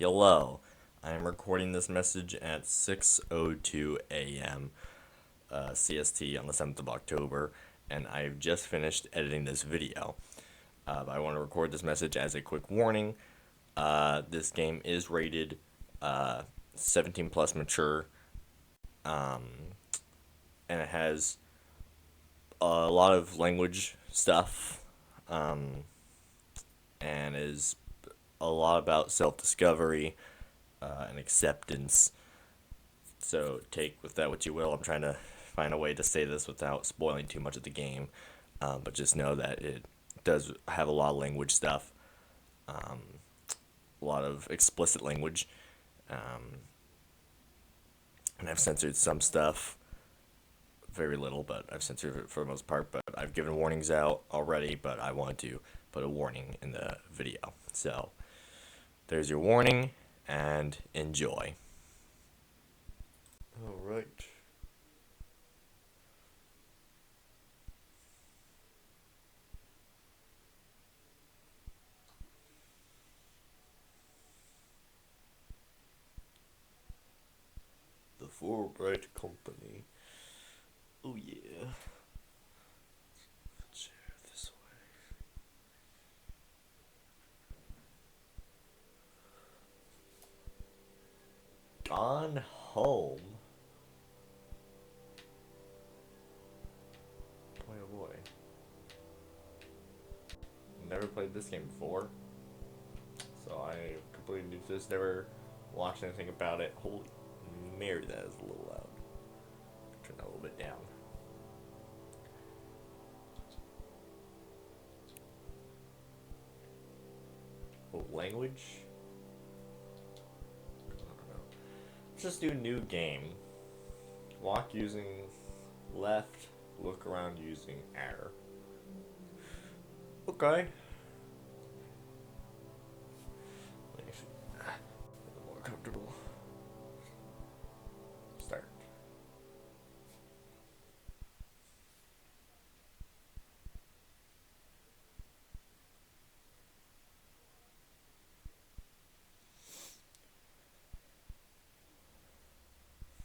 Hello, I am recording this message at 6:02 a.m. CST on the 7th of October, and I've just finished editing this video. I want to record this message as a quick warning. This game is rated 17 plus mature, and it has a lot of language stuff, and is a lot about self-discovery and acceptance. So take with that what you will. I'm trying to find a way to say this without spoiling too much of the game, but just know that it does have a lot of language stuff, a lot of explicit language, and I've censored some stuff, very little, but I've censored it for the most part. But I've given warnings out already, but I want to put a warning in the video. So there's your warning, and enjoy. All right. The Fulbright Company. Oh yeah. Chair this way. Gone Home. Boy oh boy. Never played this game before, so I completely new to this. Never watched anything about it. Holy Mary, that is a little loud. Turn that a little bit down. Oh, language? I don't know. Let's just do new game. Walk using left, look around using R. Okay. A little more comfortable. Start.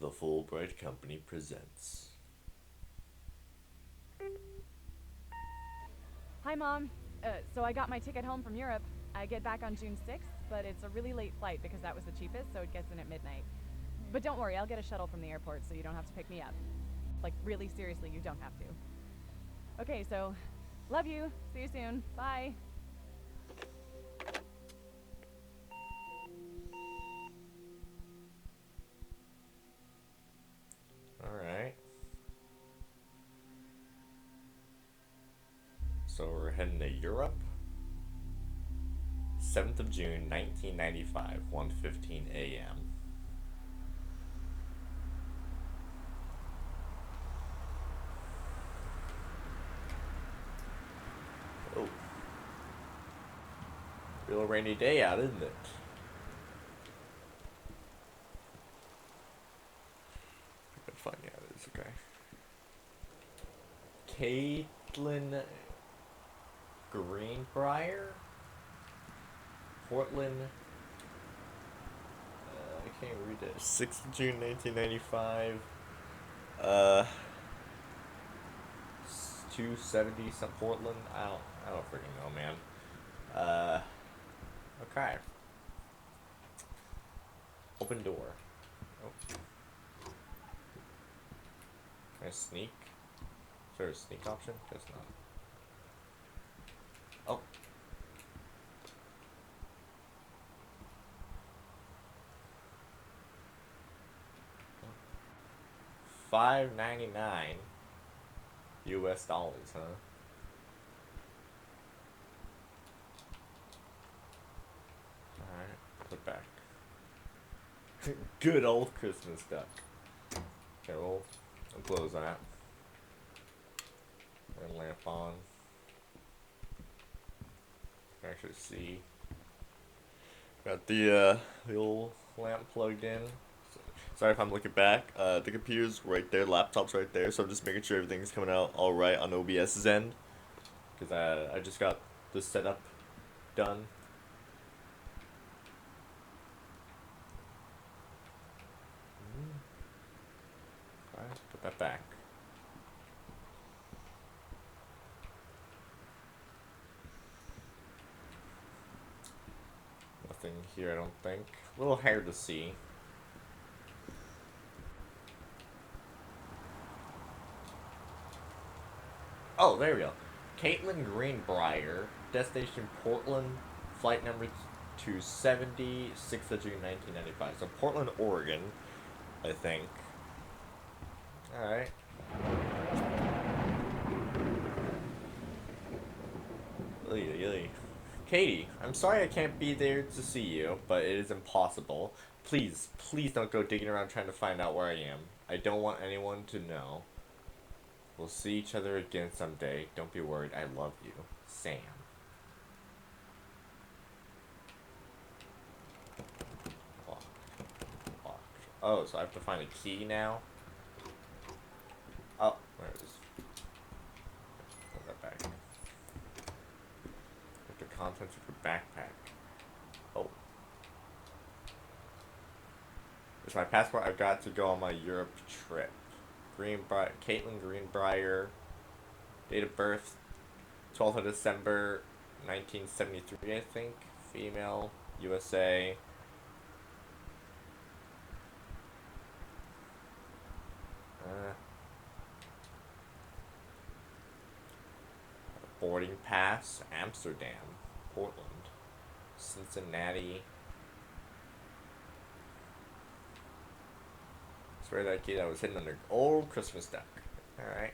The Fulbright Company presents. Hi, Mom. So I got my ticket home from Europe. I get back on June 6th, but it's a really late flight because that was the cheapest, so it gets in at midnight. But don't worry, I'll get a shuttle from the airport so you don't have to pick me up. Like, really, seriously, you don't have to. Okay, so, love you. See you soon. Bye. Alright. So we're heading to Europe. 7th of June, 1995, 1:15 a.m. Oh. Real rainy day out, isn't it? I can find out it is okay. Caitlin Greenbrier? Portland. I can't read it. 6th of June 1995. Uh, 270 some Portland. I don't freaking know, man. Okay. Open door. Oh, can I sneak? Is there a sneak option? Guess not. Oh. $5.99 US dollars, huh? Alright, put back. Good old Christmas duck. Okay, well, I'll close that. And lamp on. You can actually see. Got the old lamp plugged in. Sorry if I'm looking back. The computer's right there, laptop's right there, so I'm just making sure everything's coming out alright on OBS's end. Because I just got the setup done. that back. Nothing here, I don't think. A little hair to see. Oh, there we go. Caitlin Greenbrier, destination Portland, flight number 270, 6th of June 1995. So Portland, Oregon, I think. Alright. Katie, I'm sorry I can't be there to see you, but it is impossible. Please, please don't go digging around trying to find out where I am. I don't want anyone to know. We'll see each other again someday. Don't be worried. I love you. Sam. Locked. Locked. Oh, so I have to find a key now? Oh, there it is. Put that back. With the contents of your backpack. Oh. It's my passport. I've got to go on my Europe trip. Caitlin Greenbrier. Date of birth, 12th of December, 1973, I think. Female, USA. Boarding pass, Amsterdam, Portland, Cincinnati. Swear that key that was hidden under old Christmas duck. Alright.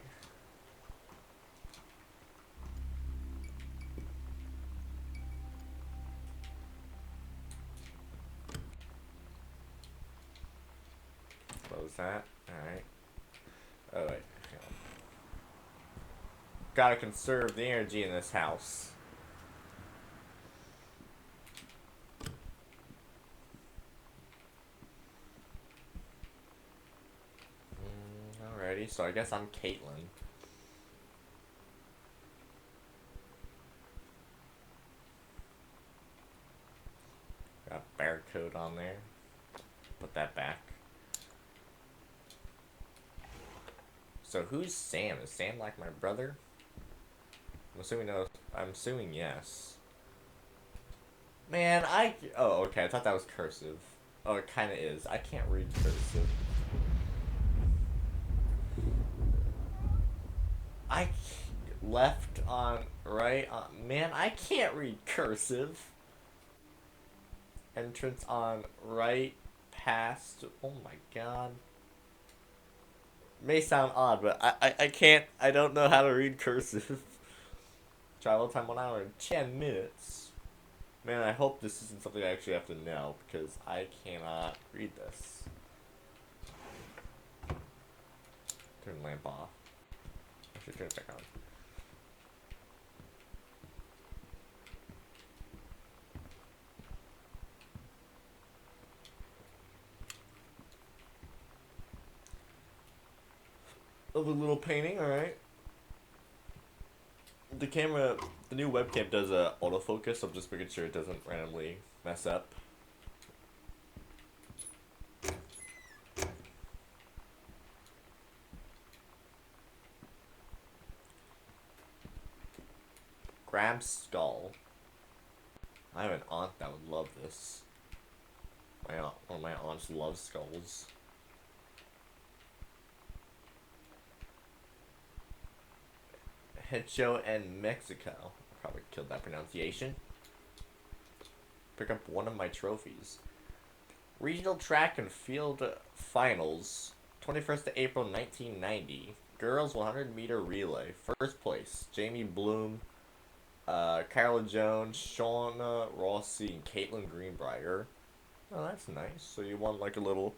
Close that. Alright. Oh wait. Hang on. Gotta conserve the energy in this house. Alrighty, so I guess I'm Caitlin. Got barcode on there. Put that back. So who's Sam? Is Sam like my brother? I'm assuming no. I'm assuming yes. Man, oh, okay. I thought that was cursive. Oh, it kind of is. I can't read cursive. Left on, right on. Man, I can't read cursive. Entrance on, right, past. Oh my god. May sound odd, but I can't. I don't know how to read cursive. Travel time 1 hour and 10 minutes. Man, I hope this isn't something I actually have to know, because I cannot read this. Turn the lamp off. I should turn it back on. Of a little painting, alright. The camera, the new webcam does autofocus, so I'm just making sure it doesn't randomly mess up. Grab skull. I have an aunt that would love this. One of my aunts loves skulls. Head show in Mexico. Probably killed that pronunciation. Pick up one of my trophies. Regional track and field finals. 21st of April 1990. Girls 100-meter relay. First place. Jamie Bloom, Carla Jones, Shauna Rossi, and Caitlin Greenbrier. Oh, that's nice. So you won like a little...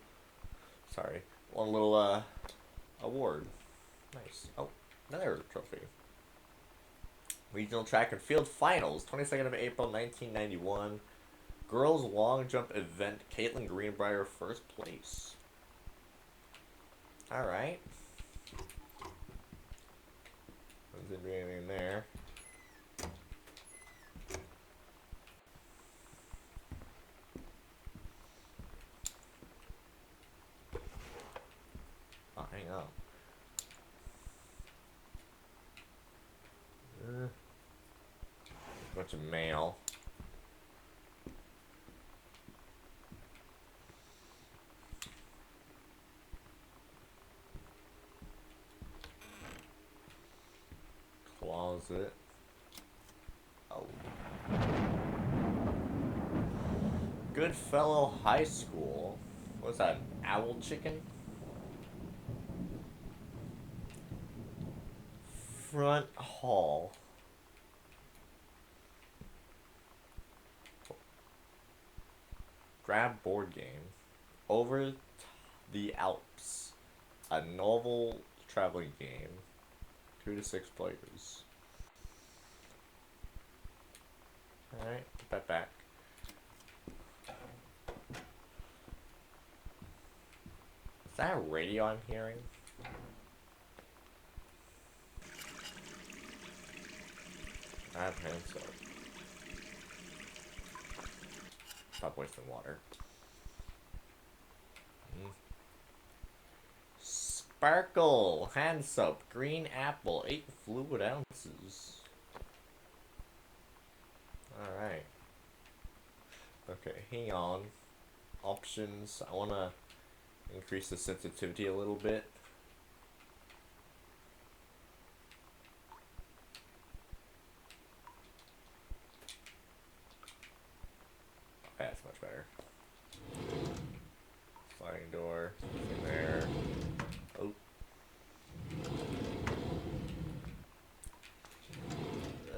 Sorry. One little, award. Nice. Oh, another trophy. Regional track and field finals, 22nd of April, 1991. Girls long jump event, Caitlin Greenbrier, first place. Alright. Doesn't do anything there. Oh, hang on. bunch of mail. Closet. Oh. Goodfellow High School. What's that? Owl chicken? Front hall. Grab board game. Over the Alps. A novel traveling game. 2 to 6 players. Alright, put that back. Is that a radio I'm hearing? I have hand soap. Stop wasting water. Sparkle hand soap, green apple, 8 fluid ounces. Alright. Okay, hang on. Options. I want to increase the sensitivity a little bit. Okay, that's much better. Sliding door. In there. Oh.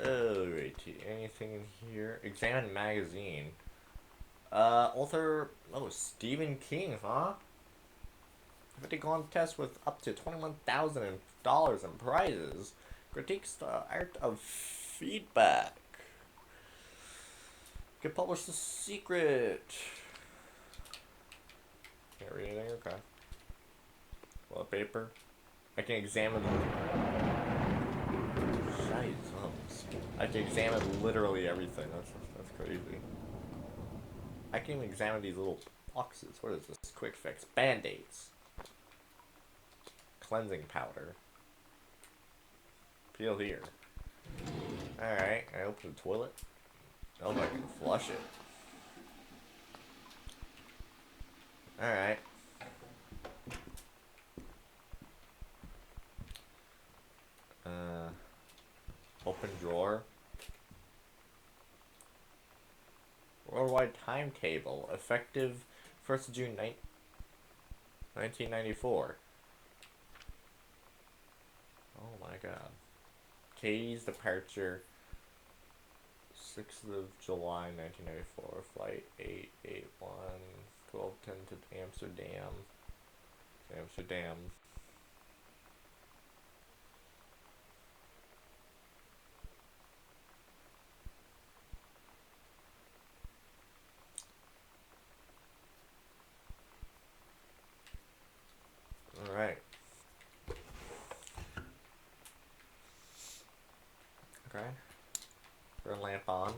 Alrighty. Anything in here? Examine magazine. Author. Oh, Stephen King, huh? 50 contest with up to $21,000 in prizes. Critiques the art of feedback. Could publish The Secret. Can't read anything? Okay. Wallpaper. I can examine I can examine literally everything. That's crazy. I can even examine these little boxes. What is this? Quick fix. Band-aids. Cleansing powder. Peel here. Alright, I open the toilet. Oh, I can flush it. Alright. Open drawer. Worldwide timetable. Effective 1st of June 1994. Oh my god. Katie's departure. 6th of July 1994. Flight 881. 1210 to Amsterdam. Amsterdam. Alright. Okay. Turn lamp on.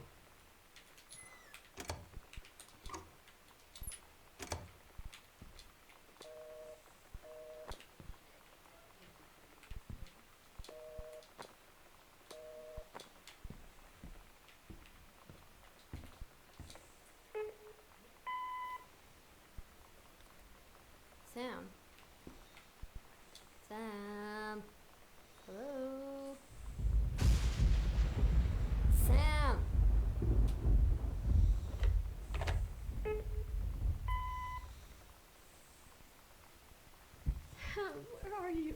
Sam. Sam. Hello. Sam. Sam, where are you?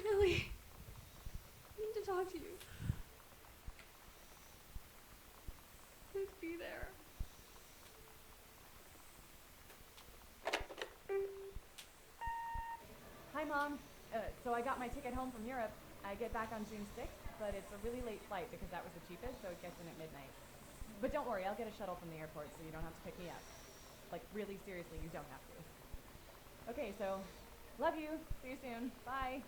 Really? I need to talk to you. Please be there. Hi, Mom. So I got my ticket home from Europe. I get back on June 6th, but it's a really late flight because that was the cheapest, so it gets in at midnight. But don't worry, I'll get a shuttle from the airport so you don't have to pick me up. Like, really seriously, you don't have to. Okay, so, love you. See you soon. Bye.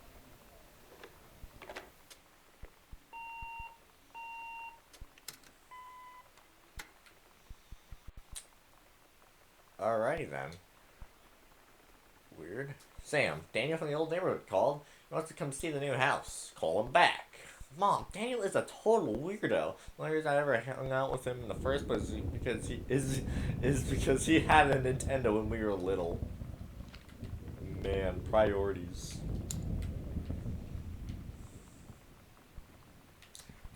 Alrighty then. Weird. Sam, Daniel from the old neighborhood called. He wants to come see the new house. Call him back. Mom, Daniel is a total weirdo. The only reason I ever hung out with him in the first place is because he had a Nintendo when we were little. Man, priorities.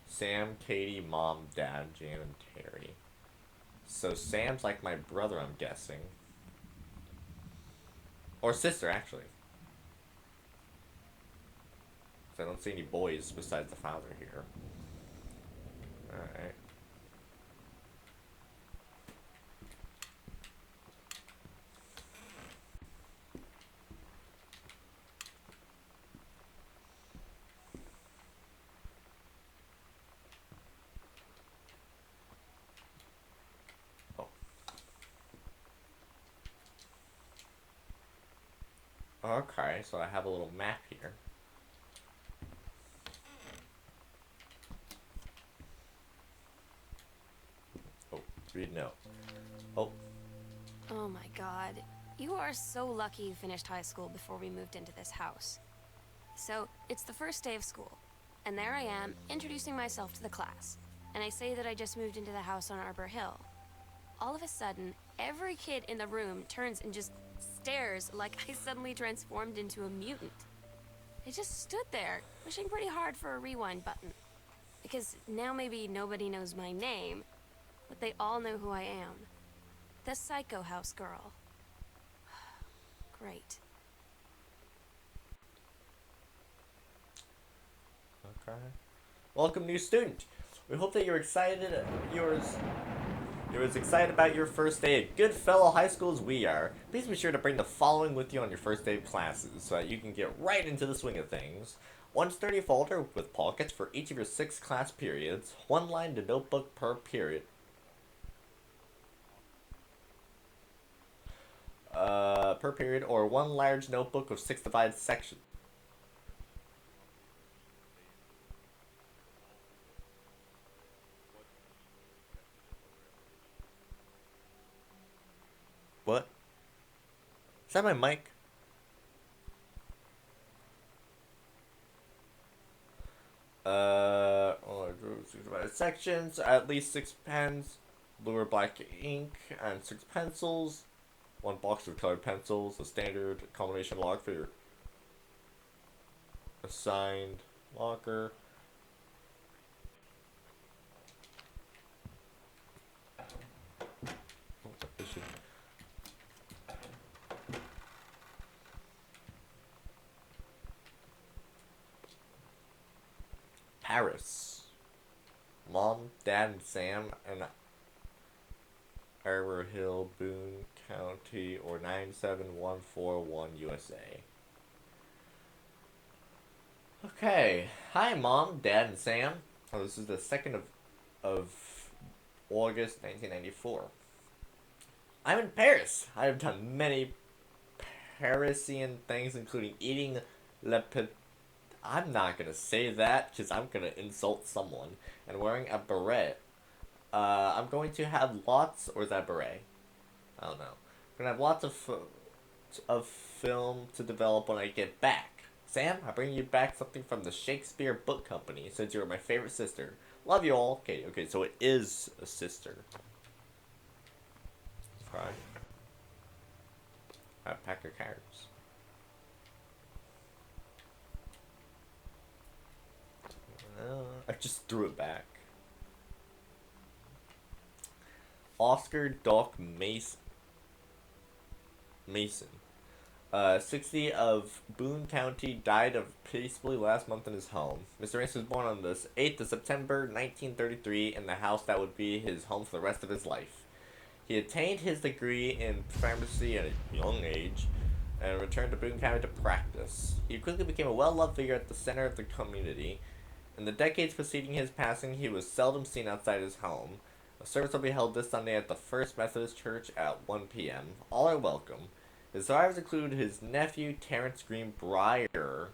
Sam, Katie, Mom, Dad, Jan, and Terry. So Sam's like my brother, I'm guessing. Or sister, actually. 'Cause I don't see any boys besides the father here. Alright. Oh. Okay, so I have a little map here. Oh, read note. Oh, Oh my god. You are so lucky you finished high school before we moved into this house. So, it's the first day of school, and there I am, introducing myself to the class. And I say that I just moved into the house on Arbor Hill. All of a sudden, every kid in the room turns and just stares like I suddenly transformed into a mutant. I just stood there, wishing pretty hard for a rewind button. Because now maybe nobody knows my name, but they all know who I am. The Psycho House girl. Great. okay. Welcome, new student. We hope that you're excited. You're as excited about your first day at Goodfellow High School as we are. Please be sure to bring the following with you on your first day of classes so that you can get right into the swing of things. One sturdy folder with pockets for each of your 6 class periods. 1 lined notebook per period. Per period, or 1 large notebook of 6 divided sections. What? Is that my mic? Oh, 6 divided sections, at least 6 pens, blue or black ink, and 6 pencils, 1 box of colored pencils, a standard combination lock for your assigned locker. Oh, this should... Paris. Mom, Dad, and Sam, and Arbor Hill, Boone County, or 97141 USA. Okay. Hi, Mom, Dad, and Sam. Oh, this is the 2nd of August, 1994. I'm in Paris. I have done many Parisian things, including eating le petit... I'm not gonna say that, because I'm gonna insult someone. And wearing a beret. I'm going to have lots... Or is that beret? I don't know. I'm gonna have lots of film to develop when I get back. Sam, I bring you back something from the Shakespeare Book Company, since you're my favorite sister. Love you all. Okay, so it is a sister. Okay. A pack of cards. I just threw it back. Oscar Doc Mason. 60 of Boone County, died of peacefully last month in his home. Mr. Mason was born on the 8th of September, 1933, in the house that would be his home for the rest of his life. He attained his degree in pharmacy at a young age and returned to Boone County to practice. He quickly became a well-loved figure at the center of the community. In the decades preceding his passing, he was seldom seen outside his home. A service will be held this Sunday at the First Methodist Church at 1 p.m. All are welcome. His survivors include his nephew, Terrence Green Breyer.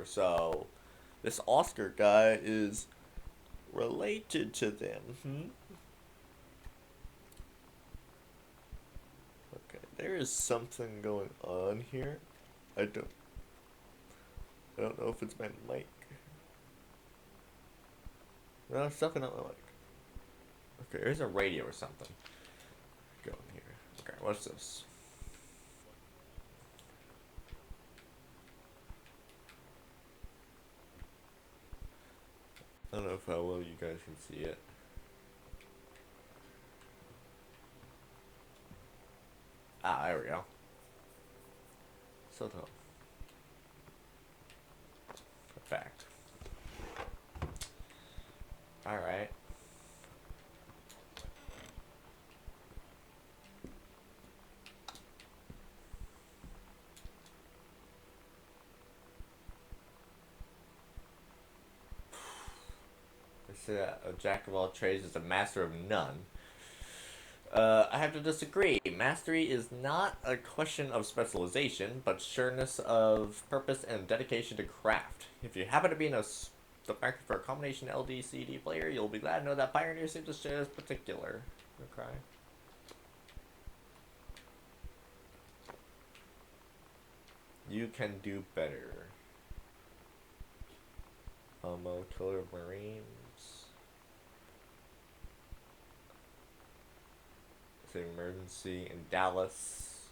So this Oscar guy is related to them. Okay, there is something going on here. I don't know if it's my mic. No, it's definitely like. Okay, here's a radio or something. Go in here. Okay, what's this? I don't know if how well you guys can see it. Ah, there we go. So tough. Perfect. Alright. They say that a jack of all trades is a master of none. I have to disagree. Mastery is not a question of specialization, but sureness of purpose and dedication to craft. If you happen to be in the market for a combination LD/CD player, you'll be glad to know that Pioneer seems to share this particular. Okay. You can do better. Killer Marines. It's an emergency in Dallas.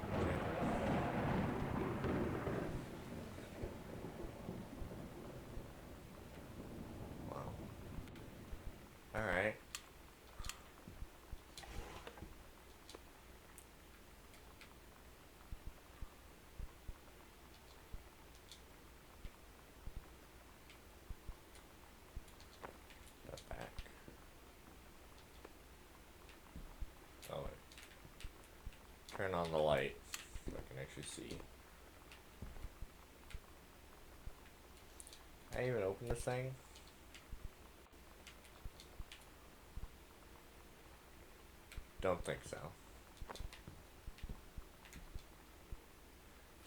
Okay. Wow. Alright. Back. Oh wait. Turn on the light so I can actually see. I even open this thing? Don't think so.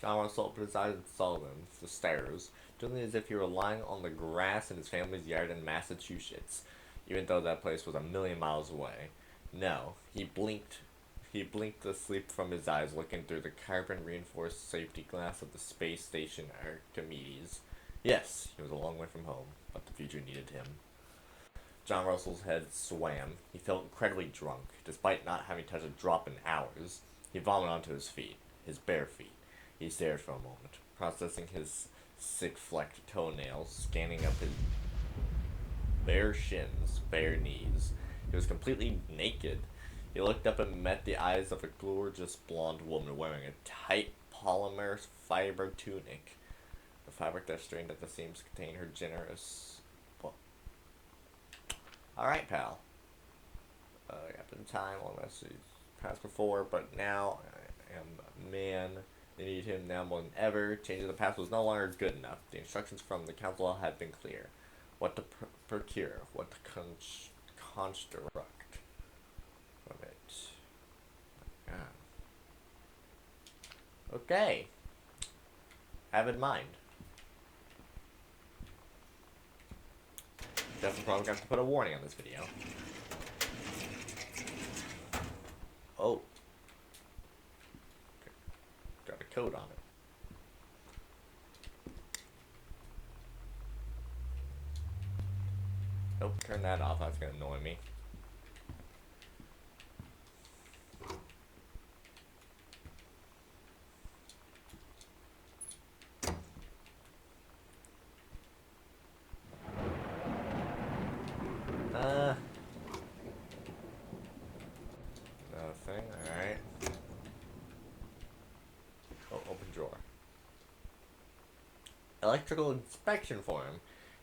John Russell put his eyes on Sullivan's, the stairs, doing as if he were lying on the grass in his family's yard in Massachusetts, even though that place was a million miles away. No, he blinked the sleep from his eyes, looking through the carbon-reinforced safety glass of the space station Archimedes. Yes, he was a long way from home, but the future needed him. John Russell's head swam. He felt incredibly drunk, despite not having touched a drop in hours. He vomited onto his feet, his bare feet. He stared for a moment, processing his sick-flecked toenails, scanning up his bare shins, bare knees. He was completely naked. He looked up and met the eyes of a gorgeous blonde woman wearing a tight polymer fiber tunic. The fabric that strained at the seams contained her generous... Well, alright, pal. Happened time, well, that's passed before, but now I am a man. They need him now more than ever. Changing the past was no longer good enough. The instructions from the council had been clear. What to procure, what to construct from it. Yeah. Okay. Have in mind. Definitely probably have to put a warning on this video. Oh. Got a code on it. Nope, turn that off. That's gonna annoy me. Nothing. Alright. Oh, open drawer. Electrical inspection form.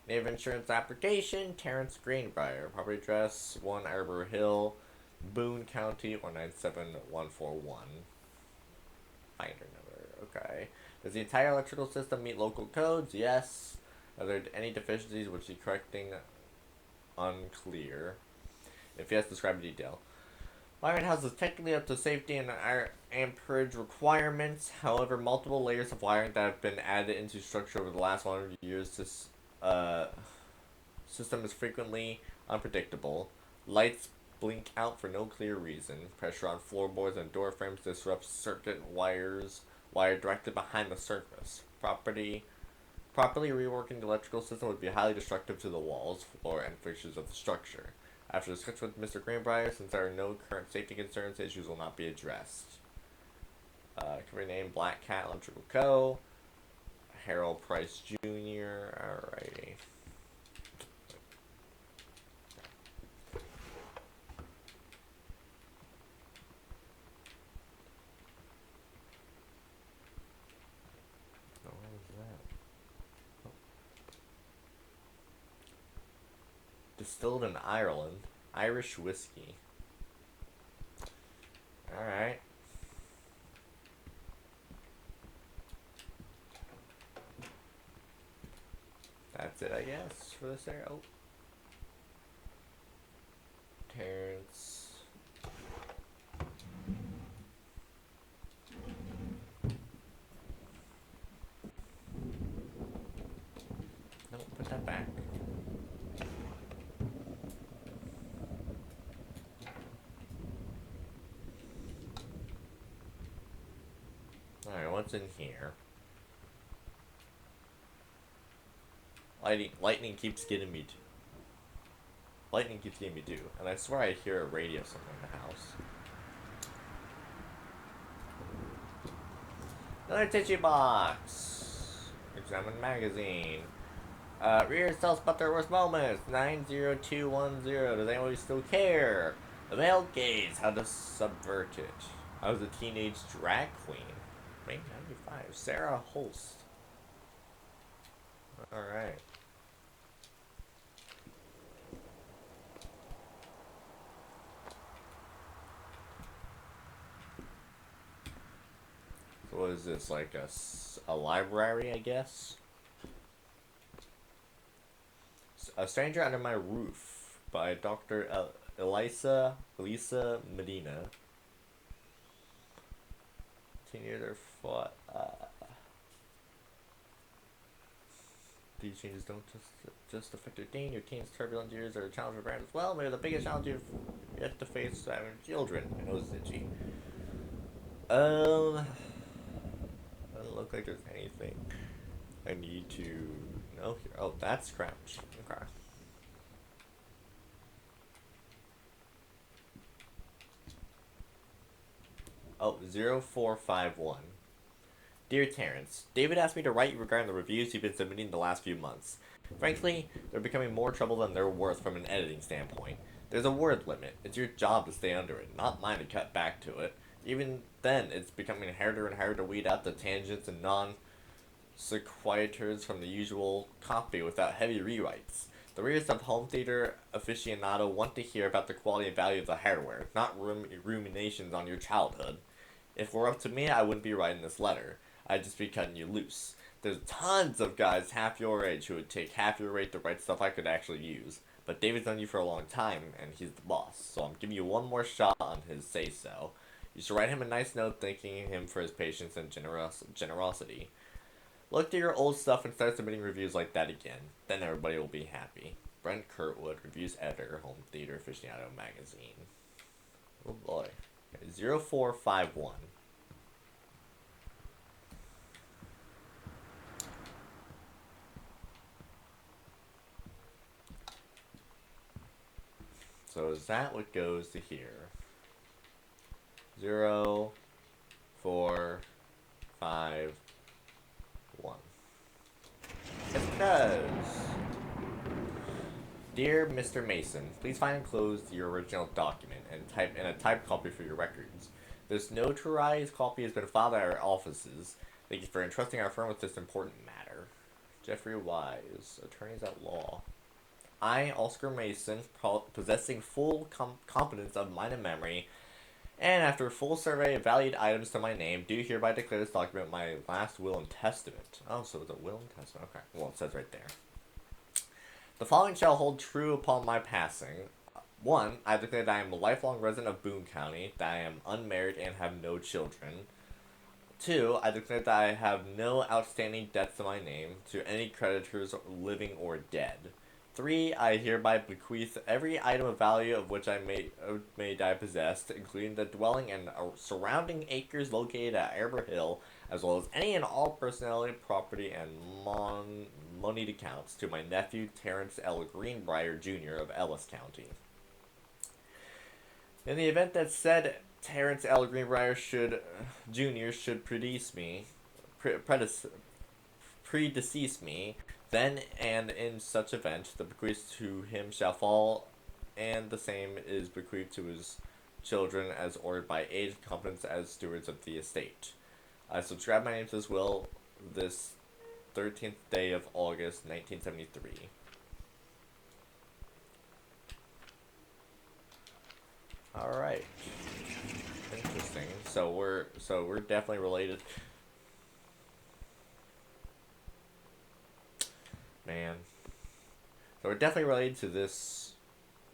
Name of insurance application, Terrence Greenbrier. Property address, 1 Arbor Hill, Boone County, 197141. Finder number. Okay. Does the entire electrical system meet local codes? Yes. Are there any deficiencies which need correcting? Unclear. If yes, describe in detail. Wiring house is technically up to safety and amperage requirements. However, multiple layers of wiring that have been added into structure over the last 100 years. This system is frequently unpredictable. Lights blink out for no clear reason. Pressure on floorboards and door frames disrupts circuit wire directly behind the surface. Property Properly reworking the electrical system would be highly destructive to the walls, floor, and fixtures of the structure. After discussion with Mr. Greenbrier, since there are no current safety concerns, issues will not be addressed. Company name Black Cat Electrical Co. Harold Price Jr. Alrighty. What was that? Oh. Distilled in Ireland. Irish whiskey. Alright. That's it, I guess, for this area. Oh. Terrence. No, put that back. Alright, what's in here? Lightning keeps getting me too. Lightning keeps getting me too. And I swear I hear a radio somewhere in the house. Another tissue box. Examine magazine. Readers tell us about their worst moments. 90210. Does anybody still care? The Veiled Gaze. How to subvert it. I was a teenage drag queen. 1995. Sarah Holst. Alright. So what is this, like a library, I guess? A Stranger Under My Roof by Dr. Elisa Medina. Teenager fought. These changes don't just affect your teen. Your teen's turbulent years are a challenge for parents as well. Maybe the biggest challenge you've yet to face is having children. I know it's itchy. Doesn't look like there's anything I need to know here. Oh, that's Crouch. Okay. Oh, 0451. Dear Terrence, David asked me to write you regarding the reviews you've been submitting the last few months. Frankly, they're becoming more trouble than they're worth from an editing standpoint. There's a word limit. It's your job to stay under it, not mine to cut back to it. Even then, it's becoming harder and harder to weed out the tangents and non-sequiturs from the usual copy without heavy rewrites. The readers of Home Theater Aficionado want to hear about the quality and value of the hardware, not ruminations on your childhood. If it were up to me, I wouldn't be writing this letter. I'd just be cutting you loose. There's tons of guys half your age who would take half your rate to write stuff I could actually use. But David's known you for a long time, and he's the boss, so I'm giving you one more shot on his say-so. You should write him a nice note thanking him for his patience and generosity. Look through your old stuff and start submitting reviews like that again. Then everybody will be happy. Brent Kurtwood, Reviews Editor, Home Theater Aficionado Magazine. Oh boy. Okay, 0451. So is that what goes to here? 0451. It's because, dear Mr. Mason, please find enclosed your original document and type in a typed copy for your records. This notarized copy has been filed at our offices. Thank you for entrusting our firm with this important matter. Jeffrey Wise, Attorneys at Law. I, Oscar Mason, possessing full competence of mind and memory, and after full survey of valued items to my name, do hereby declare this document my last will and testament. Oh, so it's a will and testament. Okay, well, it says right there. The following shall hold true upon my passing. 1. I declare that I am a lifelong resident of Boone County, that I am unmarried and have no children. 2. I declare that I have no outstanding debts to my name to any creditors living or dead. 3. I hereby bequeath every item of value of which I may die possessed, including the dwelling and surrounding acres located at Arbor Hill, as well as any and all personality, property, and moneyed accounts to my nephew Terrence L. Greenbrier Jr. of Ellis County. In the event that said Terrence L. Greenbrier Jr. should predecease me, then and in such event, the bequeath to him shall fall, and the same is bequeathed to his children as ordered by age and competence as stewards of the estate. I subscribe my name to this will this 13th day of August, 1973. Alright. Interesting. So we're definitely related. Man. So we're definitely related to this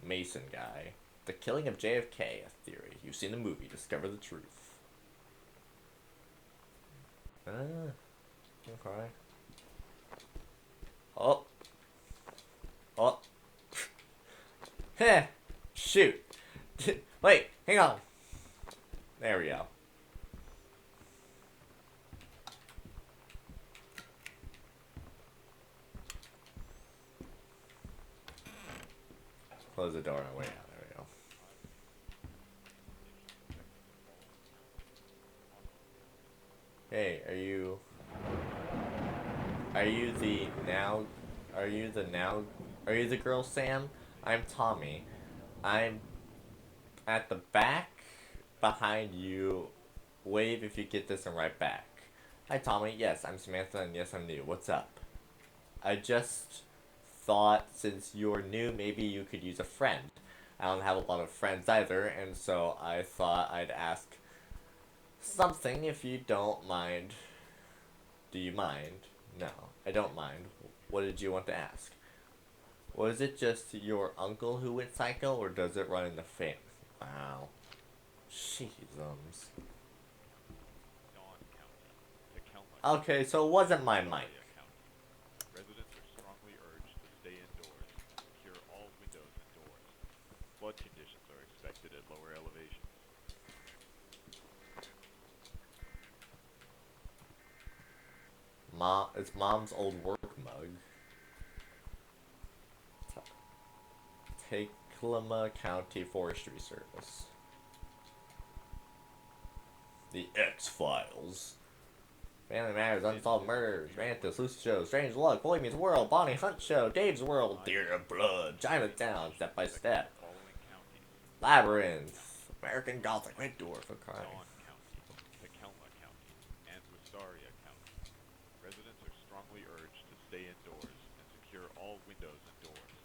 Mason guy. The killing of JFK, a theory. You've seen the movie, discover the truth. Okay. Oh. Oh. Heh. Shoot. Wait, hang on. There we go. Close the door on the way out. There we go. Hey, are you the girl, Sam? I'm Tommy. I'm at the back behind you. Wave if you get this and right back. Hi, Tommy. Yes, I'm Samantha, and yes, I'm new. What's up? I just thought since you're new, maybe you could use a friend. I don't have a lot of friends either, and so I thought I'd ask something if you don't mind. Do you mind? No, I don't mind. What did you want to ask? Was it just your uncle who went psycho, or does it run in the family? Wow. Jeezums. Okay, so it wasn't my mic. Residents are strongly urged to stay indoors, secure all windows and doors. Flood conditions are expected at lower elevations. It's Mom's old work mug. Tacoma County Forestry Service. The X-Files. Family Matters, Unsolved Murders, Mantis, Lucy Show, Strange Luck, Boy Meets World, Bonnie Hunt Show, Dave's World, Deer of Blood, Chinatown, Step by Step, Following counties: Labyrinth, American Gothic, Red Dwarf, Dawn okay. County, Tacoma County, and Wistaria County. Residents are strongly urged to stay indoors and secure all windows and doors.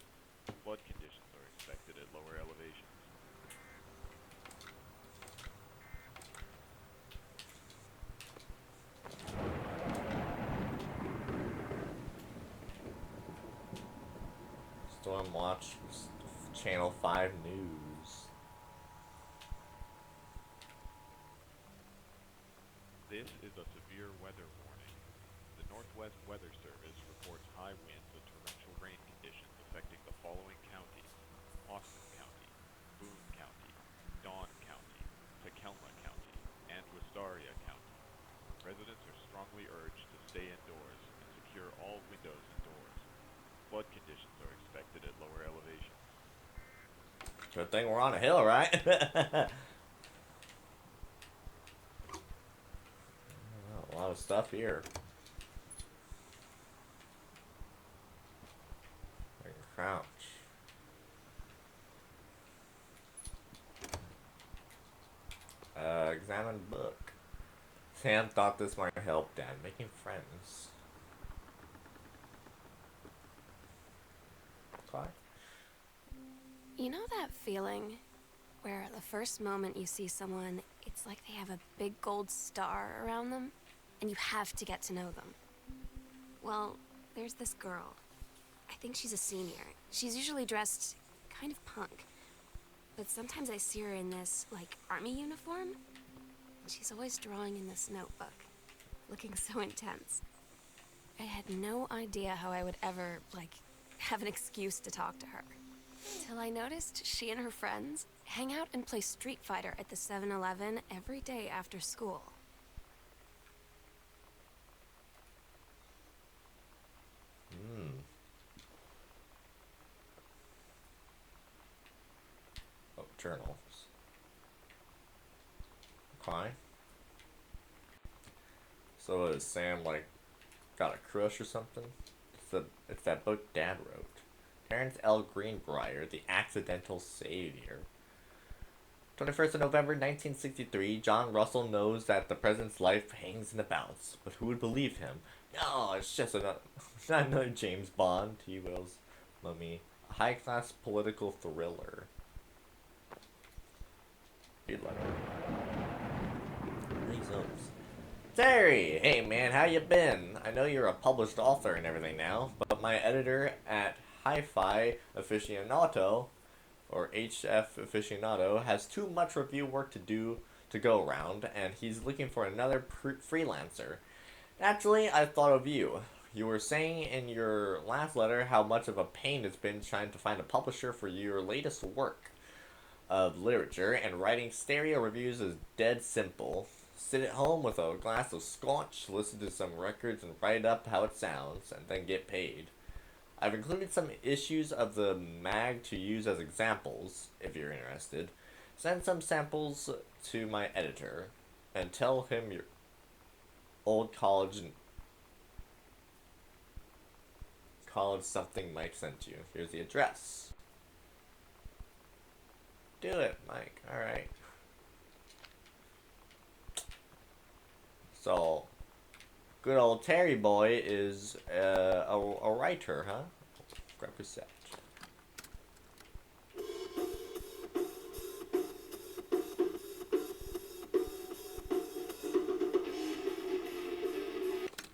Flood conditions are expected at lower elevations. Stormwatch, Channel 5 News. This is a severe weather warning. The Northwest Weather Service reports high winds and torrential rain conditions affecting the following counties: Austin County, Boone County, Dawn County, Tacoma County, and Wistaria County. Residents are strongly urged to stay indoors and secure all windows and doors. Flood conditions are expected at lower elevations. Good thing we're on a hill, right? A lot of stuff here. I can crouch. Examine book. Sam thought this might help Dad making friends. Okay. You know that feeling where the first moment you see someone, it's like they have a big gold star around them, and you have to get to know them? Well, there's this girl. I think she's a senior. She's usually dressed kind of punk, but sometimes I see her in this, like, army uniform, and she's always drawing in this notebook, looking so intense. I had no idea how I would ever, like, have an excuse to talk to her. Till I noticed she and her friends hang out and play Street Fighter at the 7-Eleven every day after school. journals. Okay. So is Sam like got a crush or something? It's that book Dad wrote. Terrence L. Greenbrier, The Accidental Savior. 21st of November 1963, John Russell knows that the president's life hangs in the balance, but who would believe him? No, it's just not another James Bond, T. Will's Mummy. A high-class political thriller. Read letter. These notes. Terry! Hey man, how you been? I know you're a published author and everything now, but my editor at Hi-Fi Aficionado, or HF Aficionado, has too much review work to go around, and he's looking for another freelancer. Naturally, I thought of you. You were saying in your last letter how much of a pain it's been trying to find a publisher for your latest work of literature, and writing stereo reviews is dead simple. Sit at home with a glass of scotch, listen to some records, and write up how it sounds, and then get paid. I've included some issues of the mag to use as examples, if you're interested. Send some samples to my editor, and tell him your old college something Mike sent you. Here's the address. Do it, Mike. Alright. So, good old Terry boy is a writer, huh? Grab your set.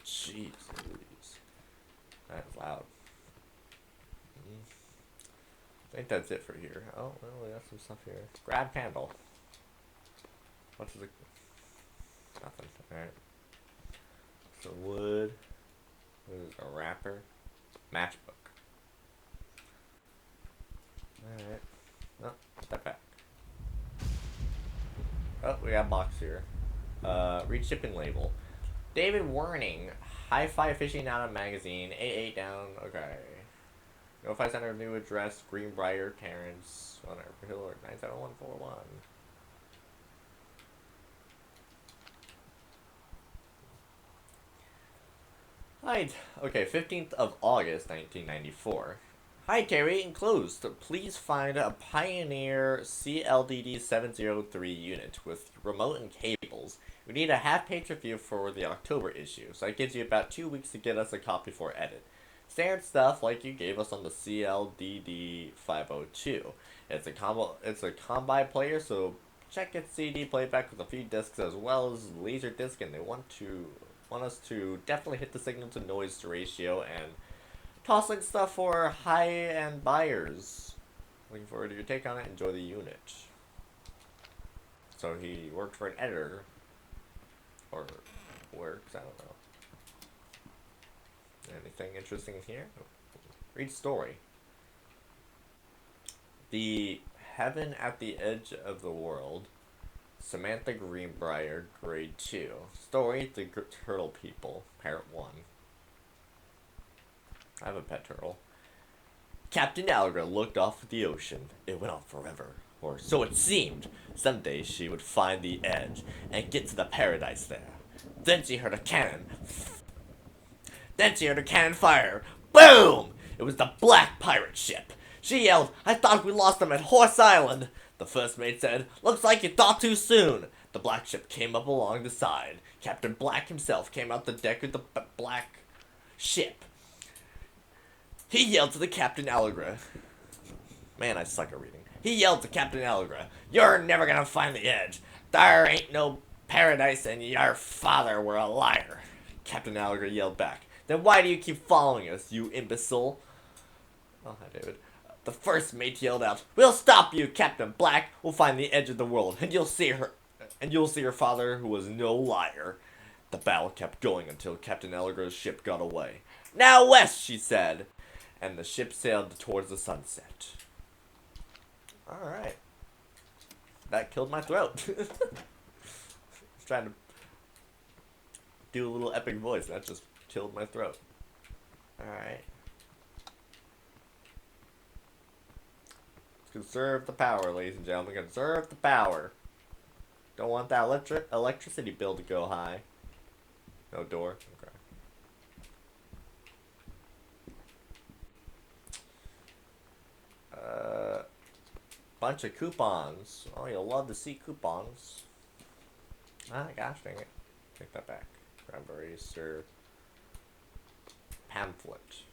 Jeez Louise. That's loud. I think that's it for here. Oh, well, we got some stuff here. Grab candle. What is it? Nothing. Alright. Some wood. What is it? A wrapper. Matchbook. Alright. Oh, put that back. Oh, we got a box here. Read shipping label. David Werning, Hi-Fi Aficionado Magazine, A8 down. Okay. Notify Center new address, Greenbrier, Terrence, on our Hill, 97141. Hi. Okay, 15th of August, 1994. Hi, Terry. Enclosed. Please find a Pioneer CLDD 703 unit with remote and cables. We need a half-page review for the October issue, so that gives you about 2 weeks to get us a copy for edit. Standard stuff like you gave us on the CLDD 502. It's a combi player, so check its CD playback with a few discs as well as laser disc, and they want us to definitely hit the signal to noise ratio and tossing stuff for high-end buyers. Looking forward to your take on it. Enjoy the unit. So he worked for an editor, or works, I don't know. Anything interesting in here? Read story. The Heaven at the Edge of the World. Samantha Greenbrier, Grade 2. Story, The Turtle People, Part 1. I have a pet turtle. Captain Allegra looked off at the ocean. It went on forever, or so it seemed. Someday she would find the edge and get to the paradise there. Then she heard a cannon. Then she heard a cannon fire. Boom! It was the Black Pirate ship. She yelled, "I thought we lost them at Horse Island." The first mate said, "Looks like you thought too soon." The black ship came up along the side. Captain Black himself came out the deck of the black ship. He yelled to the Captain Allegra. Man, I suck at reading. He yelled to Captain Allegra, "You're never gonna find the edge. There ain't no paradise and your father were a liar." Captain Allegra yelled back, "Then why do you keep following us, you imbecile?" Oh, hi, David. The first mate yelled out, "We'll stop you, Captain Black. We'll find the edge of the world, and you'll see your father, who was no liar." The battle kept going until Captain Allegra's ship got away. "Now west," she said, and the ship sailed towards the sunset. Alright. That killed my throat. I was trying to do a little epic voice, that just killed my throat. Alright. Conserve the power, ladies and gentlemen. Conserve the power. Don't want that electricity bill to go high. No door. Okay. Bunch of coupons. Oh, you'll love to see coupons. Ah, gosh dang it. Take that back. Grab eraser. Pamphlet.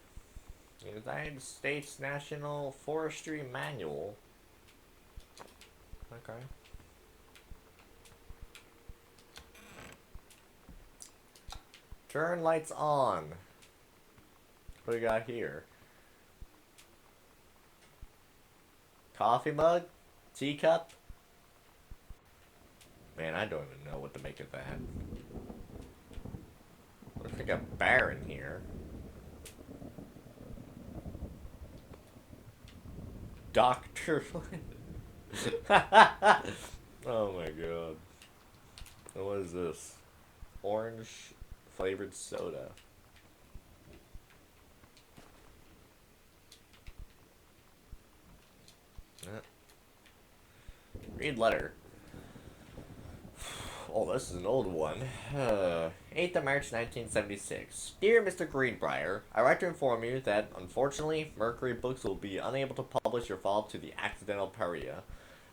United States National Forestry Manual. Okay. Turn lights on. What do we got here? Coffee mug? Teacup? Man, I don't even know what to make of that. Looks like a bear in here. Dr. Oh my god. What is this? Orange flavored soda. Read letter. Oh, this is an old one. 8th of March 1976. Dear Mr. Greenbrier, I write to inform you that, unfortunately, Mercury Books will be unable to publish your follow-up to The Accidental Pariah.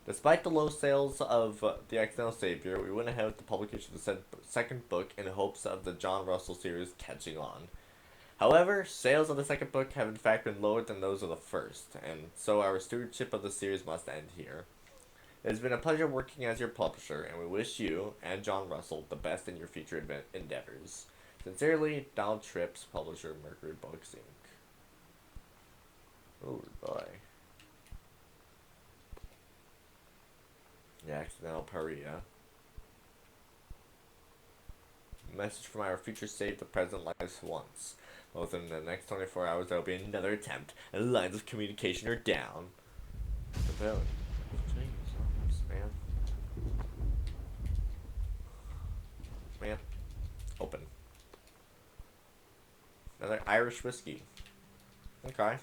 Despite the low sales of The Accidental Savior, we went ahead with the publication of the second book in hopes of the John Russell series catching on. However, sales of the second book have in fact been lower than those of the first, and so our stewardship of the series must end here. It has been a pleasure working as your publisher, and we wish you and John Russell the best in your future endeavors. Sincerely, Donald Tripps, publisher, Mercury Books, Inc. Oh boy. The Accidental Pariah. Message from our future save the present lives once. Within the next 24 hours, there will be another attempt, and the lines of communication are down. Man. Man. Open. Another Irish whiskey. Okay.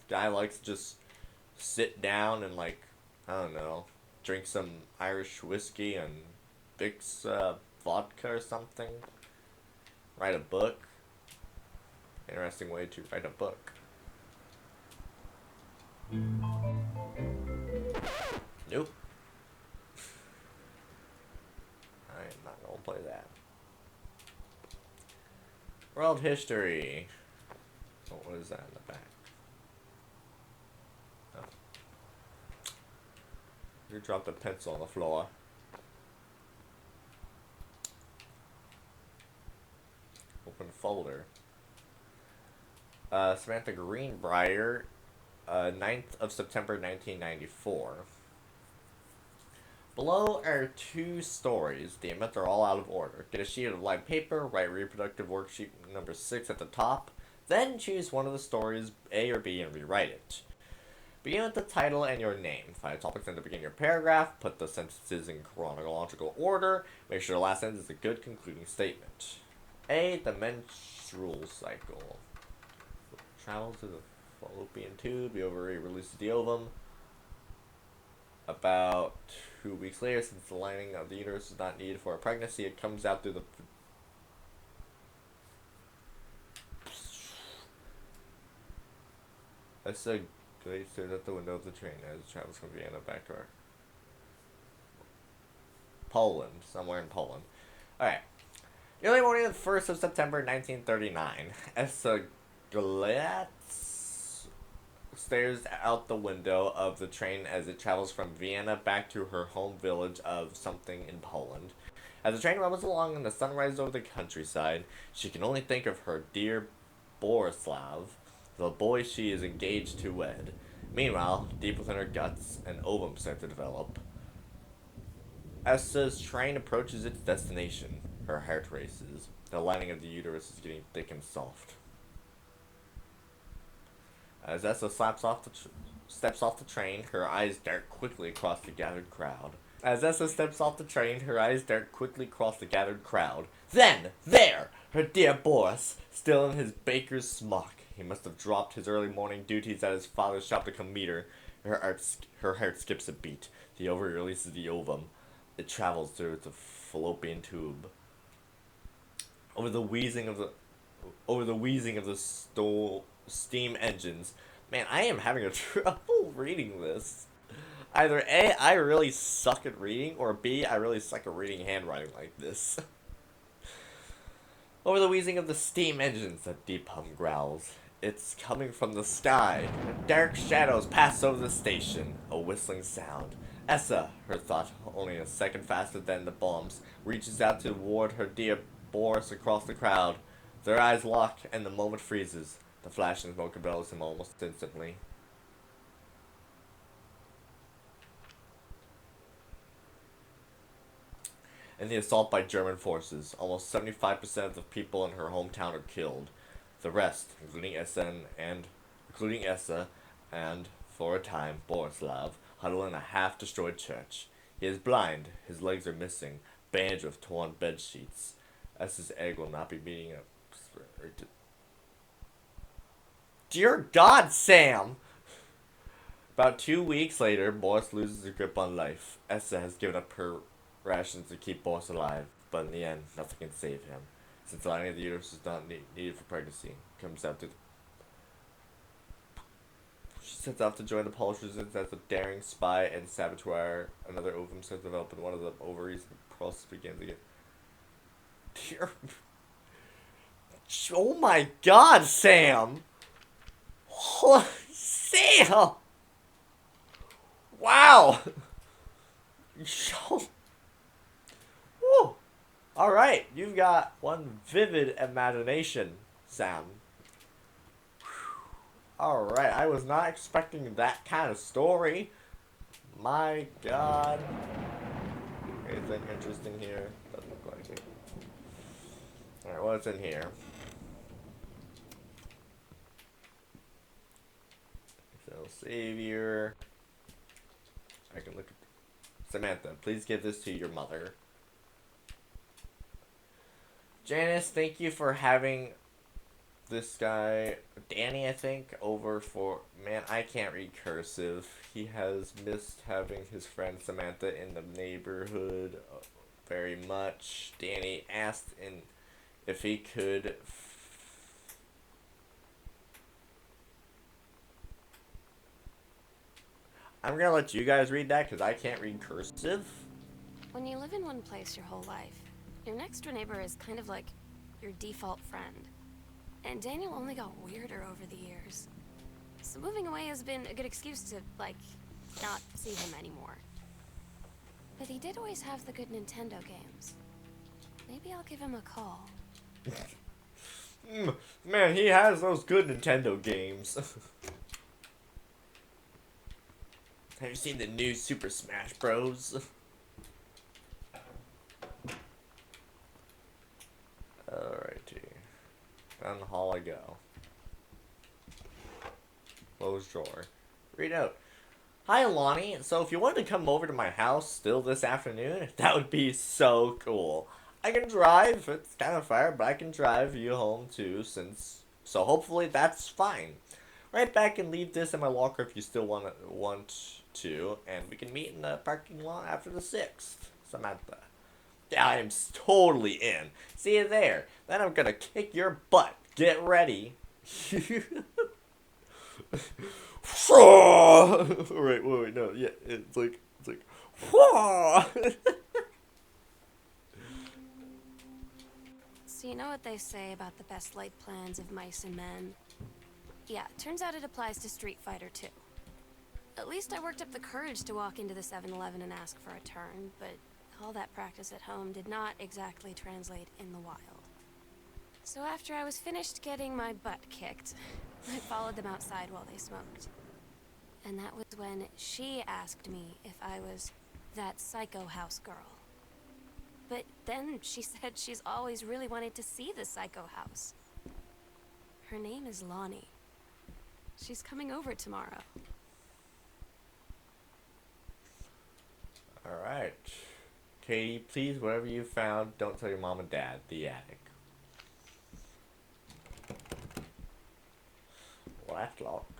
Guy likes to just sit down and, like, I don't know, drink some Irish whiskey and Vicks vodka or something. Write a book. Interesting way to write a book. Nope. I am not gonna play that. World history. Oh, what is that in the back? Oh. You dropped a pencil on the floor. Open folder. Samantha Greenbrier, 9th of September 1994. Below are 2 stories. The amendments are all out of order. Get a sheet of lined paper, write reproductive worksheet number 6 at the top, then choose one of the stories, A or B, and rewrite it. Begin with the title and your name. Find topics in the beginning of your paragraph, put the sentences in chronological order, make sure the last sentence is a good concluding statement. A, the menstrual cycle. Travel to the fallopian tube, the ovary releases the ovum. About 2 weeks later, since the lining of the uterus is not needed for a pregnancy, it comes out through the... That's a great stares at the window of the train as it travels from Vienna back to Poland, somewhere in Poland. Alright. Early morning of the 1st of September 1939, Essa Glatz stares out the window of the train as it travels from Vienna back to her home village of something in Poland. As the train rumbles along and the sun rises over the countryside, she can only think of her dear Borislav, the boy she is engaged to wed. Meanwhile, deep within her guts, an ovum starts to develop. As train approaches its destination, her heart races. The lining of the uterus is getting thick and soft. As Essa steps off the train, her eyes dart quickly across the gathered crowd. Then, there, her dear Boris, still in his baker's smock. He must have dropped his early morning duties at his father's shop to come meet her. Her heart skips a beat. The ovary releases the ovum. It travels through the fallopian tube. Over the wheezing of the steam engines. Man, I am having a trouble reading this. Either A, I really suck at reading, or B, I really suck at reading handwriting like this. Over the wheezing of the steam engines, a deep hum growls. It's coming from the sky. Dark shadows pass over the station. A whistling sound. Essa, her thought only a second faster than the bombs, reaches out to ward her dear Boris across the crowd. Their eyes lock, and the moment freezes. The flash and smoke envelops him almost instantly. In the assault by German forces, almost 75% of the people in her hometown are killed. The rest, including Essa and, for a time, Borislav, huddle in a half-destroyed church. He is blind, his legs are missing, bandaged with torn bed sheets. Essa's egg will not be beating up. Dear God, Sam! About 2 weeks later, Boris loses his grip on life. Essa has given up her rations to keep Boris alive, but in the end, nothing can save him. Since the lining of the uterus is not needed for pregnancy, comes out to. She sets off to join the Polish resistance as a daring spy and saboteur. Another ovum starts to develop in one of the ovaries, and the process begins again. Dear. Oh my God, Sam! Sam! Wow! Woo! Alright, you've got one vivid imagination, Sam. Alright, I was not expecting that kind of story. My God. Anything interesting here? Doesn't look like it. Alright, what's in here? So, Savior. I can look at Samantha. Please give this to your mother. Janice, thank you for having this guy, Danny, I think, over for... Man, I can't read cursive. He has missed having his friend Samantha in the neighborhood very much. Danny asked if he could... I'm gonna let you guys read that because I can't read cursive. When you live in one place your whole life, your next door neighbor is kind of like your default friend. And Daniel only got weirder over the years. So moving away has been a good excuse to, like, not see him anymore. But he did always have the good Nintendo games. Maybe I'll give him a call. Man, he has those good Nintendo games. Have you seen the new Super Smash Bros? Alrighty. Down the hall I go. Close drawer. Read out. Hi, Lonnie. So if you wanted to come over to my house still this afternoon, that would be so cool. I can drive. It's kind of far, but I can drive you home too, so hopefully that's fine. Right back and leave this in my locker if you still want to, and we can meet in the parking lot after the 6th. Samantha. Yeah, I'm totally in. See you there. Then I'm gonna kick your butt. Get ready. Wait, no, yeah, it's like, So you know what they say about the best laid plans of mice and men? Yeah, turns out it applies to Street Fighter too. At least I worked up the courage to walk into the 7-Eleven and ask for a turn, but all that practice at home did not exactly translate in the wild. So after I was finished getting my butt kicked, I followed them outside while they smoked. And that was when she asked me if I was that psycho house girl. But then she said she's always really wanted to see the psycho house. Her name is Lonnie. She's coming over tomorrow. Alright. Katie, please, whatever you found, don't tell your mom and dad. The attic. that's locked.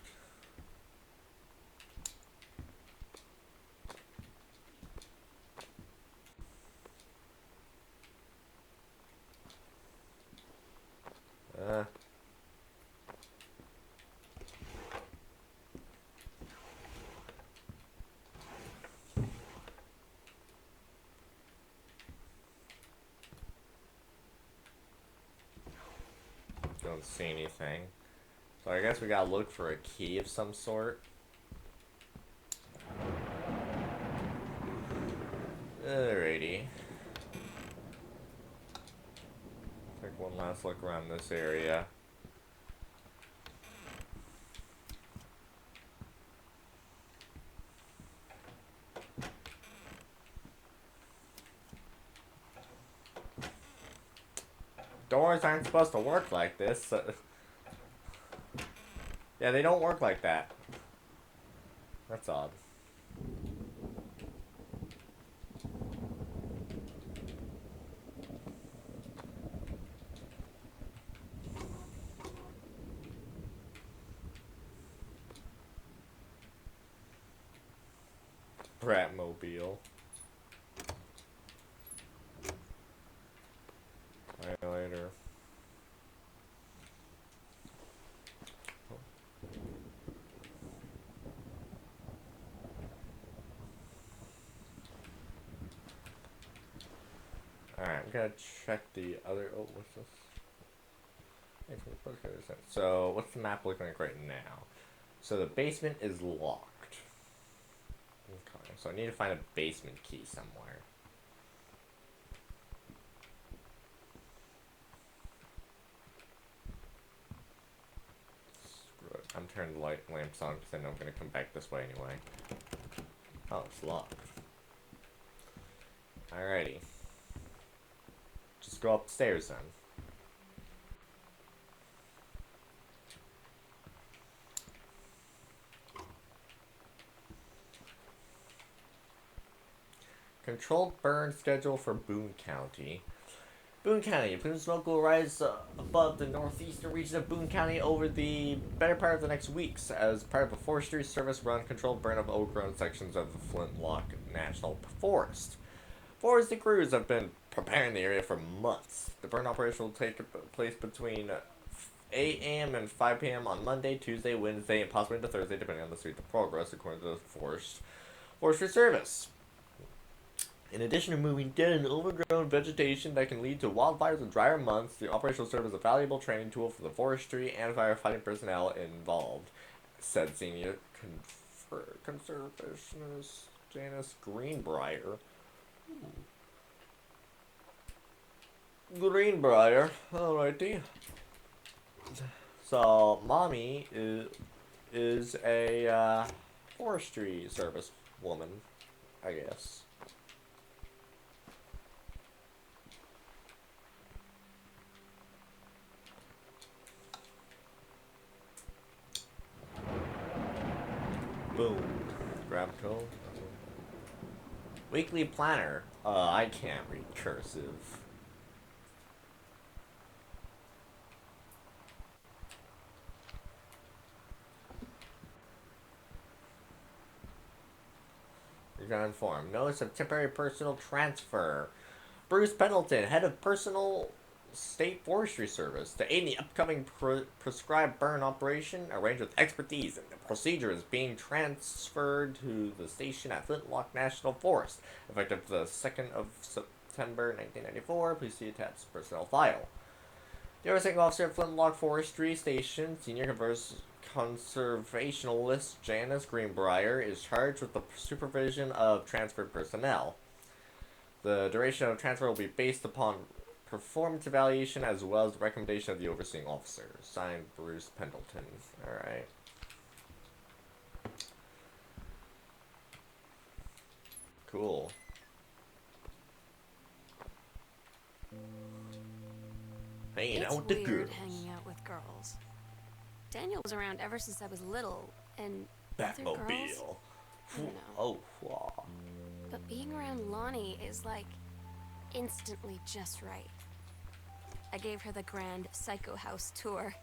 Uh. Don't see anything. So I guess we gotta look for a key of some sort. Alrighty. Take one last look around this area. Doors aren't supposed to work like this. Yeah, they don't work like that. That's odd. Bratmobile. Later. Alright, I'm gonna check the other. Oh, what's this? So, what's the map looking like right now? So, the basement is locked. Okay, so I need to find a basement key somewhere. Screw it. I'm turning the lamps on because I know I'm gonna come back this way anyway. Oh, it's locked. Alrighty. Just go upstairs then. Controlled burn schedule for Boone County. Boone County. Plume smoke will rise above the northeastern region of Boone County over the better part of the next weeks as part of a Forestry Service run controlled burn of overgrown sections of the Flintlock National Forest. Forestry crews have been preparing the area for months. The burn operation will take place between 8 a.m. and 5 p.m. on Monday, Tuesday, Wednesday, and possibly into Thursday, depending on the speed of progress, according to the Forestry Service. In addition to moving dead and overgrown vegetation that can lead to wildfires in drier months, the operation will serve as a valuable training tool for the forestry and firefighting personnel involved, said senior conservationist Janice Greenbrier. Greenbrier, alrighty. So, mommy is a forestry service woman, I guess. Boom. Grab code. Weekly planner. I can't read cursive. You're gonna inform. Notice of temporary personal transfer. Bruce Pendleton, head of personal State Forestry Service, to aid in the upcoming prescribed burn operation, arranged with expertise in the procedure, is being transferred to the station at Flintlock National Forest, effective the 2nd of September 1994. Please see attached personnel file. The overseeing officer at Flintlock Forestry Station, senior conservationalist Janice Greenbrier, is charged with the supervision of transferred personnel. The duration of transfer will be based upon performance evaluation as well as the recommendation of the overseeing officer. Signed, Bruce Pendleton. Alright. Cool. Hanging out with the girls. Hanging out with girls. Daniel was around ever since I was little, and other girls, Batmobile. I don't know. Oh, wow. But being around Lonnie is like instantly just right. I gave her the grand Psycho House tour.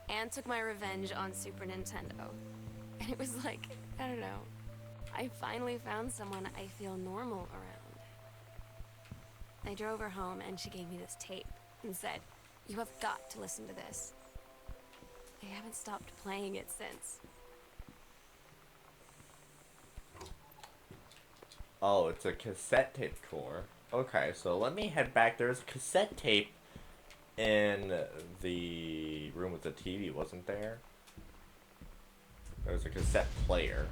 and took my revenge on Super Nintendo. And it was like, I don't know, I finally found someone I feel normal around. I drove her home and she gave me this tape and said, "You have got to listen to this." I haven't stopped playing it since. Oh, it's a cassette tape core. Okay, so let me head back. There's cassette tape in the room with the TV, wasn't there? There's a cassette player.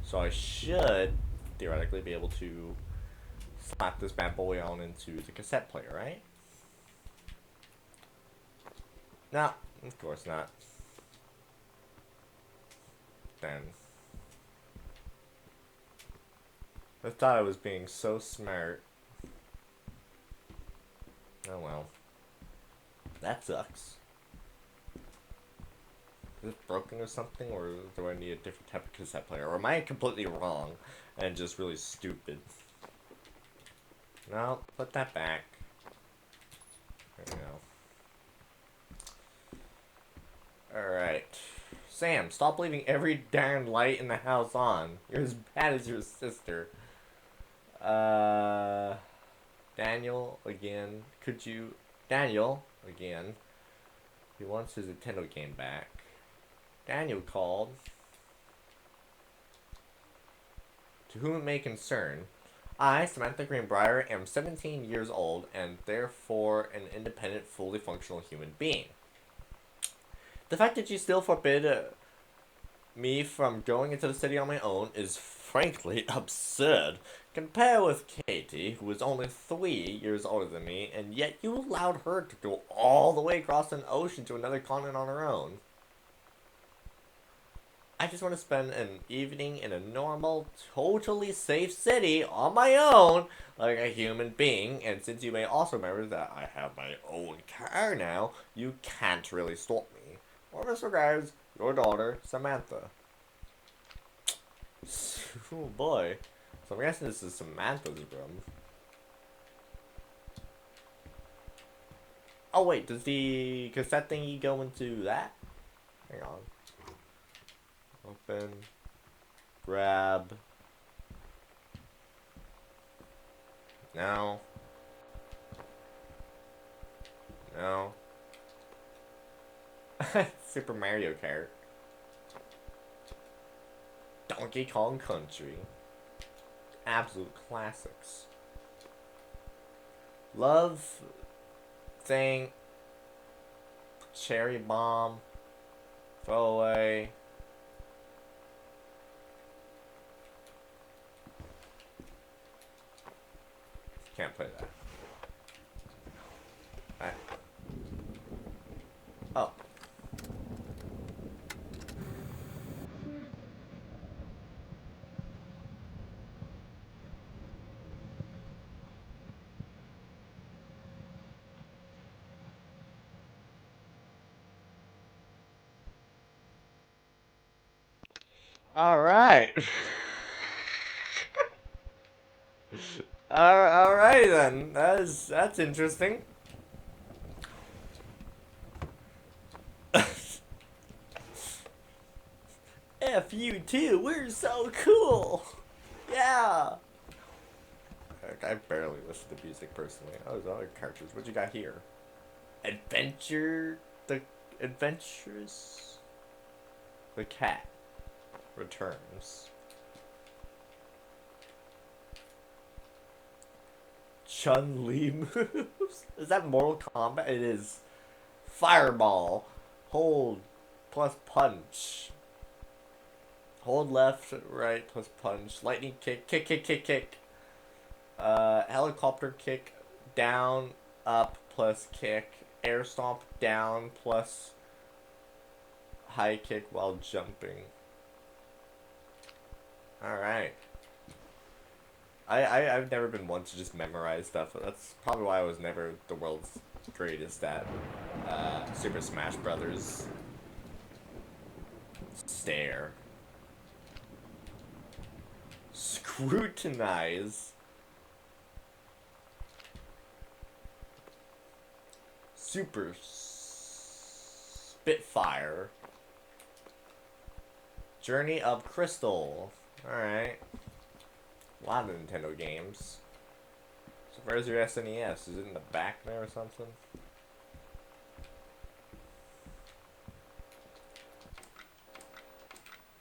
So I should theoretically be able to slap this bad boy on into the cassette player, right? No, of course not. Then I thought I was being so smart. Oh well. That sucks. Is it broken or something, or do I need a different type of cassette player? Or am I completely wrong and just really stupid? No, put that back. There we go. Alright. Sam, stop leaving every darn light in the house on. You're as bad as your sister. Daniel, again. Could you... Daniel, again. He wants his Nintendo game back. Daniel called. To whom it may concern, I, Samantha Greenbrier, am 17 years old and therefore an independent, fully functional human being. The fact that you still forbid me from going into the city on my own is frankly absurd. Compare with Katie, who is only 3 years older than me, and yet you allowed her to go all the way across an ocean to another continent on her own. I just want to spend an evening in a normal, totally safe city on my own, like a human being, and since you may also remember that I have my own car now, you can't really stop me. Warmest regards, your daughter, Samantha. Oh boy. So I'm guessing this is Samantha's room. Oh wait, does the cassette thingy go into that? Hang on. Open. Grab. No. No. Super Mario Kart. Donkey Kong Country. Absolute classics. Love Thing. Cherry Bomb. Throwaway. Can't play that. Alright. Oh. Alright. Alright then. That's interesting. F you too, we're so cool! Yeah! I barely listen to music personally. Oh, there's other characters. What you got here? Adventure... The Adventurous... The cat returns. Chun-Li moves? Is that Mortal Kombat? It is. Fireball. Hold plus punch. Hold left, right plus punch. Lightning kick. Kick, kick, kick, kick. Helicopter kick. Down, up plus kick. Air stomp down plus high kick while jumping. Alright. I've never been one to just memorize stuff. That's probably why I was never the world's greatest at Super Smash Brothers. Stare. Scrutinize. Super Spitfire. Journey of Crystal. Alright. A lot of Nintendo games. So where's your SNES? Is it in the back there or something?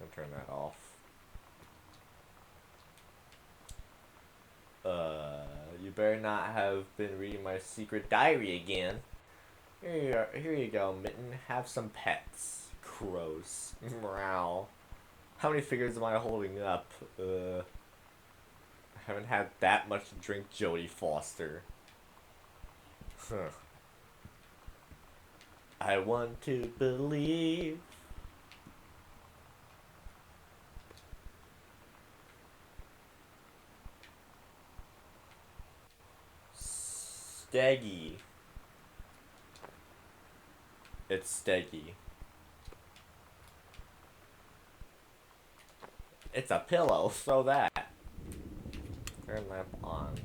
I'll turn that off. You better not have been reading my secret diary again. Here you go, Mitten. Have some pets. Gross. Meow. How many figures am I holding up? I haven't had that much to drink, Jodie Foster. Huh. I want to believe. Steggy. It's Steggy. It's a pillow, throw that. Turn lamp on.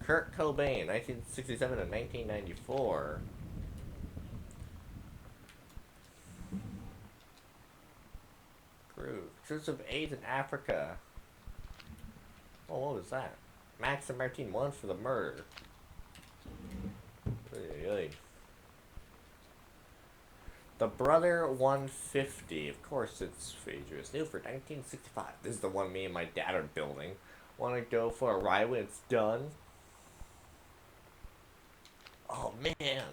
Kurt Cobain, 1967 and 1994. Groove. Church of AIDS in Africa. Oh, what was that? Max and Martine won for the murder. Oy. The Brother 150. Of course, it's Phaedrus. New for 1965. This is the one me and my dad are building. Want to go for a ride when it's done? Oh man,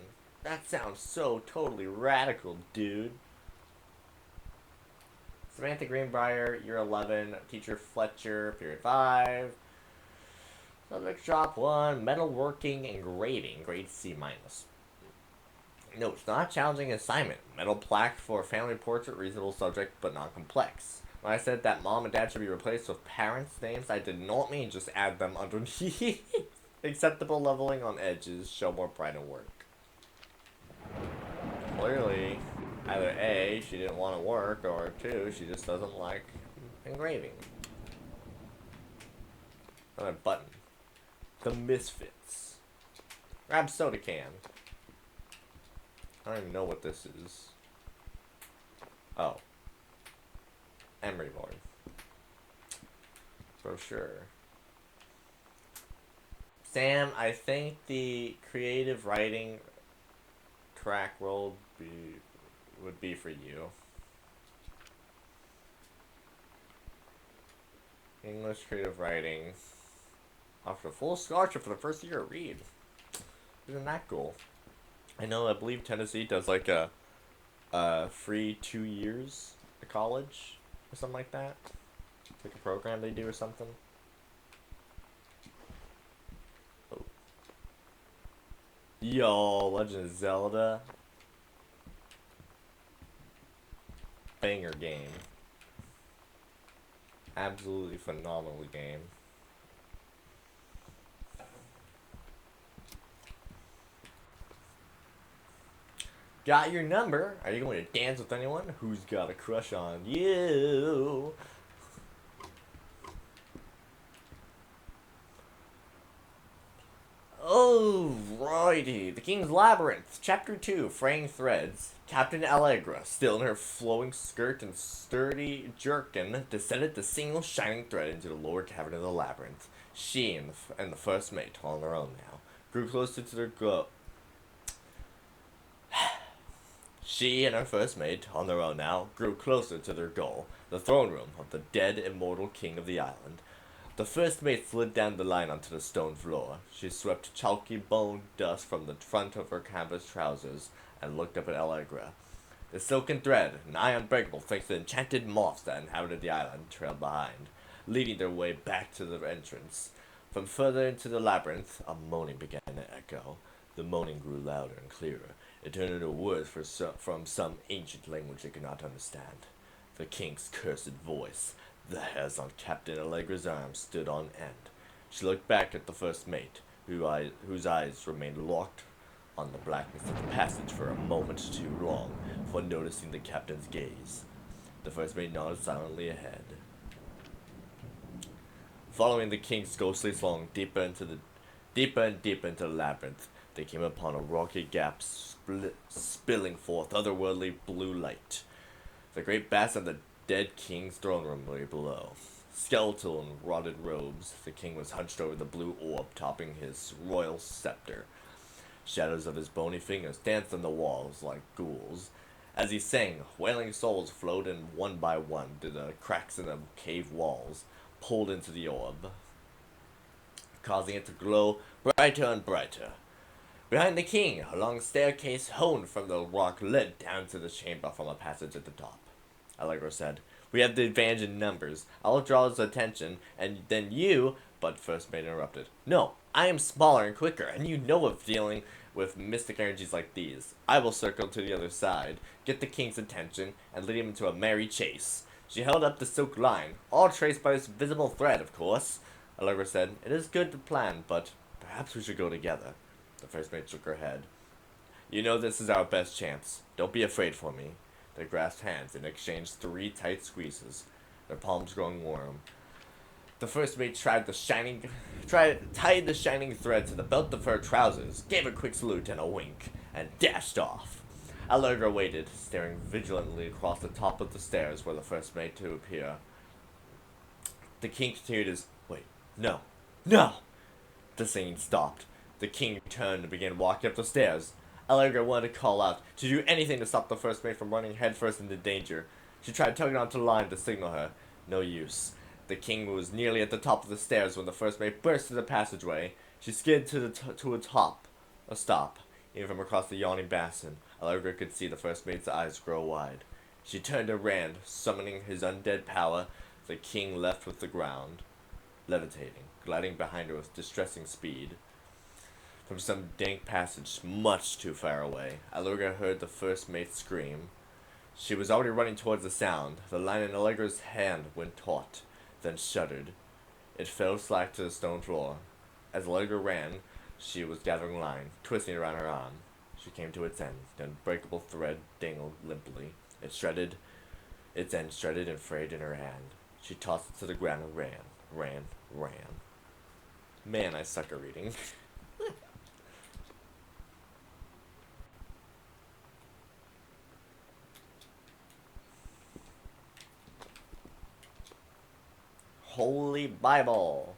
that sounds so totally radical, dude. Samantha Greenbrier, year 11. Teacher Fletcher, period 5. Subject drop 1. Metalworking engraving, grade C-. No, it's not a challenging assignment. Metal plaque for family portrait, reasonable subject, but not complex. When I said that mom and dad should be replaced with parents' names, I did not mean just add them underneath. Acceptable leveling on edges, show more pride in work. Clearly, either A, she didn't want to work, or 2, she just doesn't like engraving. Another button. The Misfits. Grab soda can. I don't even know what this is. Oh. Emery board. Brochure. Sam, I think the creative writing track role would be for you. English creative writing. Offered a full scholarship for the first year at Reed. Isn't that cool? I believe Tennessee does like a free 2 years of college or something like that. It's like a program they do or something. Oh. Yo, Legend of Zelda. Banger game. Absolutely phenomenal game. Got your number. Are you going to dance with anyone? Who's got a crush on you? Alrighty. The King's Labyrinth. Chapter 2. Fraying Threads. Captain Allegra, still in her flowing skirt and sturdy jerkin, descended the single shining thread into the lower cavern of the labyrinth. She and the first mate, on their own now, grew closer to their goal. She and her first mate, on their own now, grew closer to their goal, the throne room of the dead immortal king of the island. The first mate slid down the line onto the stone floor. She swept chalky bone dust from the front of her canvas trousers and looked up at Allegra. The silken thread, nigh unbreakable thanks to the enchanted moths that inhabited the island, trailed behind, leading their way back to the entrance. From further into the labyrinth, a moaning began to echo. The moaning grew louder and clearer. It turned into words from some ancient language they could not understand. The king's cursed voice, the hairs on Captain Allegra's arm, stood on end. She looked back at the first mate, whose eyes remained locked on the blackness of the passage for a moment too long for noticing the captain's gaze. The first mate nodded silently ahead. Following the king's ghostly song deeper and deeper into the labyrinth, They came upon a rocky gap spilling forth otherworldly blue light. The great bass of the dead king's throne room lay below. Skeletal in rotted robes, the king was hunched over the blue orb topping his royal scepter. Shadows of his bony fingers danced on the walls like ghouls. As he sang, wailing souls flowed in one by one through the cracks in the cave walls, pulled into the orb, causing it to glow brighter and brighter. Behind the king, a long staircase honed from the rock led down to the chamber from a passage at the top. Allegra said, "We have the advantage in numbers. I'll draw his attention, and then you—" But First Mate interrupted. "No, I am smaller and quicker, and you know of dealing with mystic energies like these. I will circle to the other side, get the king's attention, and lead him into a merry chase." She held up the silk line, all traced by this visible thread, of course. Allegra said, "It is good to plan, but perhaps we should go together." The First Mate shook her head. "You know this is our best chance. Don't be afraid for me." They grasped hands and exchanged 3 tight squeezes, their palms growing warm. The First Mate tied the shining thread to the belt of her trousers, gave a quick salute and a wink, and dashed off. Allegra waited, staring vigilantly across the top of the stairs for the First Mate to appear. The king continued his, "Wait, no, no!" The singing stopped. The king turned and began walking up the stairs. Allegra wanted to call out, to do anything to stop the First Mate from running headfirst into danger. She tried tugging onto the line to signal her. No use. The king was nearly at the top of the stairs when the First Mate burst through the passageway. She skidded to a stop. Even from across the yawning basin, Allegra could see the First Mate's eyes grow wide. She turned and ran, summoning his undead power. The king left with the ground, levitating, gliding behind her with distressing speed. From some dank passage much too far away, Allegra heard the First Mate scream. She was already running towards the sound. The line in Allegra's hand went taut, then shuddered. It fell slack to the stone floor. As Allegra ran, she was gathering line, twisting around her arm. She came to its end. The unbreakable thread dangled limply. Its end shredded and frayed in her hand. She tossed it to the ground and ran. Man, I suck at reading. Holy Bible.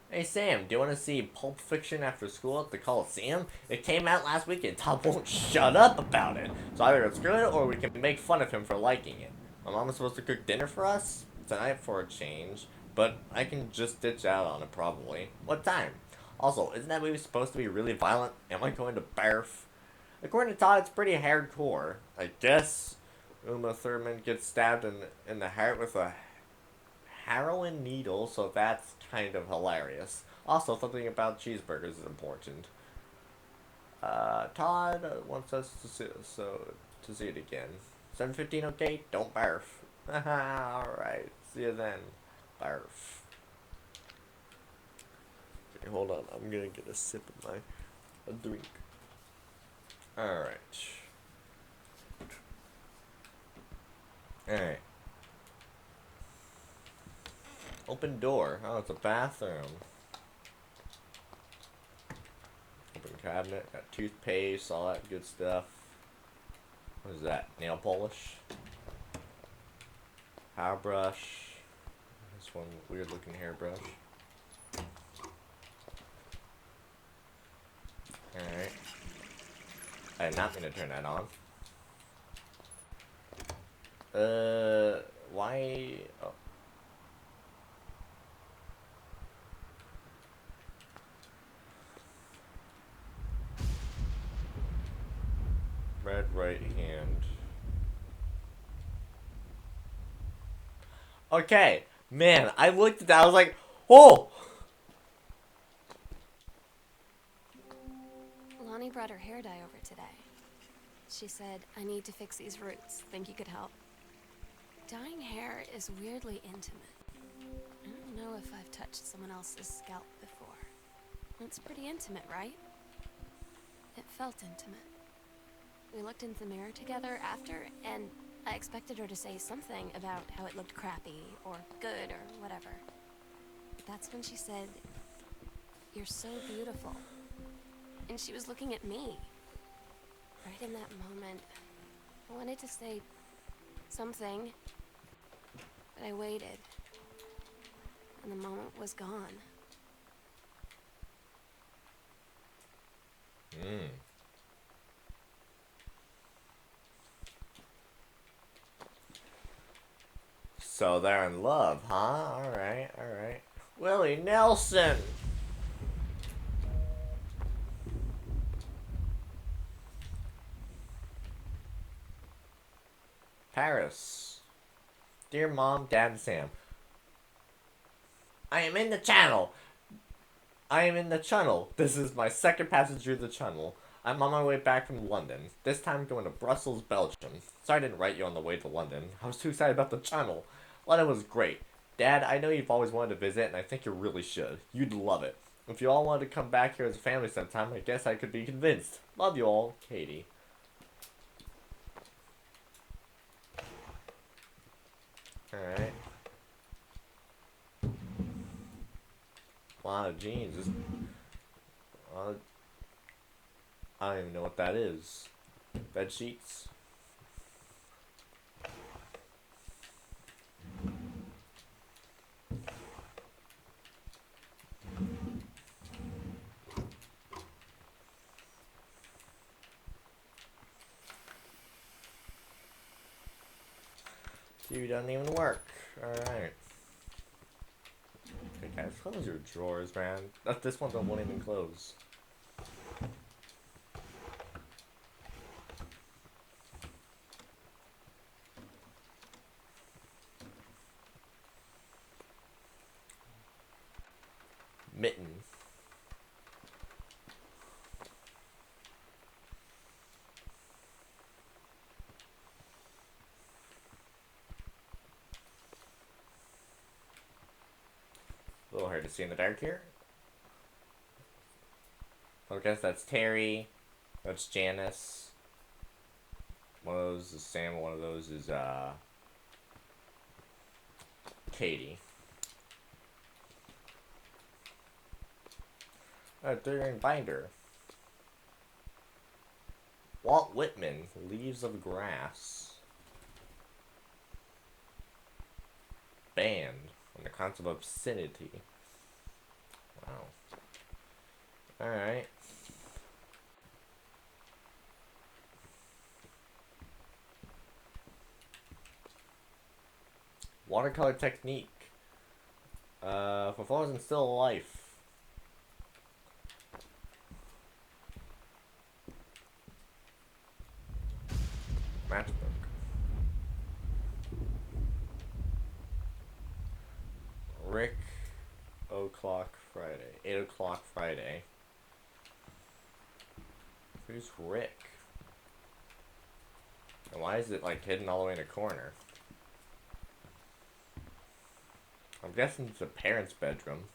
Hey Sam, do you want to see Pulp Fiction after school at the Coliseum? It came out last week and Tom won't shut up about it. So either it's good or we can make fun of him for liking it. My mom is supposed to cook dinner for us tonight for a change, but I can just ditch out on it probably. What time? Also, isn't that movie supposed to be really violent? Am I going to barf? According to Todd, it's pretty hardcore. I guess Uma Thurman gets stabbed in the heart with a heroin needle, so that's kind of hilarious. Also, something about cheeseburgers is important. Todd wants us to see it again. 7:15, okay? Don't barf. Alright, see you then. Barf. Okay, hold on, I'm gonna get a sip of a drink. Alright. Alright. Open door. Oh, it's a bathroom. Open cabinet. Got toothpaste, all that good stuff. What is that? Nail polish? Hairbrush. This one weird looking hairbrush. Alright. I did not mean to turn that on. Why? Oh. Red right hand. Okay, man, I looked at that, I was like, oh! Lonnie brought her hair dye over today. She said, "I need to fix these roots. Think you could help?" Dyeing hair is weirdly intimate. know if I've touched someone else's scalp before. It's pretty intimate, right? It felt intimate. We looked in the mirror together after, and I expected her to say something about how it looked crappy, or good, or whatever. That's when she said, "You're so beautiful." And she was looking at me. Right in that moment, I wanted to say something, but I waited. And the moment was gone. So they're in love, huh? Alright, alright. Willie Nelson! Paris. Dear Mom, Dad, and Sam. I am in the channel. I am in the channel. This is my second passage through the channel. I'm on my way back from London. This time going to Brussels, Belgium. Sorry I didn't write you on the way to London. I was too excited about the channel. London was great. Dad, I know you've always wanted to visit, and I think you really should. You'd love it. If you all wanted to come back here as a family sometime, I guess I could be convinced. Love you all, Katie. Alright. A lot of jeans. I don't even know what that is. Bed sheets. TV doesn't even work. Alright. Okay, guys, close your drawers, man. This one won't even close. Mitten. A little hard to see in the dark here. I guess that's Terry. That's Janice. One of those is Sam. One of those is Katie. They're in binder. Walt Whitman, Leaves of Grass. Banned on the concept of obscenity. Wow. Alright. Watercolor technique. For flowers in still life. Matchbook. Rick O'Clock Friday. 8 o'clock Friday. Who's Rick? And why is it like hidden all the way in a corner? I'm guessing it's a parent's bedroom.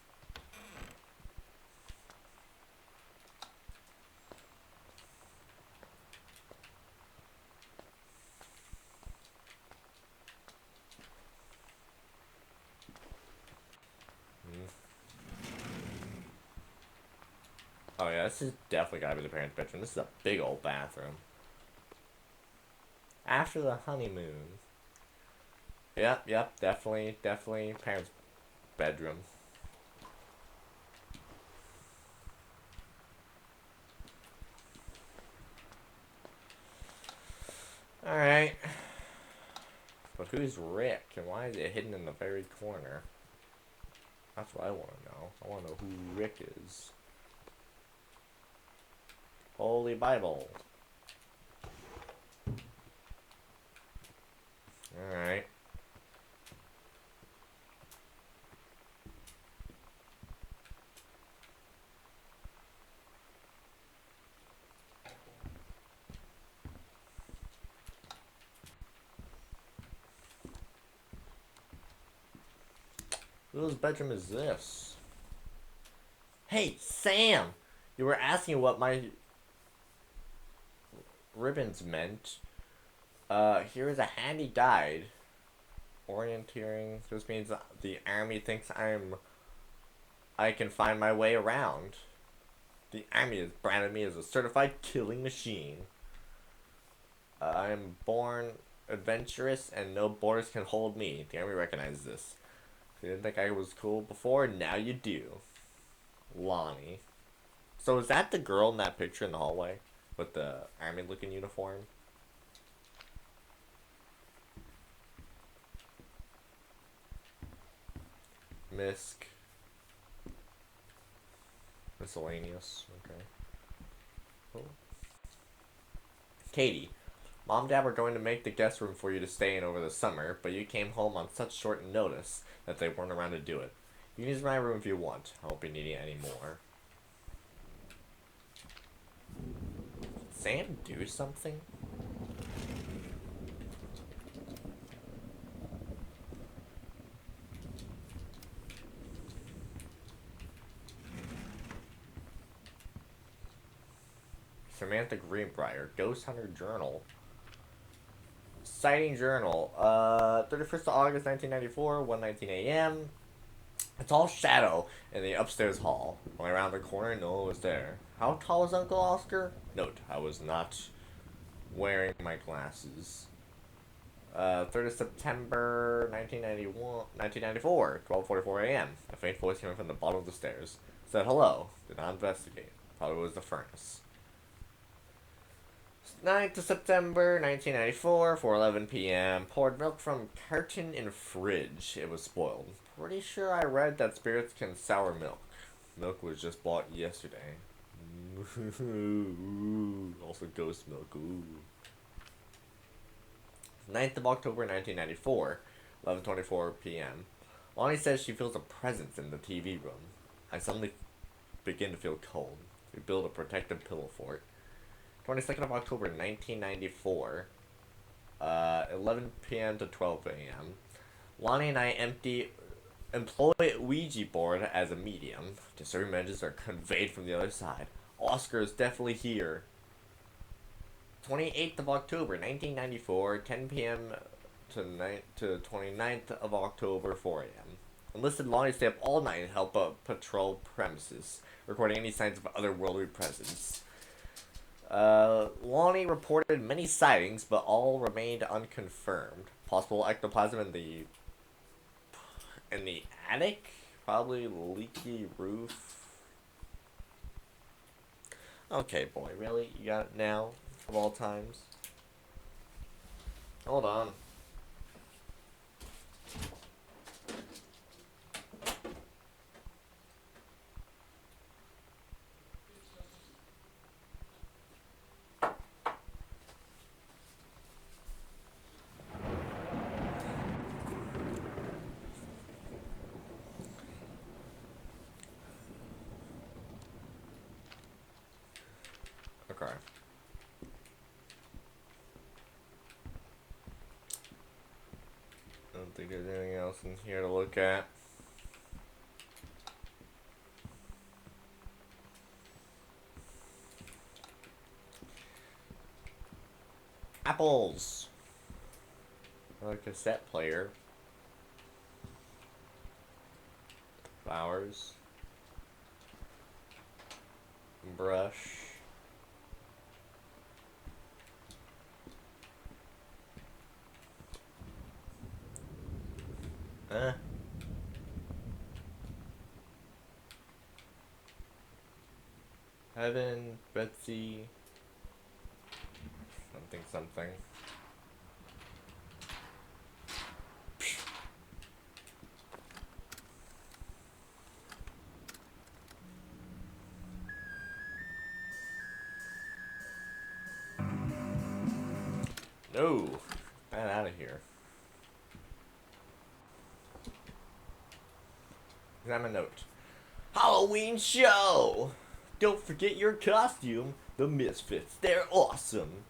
Oh yeah, this is definitely gotta be the parents' bedroom. This is a big old bathroom. After the honeymoon. Yep, definitely parents' bedroom. Alright. But who's Rick, and why is it hidden in the very corner? That's what I want to know. I want to know who Rick is. Holy Bible. Alright. Whose bedroom is this? Hey, Sam! You were asking what my ribbons meant. Here is a handy guide. Orienteering. This means the army thinks I can find my way around. The army has branded me as a certified killing machine. I am born adventurous and no borders can hold me. The army recognizes this. You didn't think I was cool before? Now you do. Lonnie. So is that the girl in that picture in the hallway? With the army looking uniform? Misk. Miscellaneous. Okay. Cool. Katie. Mom and Dad were going to make the guest room for you to stay in over the summer, but you came home on such short notice that they weren't around to do it. You can use my room if you want. I won't be needing it anymore. Did Sam do something? Samantha Greenbrier, Ghost Hunter Journal. Sighting Journal. 31st of August 1994, 1:19 a.m. It's all shadow in the upstairs hall. When I round the corner, no one was there. How tall was Uncle Oscar? Note, I was not wearing my glasses. 3rd of September 1994, 12:44 a.m. A faint voice came from the bottom of the stairs. Said hello. Did not investigate. Probably was the furnace. 9th of September 1994, 4:11 p.m. Poured milk from carton in fridge. It was spoiled. Pretty sure I read that spirits can sour milk. Milk was just bought yesterday. Also ghost milk. Ooh. 9th of October 1994, 11:24 p.m. Lonnie says she feels a presence in the TV room. I suddenly begin to feel cold. We build a protective pillow for it. 22nd of October 1994, 11 p.m. to 12 a.m. Lonnie and I employ Ouija board as a medium. Disturbing messages are conveyed from the other side. Oscar is definitely here. 28th of October 1994, 10 p.m. to 29th of October, 4 a.m. Enlisted Lonnie to stay up all night and help patrol premises, recording any signs of otherworldly presence. Lonnie reported many sightings, but all remained unconfirmed. Possible ectoplasm in the attic? Probably leaky roof. Okay, boy, really? You got it now? Of all times? Hold on. Okay. I don't think there's anything else in here to look at. Apples. A cassette player. Flowers. Brush. Heaven, Betsy. Something. No! Get out of here. Examine note. Halloween show! Don't forget your costume. The Misfits. They're awesome.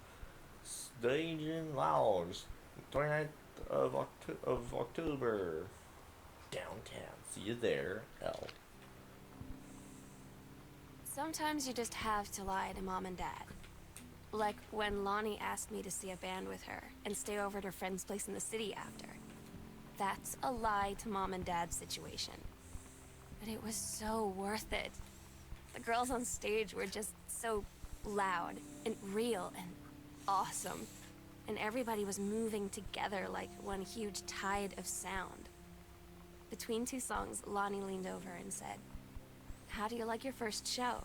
Stage and Lounge. 29th of October. downtown. See you there, L. Sometimes you just have to lie to Mom and Dad. Like when Lonnie asked me to see a band with her and stay over at her friend's place in the city after. That's a lie to Mom and Dad's situation. But it was so worth it. The girls on stage were just so loud and real and awesome. And everybody was moving together like one huge tide of sound. Between two songs, Lonnie leaned over and said, "How do you like your first show?"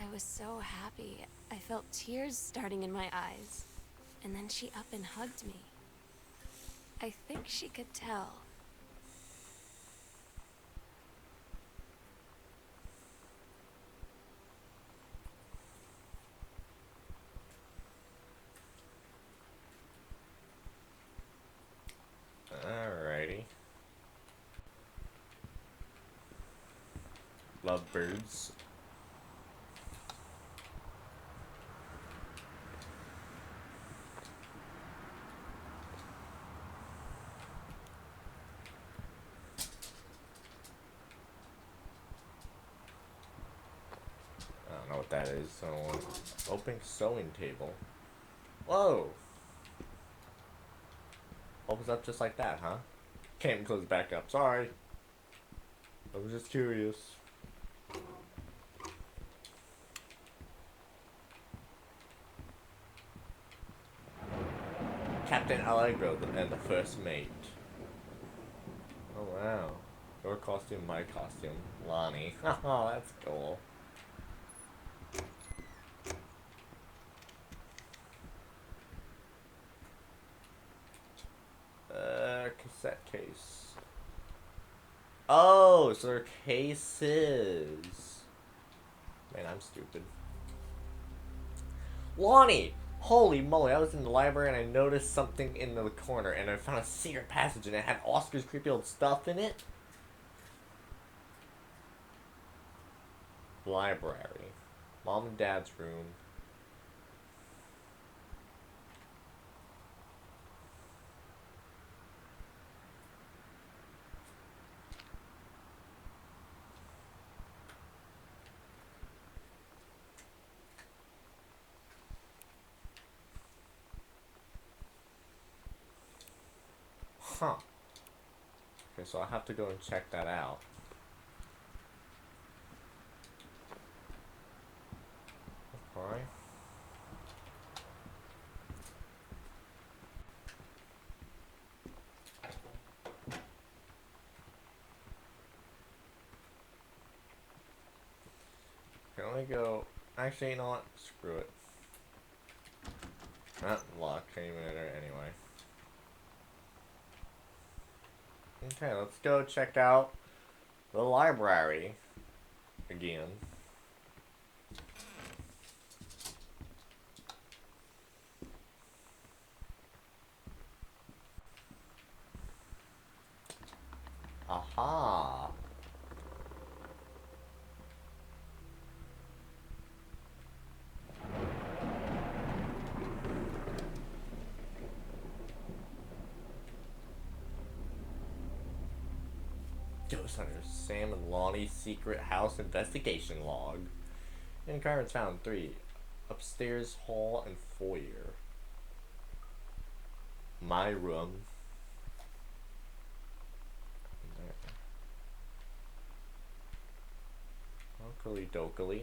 I was so happy. I felt tears starting in my eyes. And then she up and hugged me. I think she could tell. Alrighty. Lovebirds. I don't know what that is, so open sewing table. Whoa! Opens up just like that, huh? Can't even close it back up. Sorry. I was just curious. Captain Allegro and the first mate. Oh wow. Your costume, my costume. Lonnie. Oh, that's cool. Cassette case. Oh, so they're cases. Man, I'm stupid. Lonnie! Holy moly, I was in the library and I noticed something in the corner and I found a secret passage and it had Oscar's creepy old stuff in it. Library. Mom and Dad's room. Huh. Okay, so I have to go and check that out. Okay. Can only go. Actually, you know what? Screw it. Not locked. Can't even enter anyway. Okay, let's go check out the library again. Aha! Ghost Hunter, Sam and Lonnie's secret house investigation log. Encarments found 3. Upstairs, hall, and foyer. My room. Okily dokily.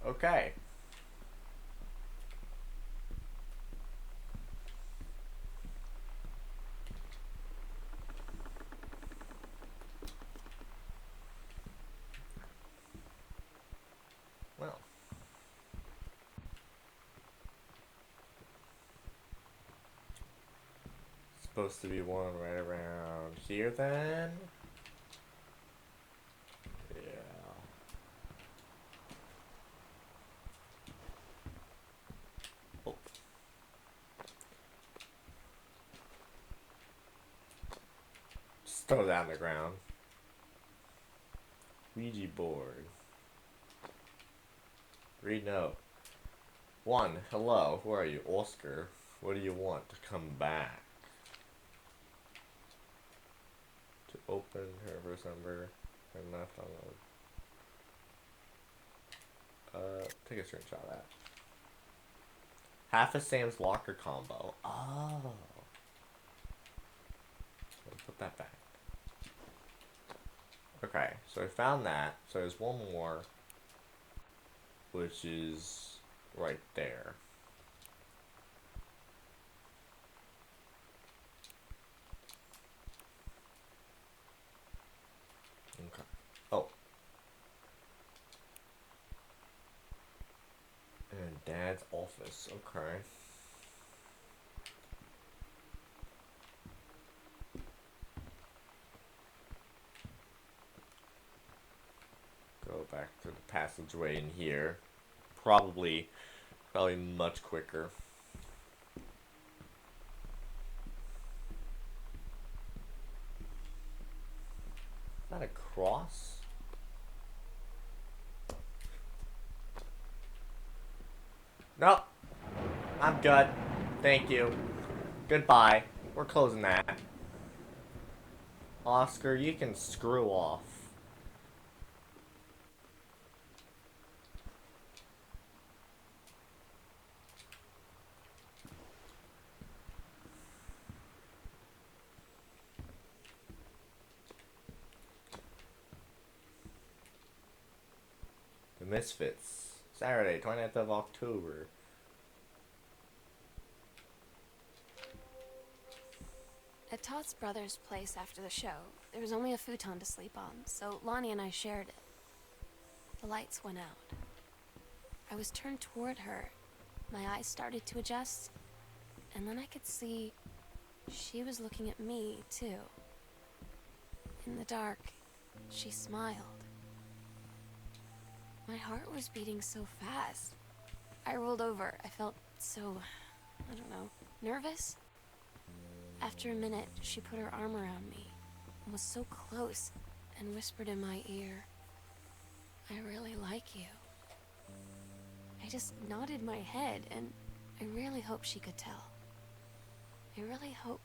Okay. Well. Supposed to be one right around here then? Yeah. Oh. Just throw that on the ground. Ouija board. Read note. 1. Hello. Who are you? Oscar. What do you want to come back? To open her first number and left on the take a screenshot of that. Half of Sam's locker combo. Oh. Let me put that back. Okay, so I found that. So there's one more, which is right there. Okay. Oh. And Dad's office. Okay. Go back to the passageway in here. Probably much quicker. Is that a cross? Nope. I'm good. Thank you. Goodbye. We're closing that. Oscar, you can screw off. The Misfits. Saturday, 20th of October. At Todd's brother's place after the show, there was only a futon to sleep on, so Lonnie and I shared it. The lights went out. I was turned toward her. My eyes started to adjust, and then I could see she was looking at me, too. In the dark, she smiled. My heart was beating so fast. I rolled over. I felt so, I don't know, nervous? After a minute, she put her arm around me and was so close and whispered in my ear, "I really like you." I just nodded my head, and I really hope she could tell. I really hope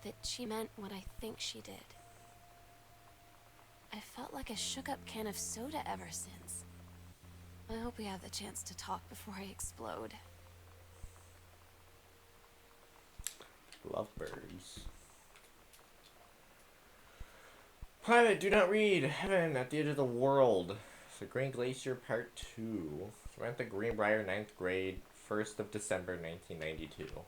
that she meant what I think she did. I felt like a shook-up can of soda ever since. I hope we have the chance to talk before I explode. Lovebirds. Private, do not read. Heaven at the Edge of the World. The Green Glacier Part 2. Samantha Greenbrier, 9th grade, 1st of December, 1992.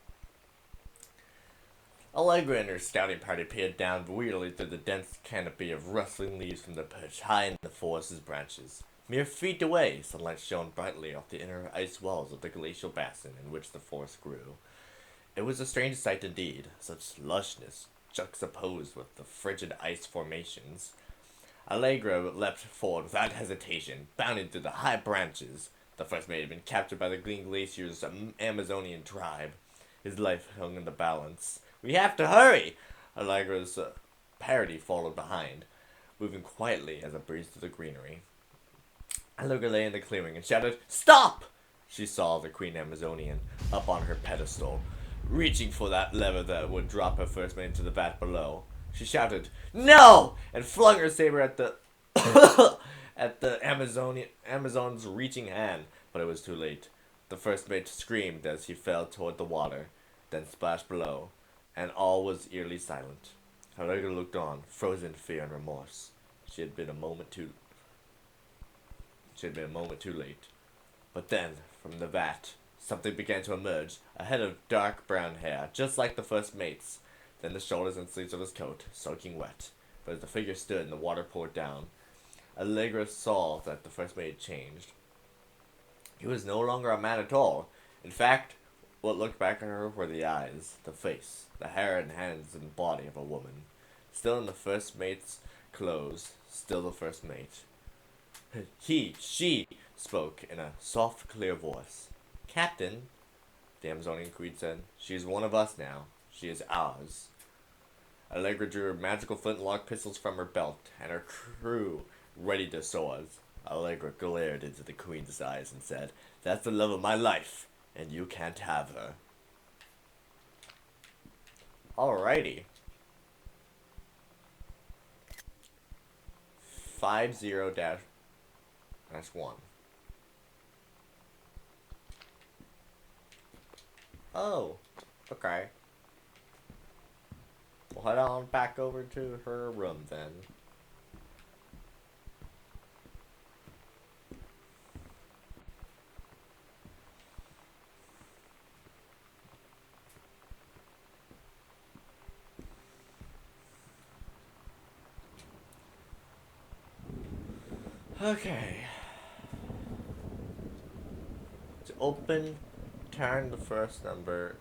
Allegra and her scouting party peered down wearily through the dense canopy of rustling leaves from the perch high in the forest's branches. Mere feet away, sunlight shone brightly off the inner ice walls of the glacial basin in which the forest grew. It was a strange sight indeed, such lushness juxtaposed with the frigid ice formations. Allegra leapt forward without hesitation, bounding through the high branches. The first mate had been captured by the Green Glacier's Amazonian tribe. His life hung in the balance. "We have to hurry!" Allegra's parody followed behind, moving quietly as it breezed through the greenery. Allegra lay in the clearing and shouted, "Stop!" She saw the Queen Amazonian up on her pedestal, reaching for that lever that would drop her first mate into the vat below. She shouted, "No!" and flung her saber at the at the Amazon's reaching hand, but it was too late. The first mate screamed as he fell toward the water, then splashed below, and all was eerily silent. Allegra looked on, frozen in fear and remorse. She had been a moment too late. But then, from the vat, something began to emerge, a head of dark brown hair, just like the first mate's, then the shoulders and sleeves of his coat, soaking wet. But as the figure stood and the water poured down, Allegra saw that the first mate had changed. He was no longer a man at all. In fact, what looked back at her were the eyes, the face, the hair and hands and body of a woman. Still in the first mate's clothes, still the first mate. She spoke in a soft, clear voice. "Captain," the Amazonian queen said, "she is one of us now. She is ours." Allegra drew her magical flintlock pistols from her belt, and her crew readied their swords. Allegra glared into the queen's eyes and said, "That's the love of my life, and you can't have her." Alrighty. 50 dash. That's 1. Oh, okay. We'll head on back over to her room then. Okay. To open, turn the first number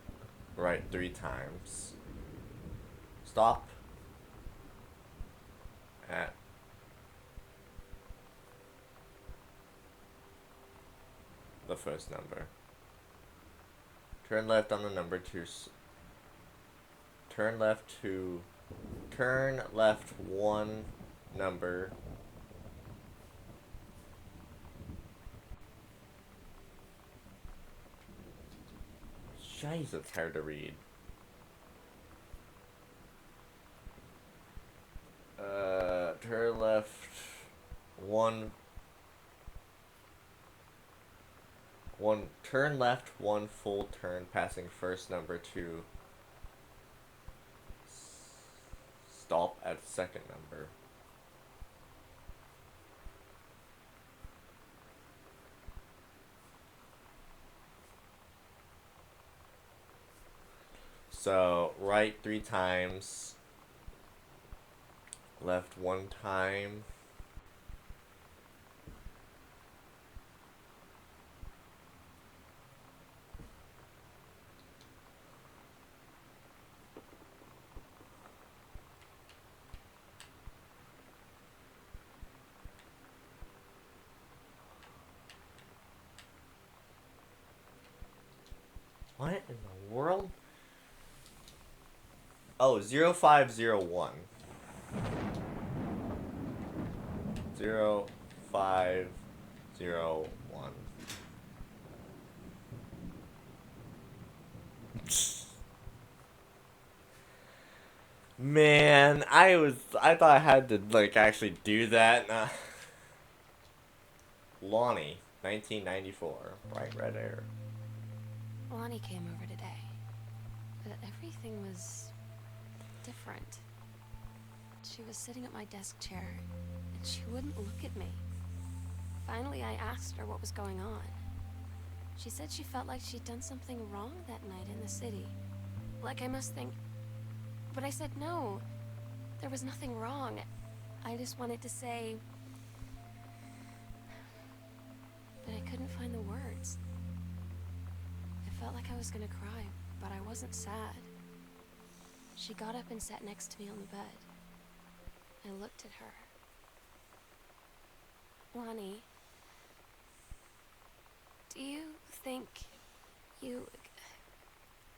right 3 times. Stop at the first number. Turn left on the number to turn left 1 number. Jeez, it's hard to read. Turn left 1. Turn left 1 full turn, passing first number to stop at second number. So, right 3 times, left 1 time. What in the world? Oh, 0501. 0501. Man, I thought I had to, like, actually do that. Lonnie, 1994. Bright red hair. Lonnie came over today, but everything was different. She was sitting at my desk chair, and she wouldn't look at me. Finally, I asked her what was going on. She said she felt like she'd done something wrong that night in the city. Like I must think... But I said no. There was nothing wrong. I just wanted to say... But I couldn't find the words. I felt like I was gonna cry, but I wasn't sad. She got up and sat next to me on the bed. I looked at her. Lonnie, do you think you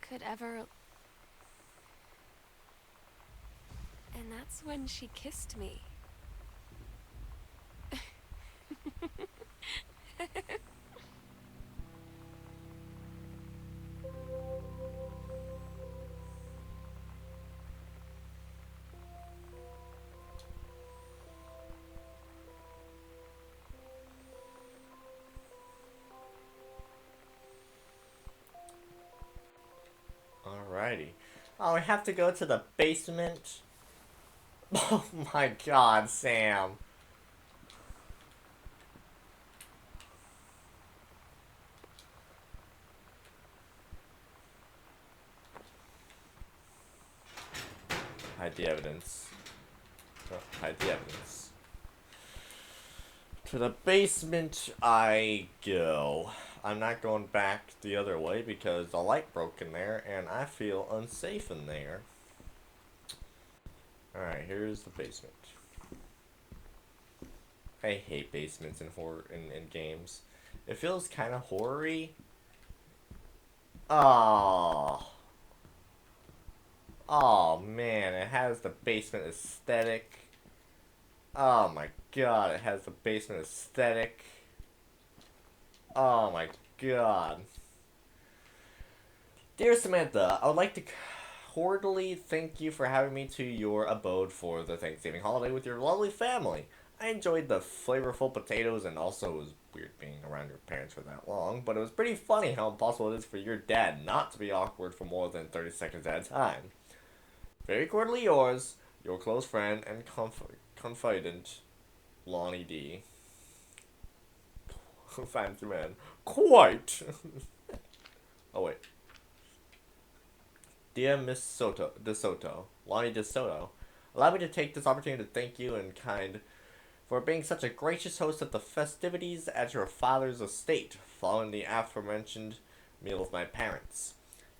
could ever... And that's when she kissed me. Alrighty. Oh, we have to go to the basement? Oh my god, Sam. Hide the evidence. Oh, hide the evidence. To the basement I go. I'm not going back the other way because the light broke in there and I feel unsafe in there. Alright, here's the basement. I hate basements in horror in games. It feels kind of horror-y. Oh. Oh man, it has the basement aesthetic. Oh my god, it has the basement aesthetic. Oh my god. Dear Samantha, I would like to... cordially thank you for having me to your abode for the Thanksgiving holiday with your lovely family. I enjoyed the flavorful potatoes, and also it was weird being around your parents for that long, but it was pretty funny how impossible it is for your dad not to be awkward for more than 30 seconds at a time. Very cordially yours, your close friend and confidant, Lonnie D. Fancy man. Quite! Oh, wait. Dear Miss DeSoto, Lonnie DeSoto, allow me to take this opportunity to thank you in kind for being such a gracious host at the festivities at your father's estate, following the aforementioned meal with my parents.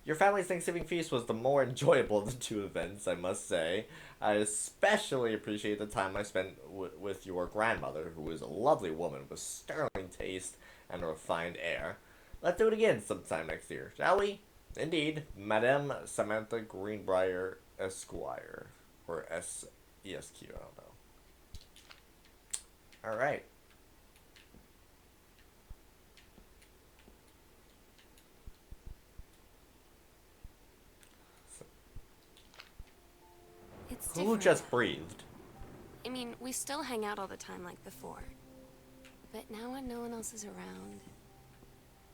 Your family's Thanksgiving feast was the more enjoyable of the two events, I must say. I especially appreciate the time I spent with your grandmother, who is a lovely woman with sterling taste and a refined air. Let's do it again sometime next year, shall we? Indeed, Madame Samantha Greenbrier Esquire. Or S-E-S-Q, I don't know. Alright. It's Who different. just breathed? I mean, we still hang out all the time like before. But now when no one else is around...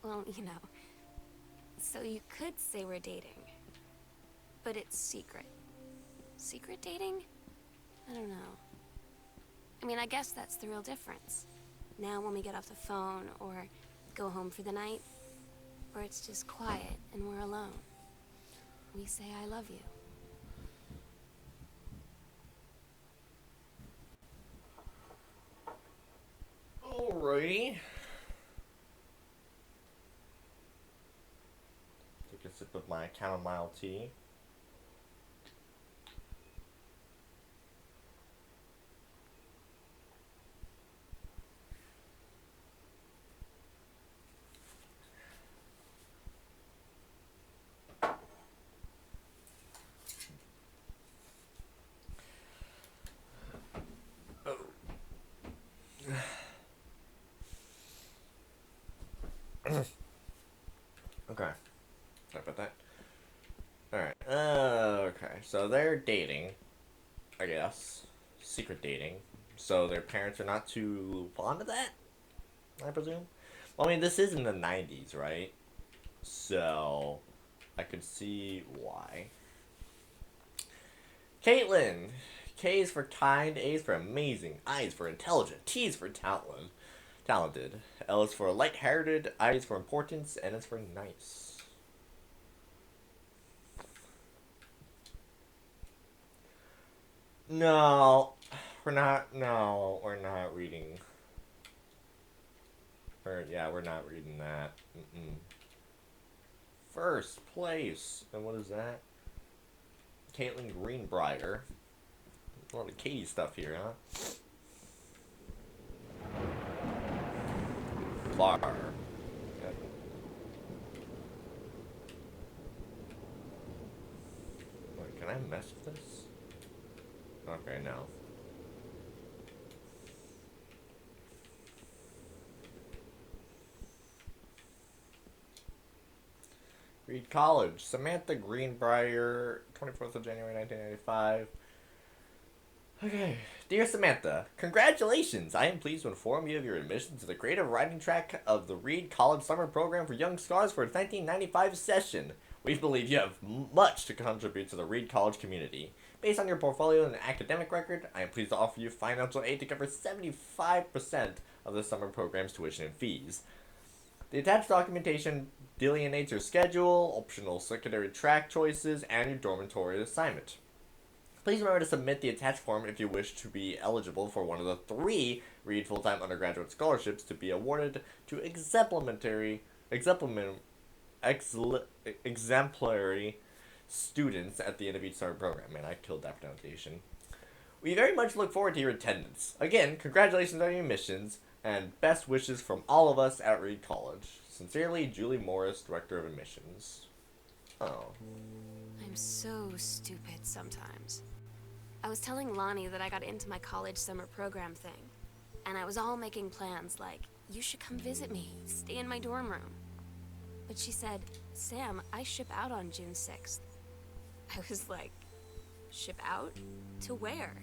Well, you know. So you could say we're dating. But it's secret. Secret dating? I don't know. I mean, I guess that's the real difference. Now when we get off the phone, or go home for the night, or it's just quiet and we're alone, we say I love you. Alrighty. Take a sip of my chamomile tea. Okay. Sorry about that. Alright. Okay. So they're dating, I guess. Secret dating. So their parents are not too fond of that, I presume? Well, I mean, this is in the 90s, right? So I could see why. Caitlin. K is for kind, A is for amazing, I is for intelligent, T is for talented, L is for light-hearted, I is for importance, N is for nice. No, we're not reading. We're not reading that. First place, and what is that? Caitlin Greenbrier. A lot of Katie stuff here, huh? Bar. Yep. Wait, can I mess with this? Okay, no. Reed College. Samantha Greenbrier, 24th of January, 1995. Okay. Dear Samantha, congratulations! I am pleased to inform you of your admission to the creative writing track of the Reed College Summer Program for Young Scholars for its 1995 session. We believe you have much to contribute to the Reed College community. Based on your portfolio and academic record, I am pleased to offer you financial aid to cover 75% of the summer program's tuition and fees. The attached documentation delineates your schedule, optional secondary track choices, and your dormitory assignment. Please remember to submit the attached form if you wish to be eligible for one of the 3 Reed full-time undergraduate scholarships to be awarded to exemplary students at the end of each summer program. Man, I killed that pronunciation. We very much look forward to your attendance. Again, congratulations on your admissions, and best wishes from all of us at Reed College. Sincerely, Julie Morris, Director of Admissions. Oh. I'm so stupid sometimes. I was telling Lonnie that I got into my college summer program thing, and I was all making plans like, you should come visit me, stay in my dorm room. But she said, Sam, I ship out on June 6th. I was like, ship out? To where?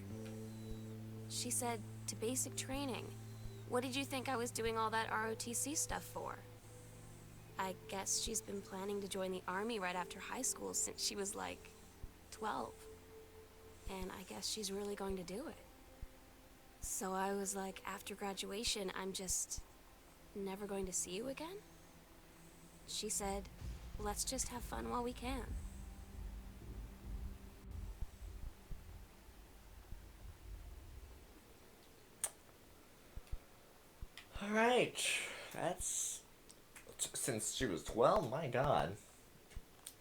She said, to basic training. What did you think I was doing all that ROTC stuff for? I guess she's been planning to join the army right after high school since she was like 12. And I guess she's really going to do it. So I was like, after graduation, I'm just never going to see you again? She said, let's just have fun while we can. Alright, that's... Since she was 12, my god.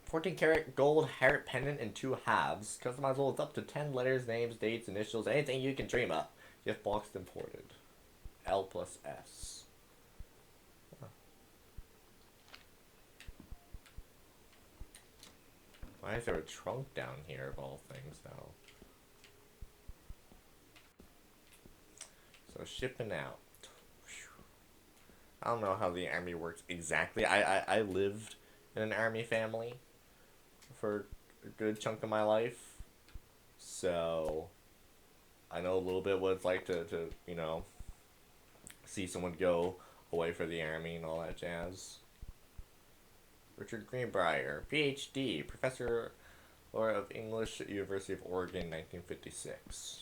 14 karat gold heart pendant in 2 halves. Customizable with up to 10 letters, names, dates, initials, anything you can dream up. Gift boxed imported. L+S. Huh. Why is there a trunk down here of all things though? So shipping out. I don't know how the army works exactly. I lived in an army family for a good chunk of my life. So I know a little bit what it's like to you know, see someone go away for the army and all that jazz. Richard Greenbrier, PhD, Professor Laureate of English at University of Oregon, 1956.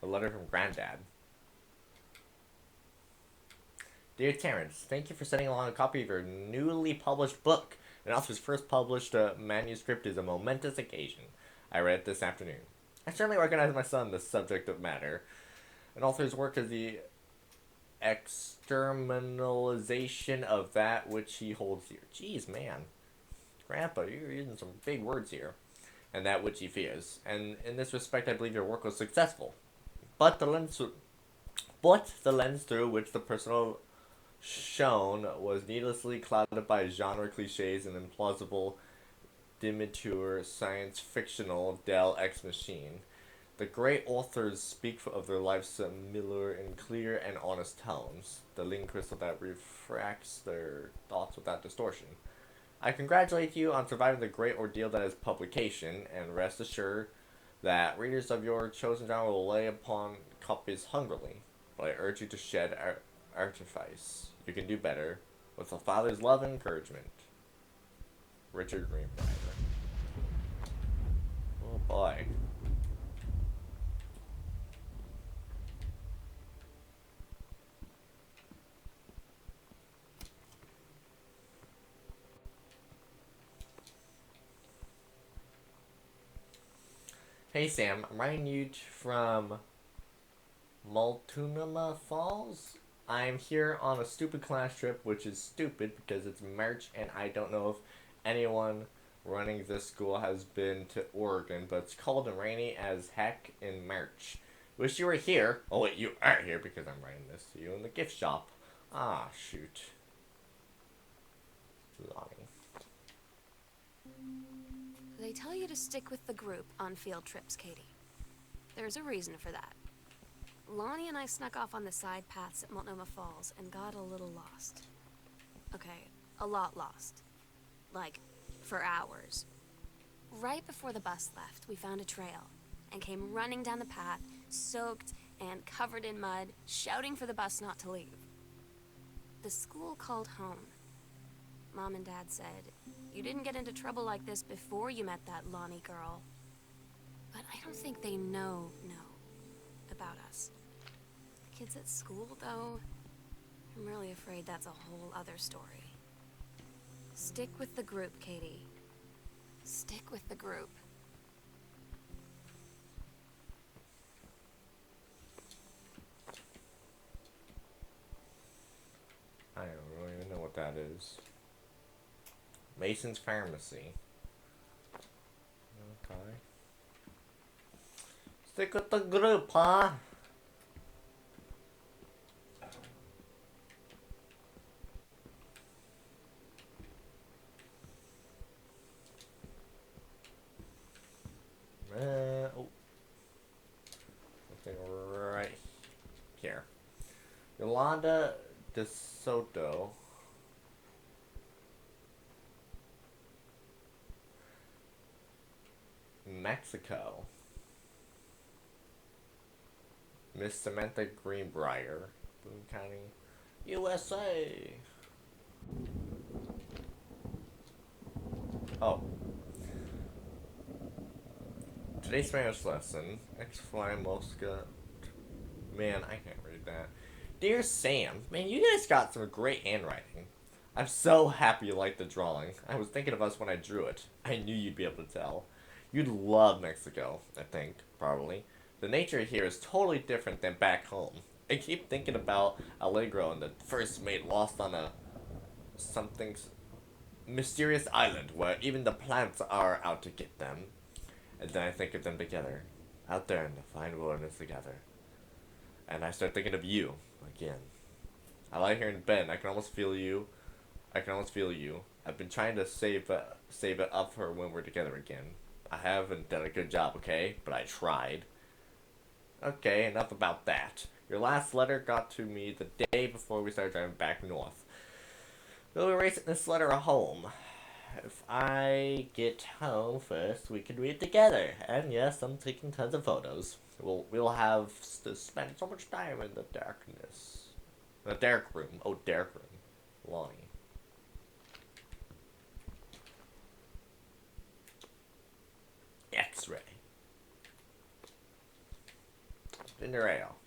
A letter from Granddad. Dear Terrence, thank you for sending along a copy of your newly published book. An author's first published manuscript is a momentous occasion. I read it this afternoon. I certainly recognize my son in the subject of matter. An author's work is the externalization of that which he holds dear. Jeez, man. Grandpa, you're using some big words here. And that which he fears. And in this respect, I believe your work was successful. But the lens through which the personal shone was needlessly clouded by genre cliches and implausible, immature, science-fictional Dell Ex Machine. The great authors speak of their lives similar in clear and honest tones, the living crystal that refracts their thoughts without distortion. I congratulate you on surviving the great ordeal that is publication, and rest assured that readers of your chosen genre will lay upon copies hungrily, but I urge you to shed artifice. You can do better, with a father's love and encouragement. Richard Greenbrier. Oh boy. Hey Sam, I'm writing you from Multnomah Falls. I'm here on a stupid class trip, which is stupid because it's March and I don't know if anyone running this school has been to Oregon, but it's cold and rainy as heck in March. Wish you were here. Oh wait, you are here because I'm writing this to you in the gift shop. Ah, shoot. Lonnie. They tell you to stick with the group on field trips, Katie. There's a reason for that. Lonnie and I snuck off on the side paths at Multnomah Falls and got a little lost. Okay, a lot lost. Like, for hours. Right before the bus left, we found a trail and came running down the path, soaked and covered in mud, shouting for the bus not to leave. The school called home. Mom and Dad said, "You didn't get into trouble like this before you met that Lonnie girl." But I don't think they know about us. The kids at school, though, I'm really afraid that's a whole other story. Stick with the group, Katie. Stick with the group. I don't really even know what that is. Mason's Pharmacy. Okay. Stick with the group, huh? Oh. Something right here. Yolanda De Soto. Mexico. Miss Samantha Greenbrier, Boone County, USA. Oh. Today's Spanish lesson. Ex Fly Mosca. Man, I can't read that. Dear Sam, man, you guys got some great handwriting. I'm so happy you liked the drawing. I was thinking of us when I drew it. I knew you'd be able to tell. You'd love Mexico, I think, probably. The nature here is totally different than back home. I keep thinking about Allegro and the first mate lost on a something mysterious island where even the plants are out to get them. And then I think of them together, out there in the fine wilderness together. And I start thinking of you again. I lie here in bed. I can almost feel you. I've been trying to save it up for when we're together again. I haven't done a good job, okay? But I tried. Okay, enough about that. Your last letter got to me the day before we started driving back north. We'll erase this letter at home. If I get home first, we can read it together. And yes, I'm taking tons of photos. We'll have to spend so much time in the darkness. The dark room. Oh, dark room. Lonnie. X-ray. Ginger ale.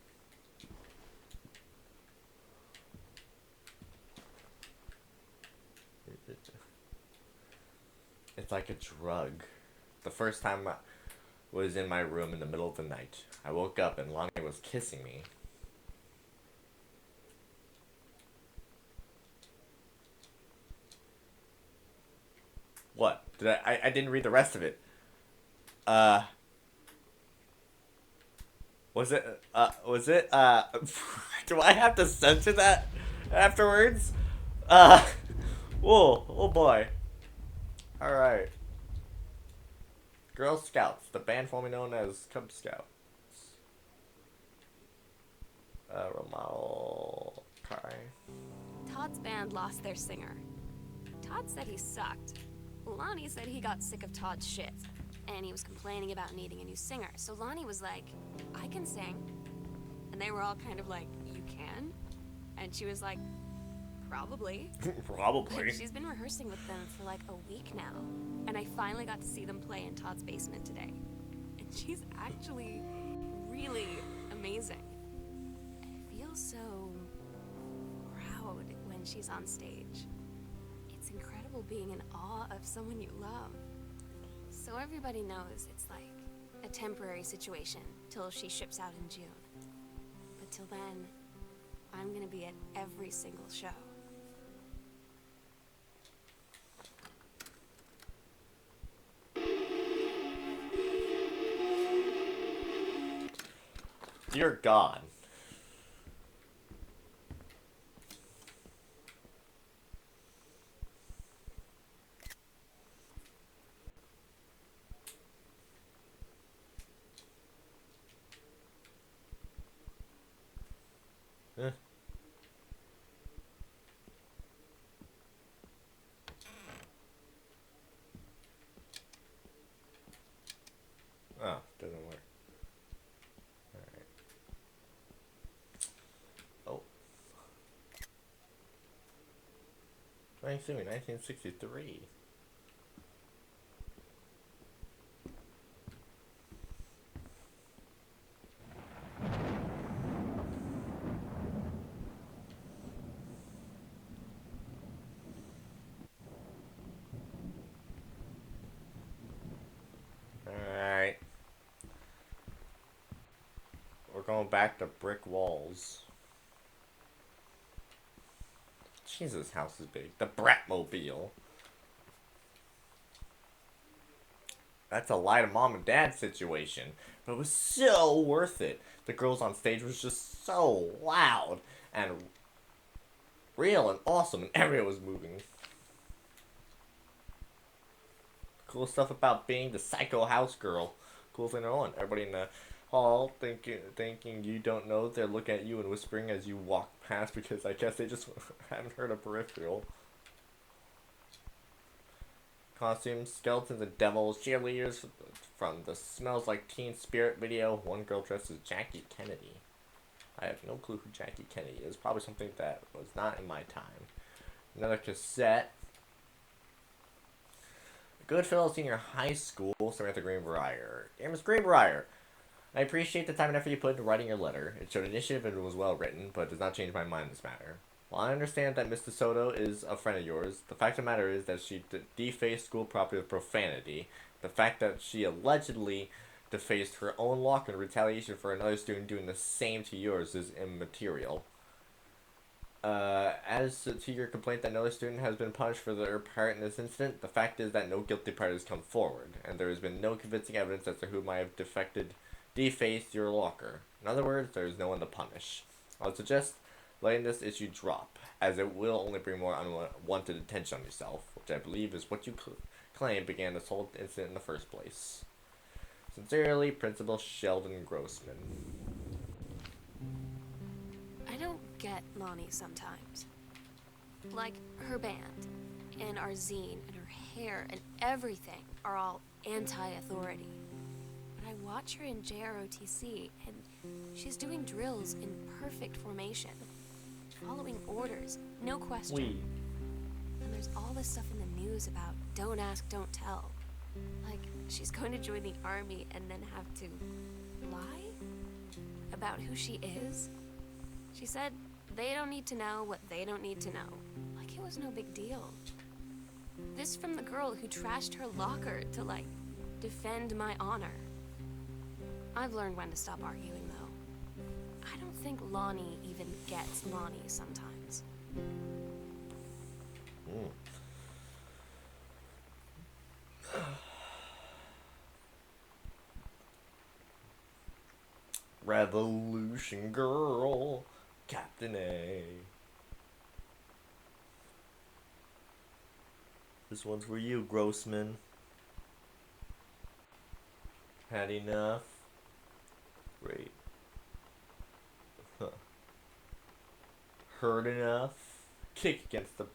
It's like a drug. The first time I was in my room in the middle of the night, I woke up and Lonnie was kissing me. What? I didn't read the rest of it. Was it, do I have to censor that afterwards? Whoa, oh boy. Alright. Girl Scouts, the band formerly known as Cub Scouts. Ramal Kai. Todd's band lost their singer. Todd said he sucked. Lonnie said he got sick of Todd's shit, and he was complaining about needing a new singer. So Lonnie was like, I can sing. And they were all kind of like, you can? And she was like, probably. Probably. But she's been rehearsing with them for like a week now. And I finally got to see them play in Todd's basement today. And she's actually really amazing. I feel so proud when she's on stage. It's incredible being in awe of someone you love. So everybody knows it's like a temporary situation till she ships out in June. But till then, I'm gonna be at every single show. Dear God. Oh, doesn't work. Alright. Oh. 1963. Alright. We're going back to brick walls. Jesus, house is big. The Bratmobile. That's a lie to mom and dad situation. But it was so worth it. The girls on stage was just so loud and real and awesome, and everyone was moving. Cool stuff about being the psycho house girl. Cool thing to own. Everybody in the hall, thinking you don't know they're looking at you and whispering as you walk past because I guess they just haven't heard of Peripheral. Costumes, skeletons, and devils, cheerleaders from the Smells Like Teen Spirit video. One girl dressed as Jackie Kennedy. I have no clue who Jackie Kennedy is. Probably something that was not in my time. Another cassette. Goodfellas Senior High School, Samantha Greenbrier. Dear Miss Greenbrier, I appreciate the time and effort you put into writing your letter. It showed initiative and was well written, but does not change my mind in this matter. While I understand that Mr. Soto is a friend of yours, the fact of the matter is that she defaced school property with profanity. The fact that she allegedly defaced her own locker in retaliation for another student doing the same to yours is immaterial. As to your complaint that another student has been punished for their part in this incident, the fact is that no guilty party has come forward, and there has been no convincing evidence as to who might have defaced your locker. In other words, there is no one to punish. I would suggest letting this issue drop, as it will only bring more unwanted attention on yourself, which I believe is what you claim began this whole incident in the first place. Sincerely, Principal Sheldon Grossman. I don't get Lonnie sometimes. Like, her band, and our zine, and her hair, and everything are all anti-authority. But I watch her in JROTC, and she's doing drills in perfect formation. Following orders, no question. Oui. And there's all this stuff in the news about don't ask, don't tell. Like, she's going to join the army and then have to lie about who she is. She said they don't need to know what they don't need to know. Like it was no big deal. This from the girl who trashed her locker to, like, defend my honor. I've learned when to stop arguing, though. I don't think Lonnie even gets Lonnie sometimes. Revolution Girl, Captain A. This one's for you, Grossman. Had enough? Great. Huh. Heard enough? Kick against the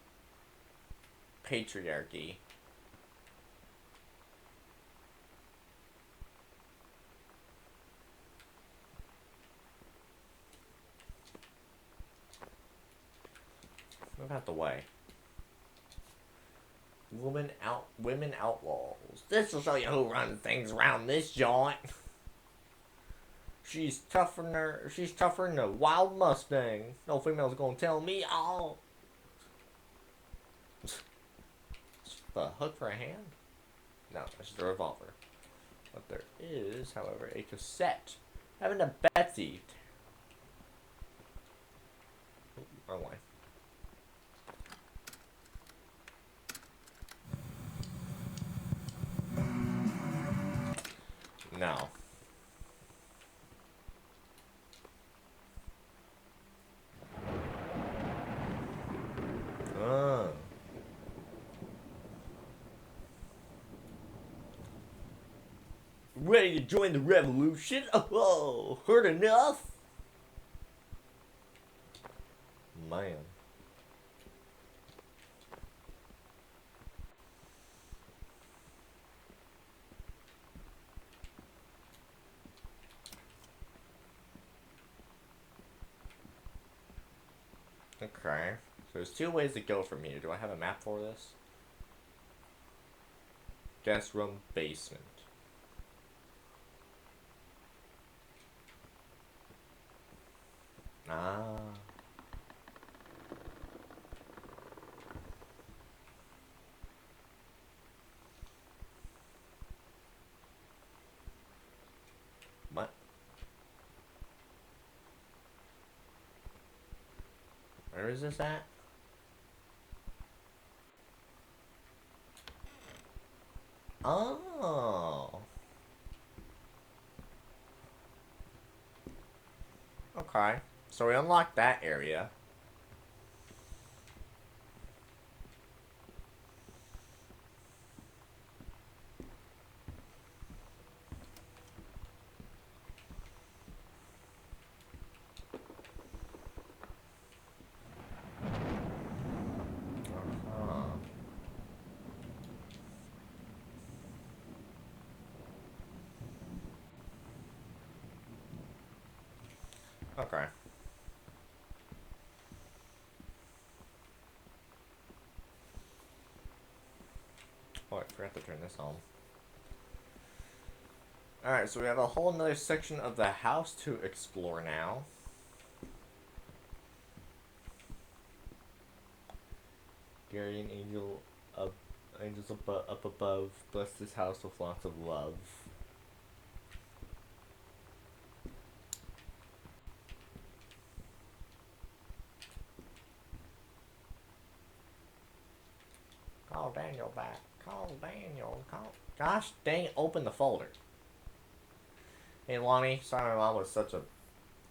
patriarchy. Move out the way. Women outlaws. This will show you who runs things around this joint. She's tougher than a wild Mustang. No female's gonna tell me all. The hook for a hand? No, that's just a revolver. But there is, however, a cassette. Having a Betsy. Wrong way. No. Oh. Ready to join the revolution? Oh, heard enough? Man. Okay. So there's two ways to go from here. Do I have a map for this? Guest room, basement. Ah. What? Where is this at? Oh. Okay. So we unlocked that area. Okay. Oh, I forgot to turn this on. Alright, so we have a whole nother section of the house to explore now. Guardian angel up, angels up above, bless this house with lots of love. Call Daniel back. Call Daniel. Call. Gosh dang it, open the folder. Hey Lonnie, sorry my mom was such a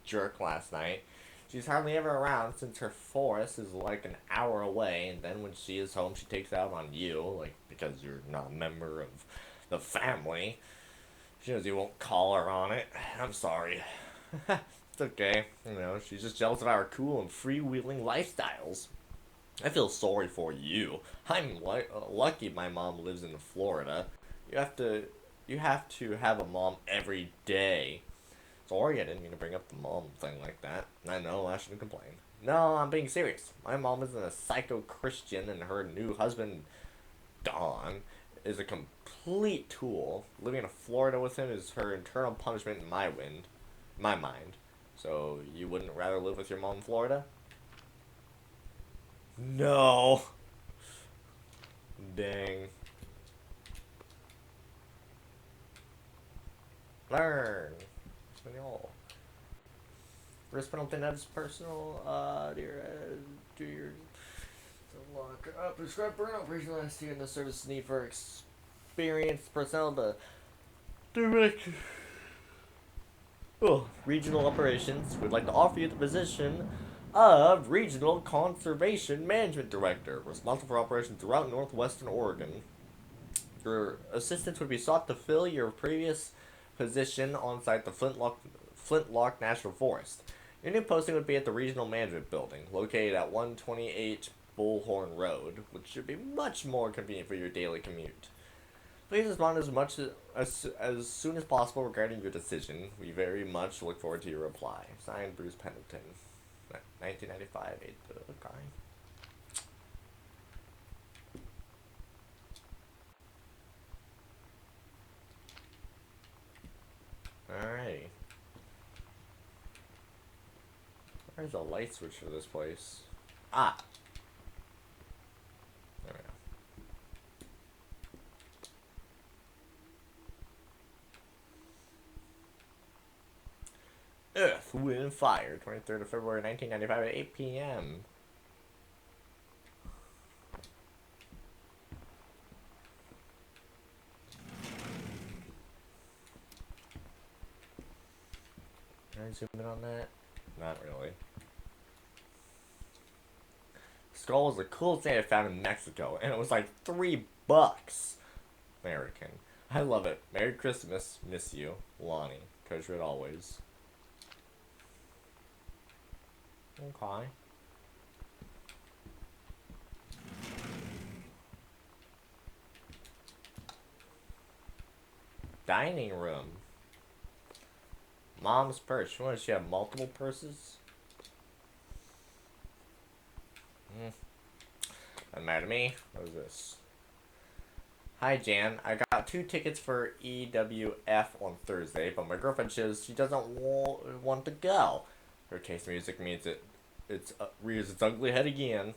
jerk last night. She's hardly ever around since her forest is like an hour away, and then when she is home, she takes out on you, like, because you're not a member of the family. She knows you won't call her on it. I'm sorry. It's okay. You know, she's just jealous of our cool and freewheeling lifestyles. I feel sorry for you. I'm lucky my mom lives in Florida. You have to, you have to have a mom every day. Sorry, I didn't mean to bring up the mom thing like that. I know, I shouldn't complain. No, I'm being serious. My mom isn't a psycho Christian, and her new husband, Don, is a complete tool. Living in Florida with him is her eternal punishment in my mind. So, you wouldn't rather live with your mom in Florida? No. Dang. Learn. Espanol. Responde tener personal, do your lock up. Prescribe burnout operation last year in the service need for experienced personnel to direct regional operations. We'd like to offer you the position of Regional Conservation Management Director, responsible for operations throughout northwestern Oregon. Your assistance would be sought to fill your previous position on site the Flintlock National Forest. Your new posting would be at the Regional Management Building, located at 128 Bullhorn Road, which should be much more convenient for your daily commute. Please respond as soon as possible regarding your decision. We very much look forward to your reply. Signed, Bruce Pendleton. 1995, 8th. Okay. Alright. Where's the light switch for this place? Ah! There we go. Earth, Wind, Fire, 23rd of February 1995 at 8 p.m. Can I zoom in on that? Not really. Skull was the coolest thing I found in Mexico, and it was like $3. American. I love it. Merry Christmas. Miss you. Lonnie. Treasure it always. Okay. Dining room. Mom's purse. What, does she have multiple purses? Doesn't matter to me. What is this? Hi Jan, I got 2 tickets for EWF on Thursday, but my girlfriend says she doesn't want to go. Her taste in music means it rears its ugly head again.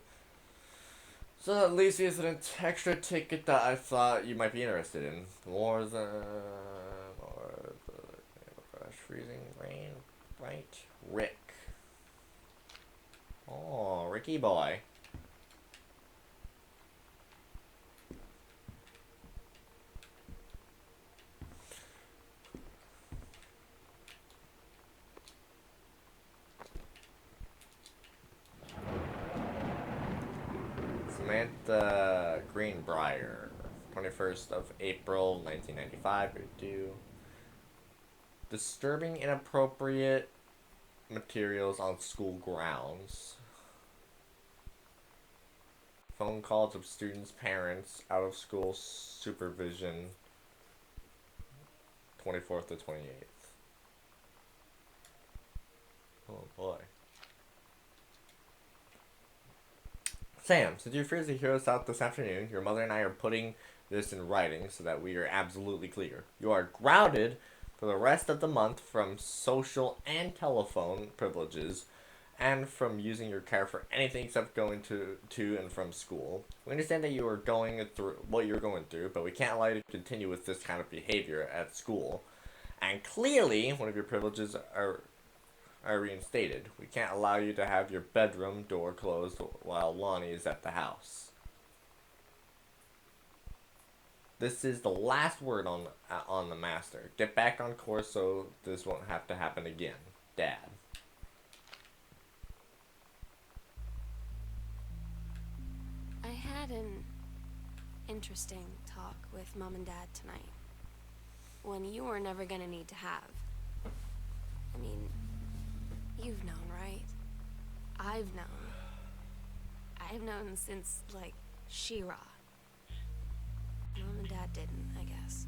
So at least it's an extra ticket that I thought you might be interested in. More freezing rain, right? Rick. Oh, Ricky boy. Samantha Greenbrier, 21st of April, 1995, due. Disturbing inappropriate materials on school grounds. Phone calls of students' parents, out of school supervision, 24th to 28th. Oh boy. Sam, since you refused to hear us out this afternoon, your mother and I are putting this in writing so that we are absolutely clear. You are grounded for the rest of the month from social and telephone privileges and from using your car for anything except going to and from school. We understand that you are going through what you're going through, but we can't allow you to continue with this kind of behavior at school. And clearly, one of your privileges are reinstated. We can't allow you to have your bedroom door closed while Lonnie is at the house. This is the last word on the master. Get back on course so this won't have to happen again. Dad. I had an interesting talk with Mom and Dad tonight. One you were never gonna need to have. I mean, you've known, right? I've known. I've known since, like, She-Ra. Mom and Dad didn't, I guess.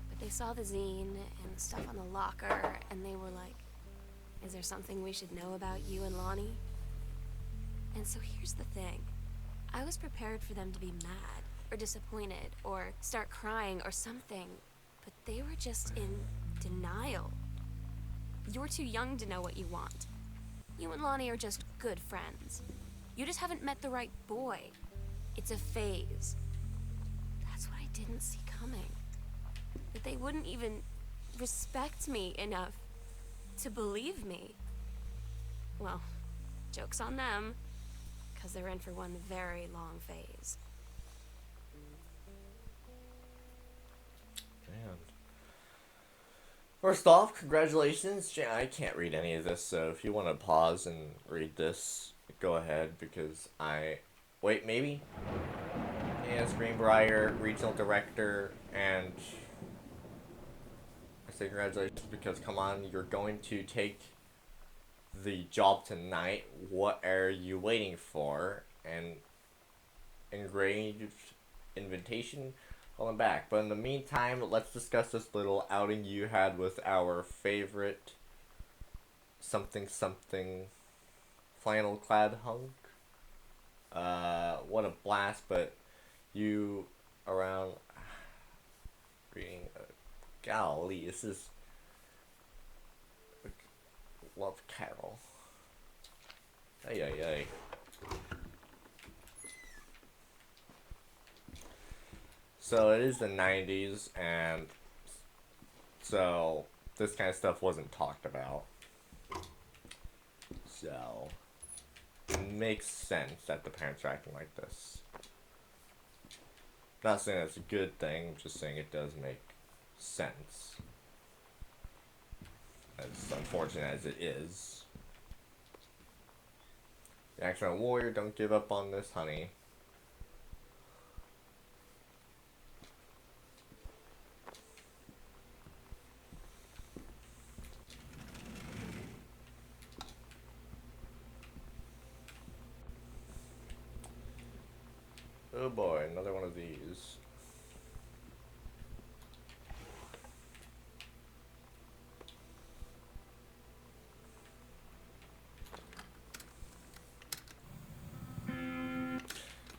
But they saw the zine and the stuff on the locker, and they were like, is there something we should know about you and Lonnie? And so here's the thing. I was prepared for them to be mad, or disappointed, or start crying, or something. But they were just in denial. You're too young to know what you want. You and Lonnie are just good friends. You just haven't met the right boy. It's a phase. That's what I didn't see coming. That they wouldn't even respect me enough to believe me. Well, joke's on them, because they're in for one very long phase. Man. First off, congratulations. I can't read any of this, so if you want to pause and read this, go ahead, because wait, maybe? Yes, Greenbrier, Regional Director, and I say congratulations because, come on, you're going to take the job tonight. What are you waiting for? And engraved invitation on the back. But in the meantime, let's discuss this little outing you had with our favorite something flannel clad hunk. What a blast, but you around reading golly, this is Love Carol. Ay ay ay. So it is the 90s, and so this kind of stuff wasn't talked about. So it makes sense that the parents are acting like this. Not saying it's a good thing, I'm just saying it does make sense. As unfortunate as it is. The accidental warrior, don't give up on this, honey. Oh boy, another one of these.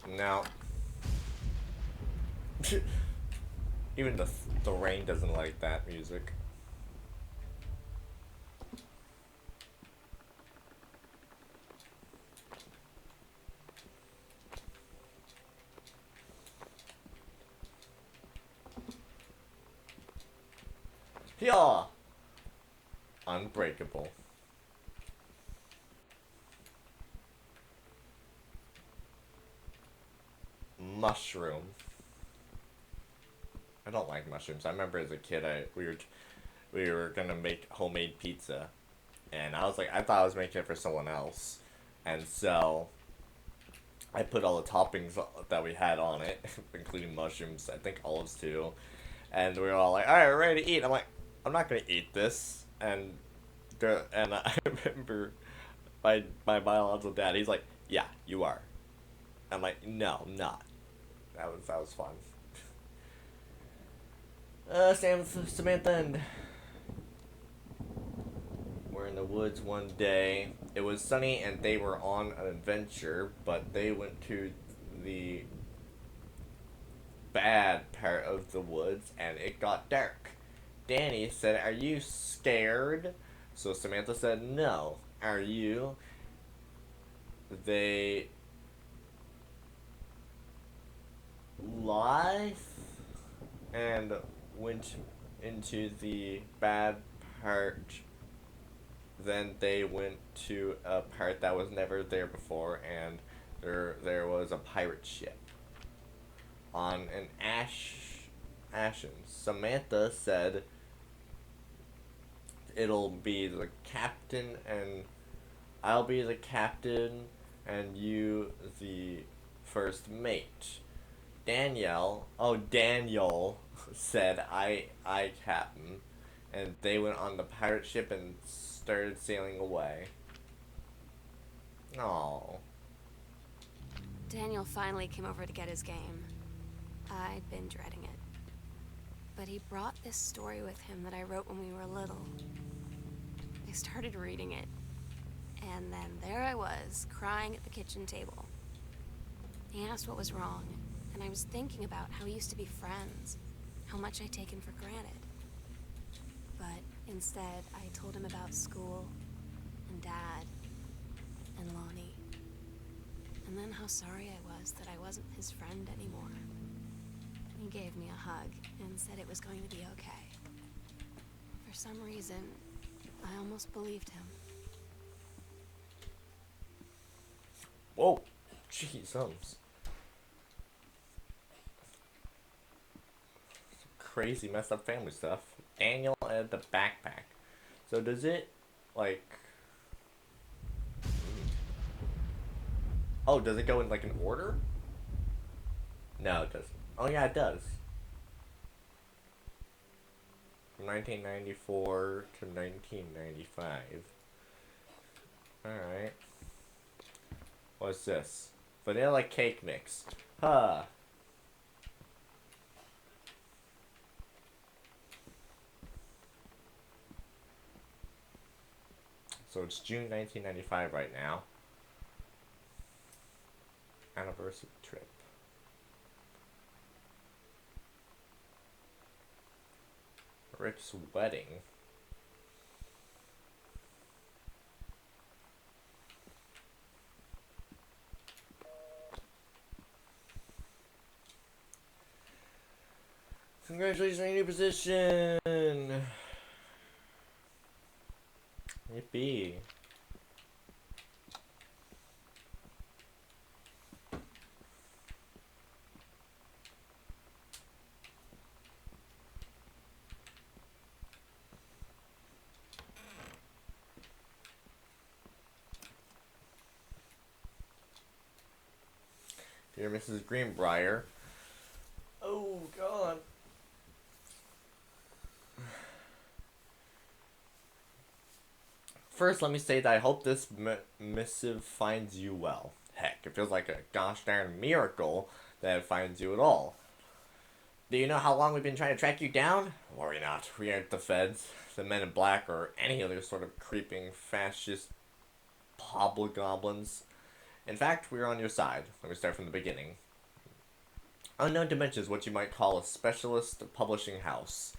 Now, even the rain doesn't like that music. Yeah, Unbreakable. Mushroom. I don't like mushrooms. I remember as a kid, we were gonna make homemade pizza, and I thought I was making it for someone else, and so I put all the toppings that we had on it, including mushrooms. I think olives too, and we were all like, "All right, we're ready to eat." I'm like, "I'm not gonna eat this," and I remember my biological dad. He's like, "Yeah, you are." I'm like, "No, I'm not." That was fun. Sam, Samantha, and we're in the the woods one day. It was sunny and they were on an adventure, but they went to the bad part of the woods and it got dark. Danny said, "Are you scared?" So Samantha said, "No." "Are you?" They lied and went into the bad part. Then they went to a part that was never there before, and there was a pirate ship on an ashen. Samantha said, "It'll be the captain, and I'll be the captain, and you the first mate." Daniel said, I captain," and they went on the pirate ship and started sailing away. Oh. Daniel finally came over to get his game. I'd been dreading it. But he brought this story with him that I wrote when we were little. I started reading it, and then there I was, crying at the kitchen table. He asked what was wrong, and I was thinking about how we used to be friends, how much I'd taken for granted. But instead, I told him about school, and Dad, and Lonnie, and then how sorry I was that I wasn't his friend anymore. He gave me a hug and said it was going to be okay. For some reason, I almost believed him. Whoa. Jeez, crazy messed up family stuff. Daniel and the backpack. So does it, like... Oh, does it go in, like, an order? No, it doesn't. Oh, yeah, it does. From 1994 to 1995. Alright. What's this? Vanilla cake mix. Huh. So it's June 1995 right now. Anniversary trip. Rick's wedding. Congratulations on your new position! Yippee. Dear Mrs. Greenbrier. Oh, God. First, let me say that I hope this missive finds you well. Heck, it feels like a gosh darn miracle that it finds you at all. Do you know how long we've been trying to track you down? Worry not, we aren't the feds, the men in black, or any other sort of creeping fascist hobgoblins. In fact, we're on your side. Let me start from the beginning. Unknown Dimensions, what you might call a specialist publishing house.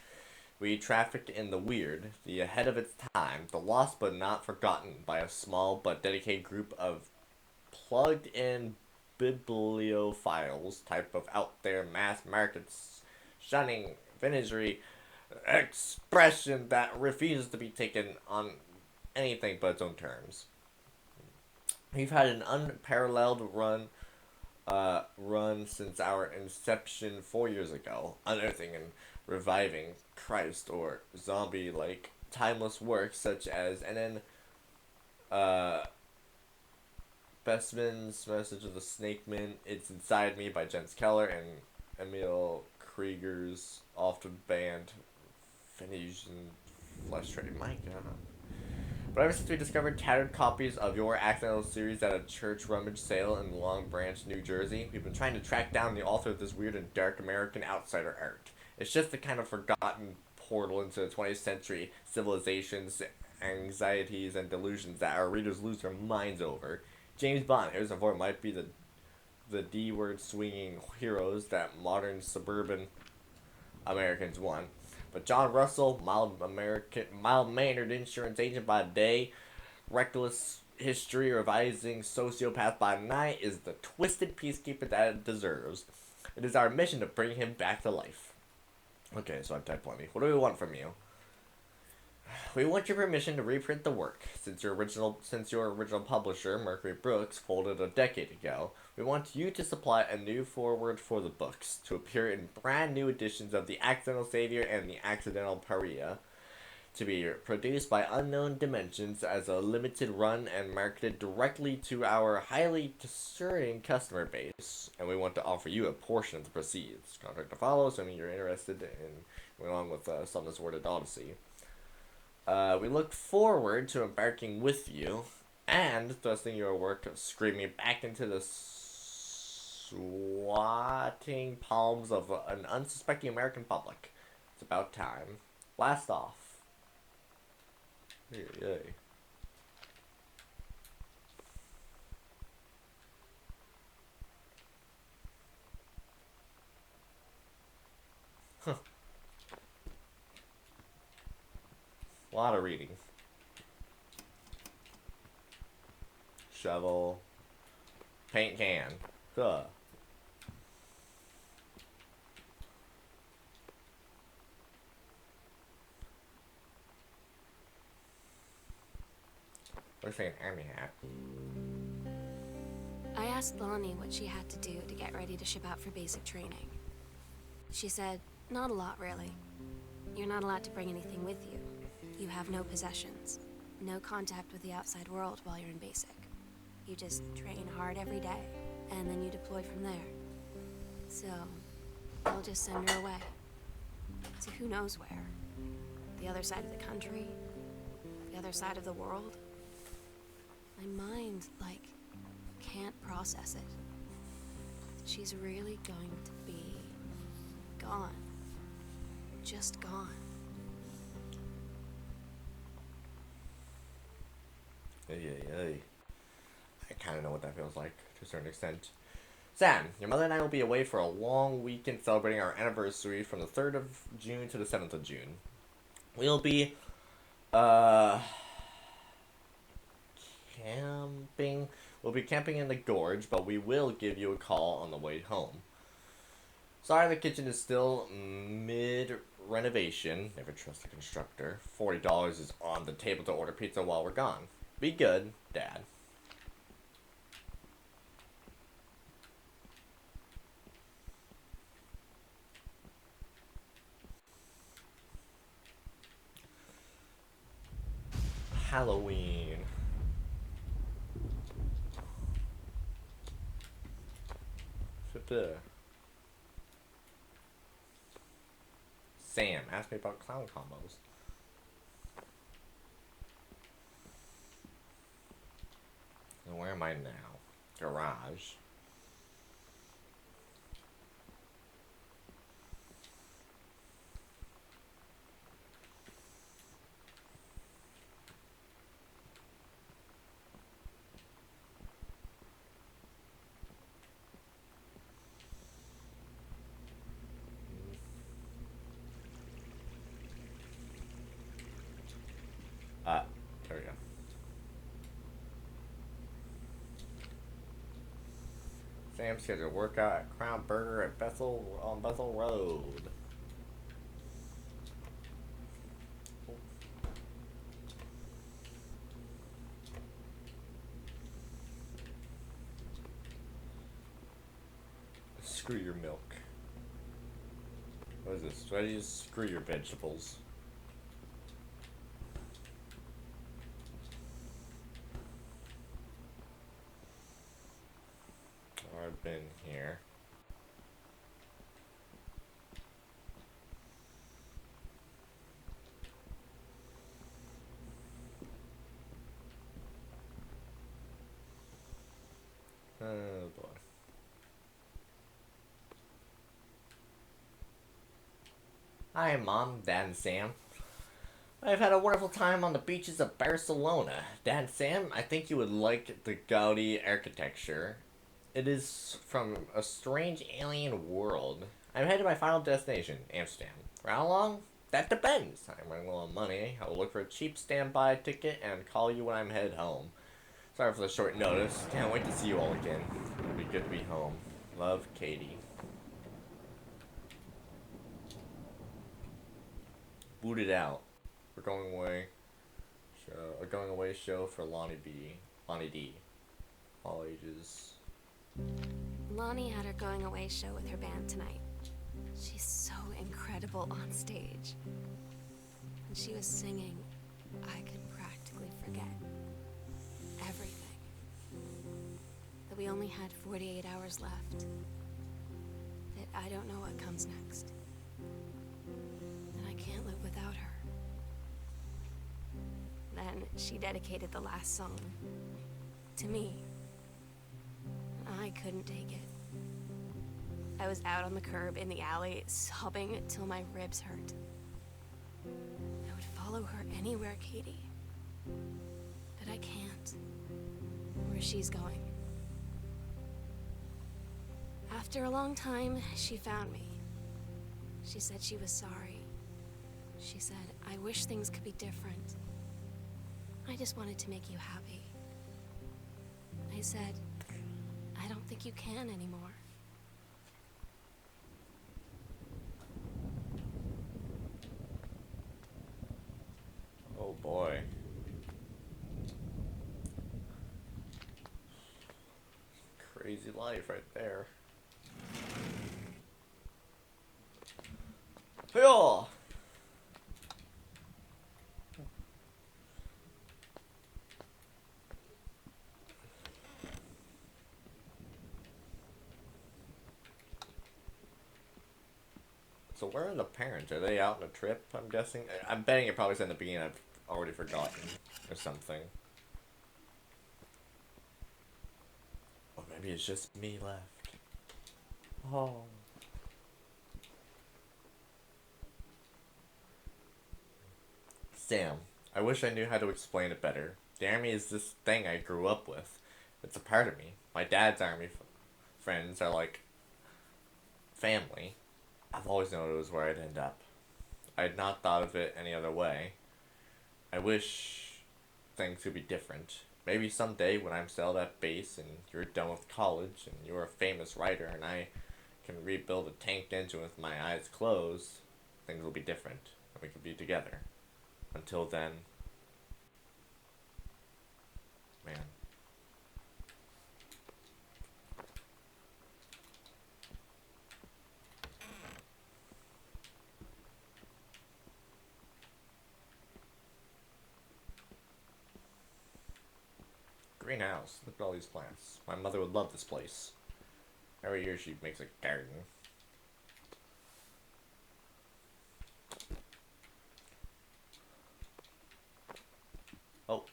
We trafficked in the weird, the ahead of its time, the lost but not forgotten by a small but dedicated group of plugged-in bibliophiles, type of out-there mass markets, shunning vintagery expression that refuses to be taken on anything but its own terms. We've had an unparalleled run since our inception 4 years ago, unearthing and reviving Christ or zombie-like timeless works such as N.N. Bestman's Message of the Snakeman, It's Inside Me by Jens Keller, and Emil Krieger's often banned Phoenician Flesh Trade. My God. But ever since we discovered tattered copies of your accidental series at a church rummage sale in Long Branch, New Jersey, we've been trying to track down the author of this weird and dark American outsider art. It's just the kind of forgotten portal into the 20th century civilizations anxieties, and delusions that our readers lose their minds over. James Bond, Harrison Ford might be the D-word swinging heroes that modern suburban Americans want. But John Russell, mild-mannered insurance agent by day, reckless history revising sociopath by night, is the twisted peacekeeper that it deserves. It is our mission to bring him back to life. Okay, so I've typed plenty. What do we want from you? We want your permission to reprint the work. Since your original publisher, Mercury Brooks, folded a decade ago, we want you to supply a new foreword for the books, to appear in brand new editions of The Accidental Savior and The Accidental Pariah, to be produced by Unknown Dimensions as a limited run and marketed directly to our highly discerning customer base, and we want to offer you a portion of the proceeds. Contract to follow, assuming you're interested in going on with Some Sworded Odyssey. We look forward to embarking with you and thrusting your work screaming back into the swatting palms of an unsuspecting American public. It's about time. Blast off. Yay. Huh. A lot of reading. Shovel. Paint can. Duh. Looks like an army hat. I asked Lonnie what she had to do to get ready to ship out for basic training. She said, not a lot, really. You're not allowed to bring anything with you. You have no possessions, no contact with the outside world while you're in basic. You just train hard every day, and then you deploy from there. So, they'll just send her away. To who knows where. The other side of the country, the other side of the world. My mind, can't process it. She's really going to be gone. Just gone. Ay. I kind of know what that feels like, to a certain extent. Sam, your mother and I will be away for a long weekend celebrating our anniversary from the 3rd of June to the 7th of June. We'll be, camping. We'll be camping in the gorge, but we will give you a call on the way home. Sorry, the kitchen is still mid-renovation. Never trust a constructor. $40 is on the table to order pizza while we're gone. Be good, Dad. Halloween. Sit there. Sam, ask me about clown combos. And where am I now? Garage. There we go. Sam scheduled workout at Crown Burger at Bethel on Bethel Road. Screw your milk. What is this? Ready to screw your vegetables. I've been here. Oh boy. Hi, Mom, Dad, and Sam. I've had a wonderful time on the beaches of Barcelona. Dad, Sam, I think you would like the Gaudi architecture. It is from a strange alien world. I'm headed to my final destination, Amsterdam. For how long? That depends. I'm running low on money. I will look for a cheap standby ticket and call you when I'm headed home. Sorry for the short notice. Can't wait to see you all again. It'll be good to be home. Love, Katie. Booted out. We're going away. A going away show for Lonnie D. All ages. Lonnie had her going away show with her band tonight. She's so incredible on stage. When she was singing, I could practically forget everything. That we only had 48 hours left. That I don't know what comes next. That I can't live without her. Then she dedicated the last song to me. I couldn't take it. I was out on the curb in the alley, sobbing till my ribs hurt. I would follow her anywhere, Katie. But I can't. Where she's going. After a long time, she found me. She said she was sorry. She said, I wish things could be different. I just wanted to make you happy. I said, I don't think you can anymore. Oh boy. Crazy life right there. Phil! So where are the parents? Are they out on a trip, I'm guessing? I'm betting it probably said in the beginning I've already forgotten or something. Or maybe it's just me left. Oh. Sam, I wish I knew how to explain it better. The army is this thing I grew up with. It's a part of me. My dad's army friends are like family. I've always known it was where I'd end up. I had not thought of it any other way. I wish things could be different. Maybe someday when I'm still at base and you're done with college and you're a famous writer and I can rebuild a tanked engine with my eyes closed, things will be different and we can be together. Until then, man. Greenhouse. Look at all these plants. My mother would love this place. Every year she makes a garden. Oh.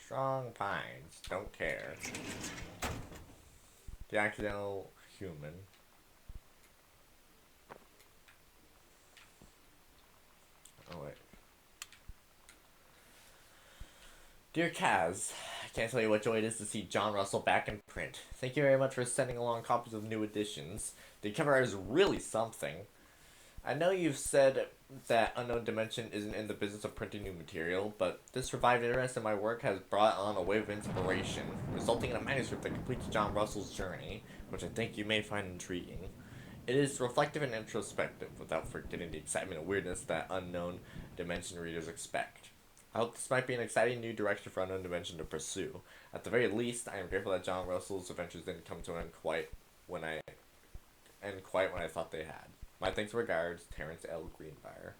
Strong pines. Don't care. The accidental human. Oh wait. Dear Kaz, I can't tell you what joy it is to see John Russell back in print. Thank you very much for sending along copies of new editions. The cover art is really something. I know you've said that Unknown Dimension isn't in the business of printing new material, but this revived interest in my work has brought on a wave of inspiration, resulting in a manuscript that completes John Russell's journey, which I think you may find intriguing. It is reflective and introspective, without forgetting the excitement and weirdness that Unknown Dimension readers expect. I hope this might be an exciting new direction for Unknown Dimension to pursue. At the very least, I am grateful that John Russell's adventures didn't come to an end quite when I thought they had. My thanks and regards, Terrence L. Greenbrier.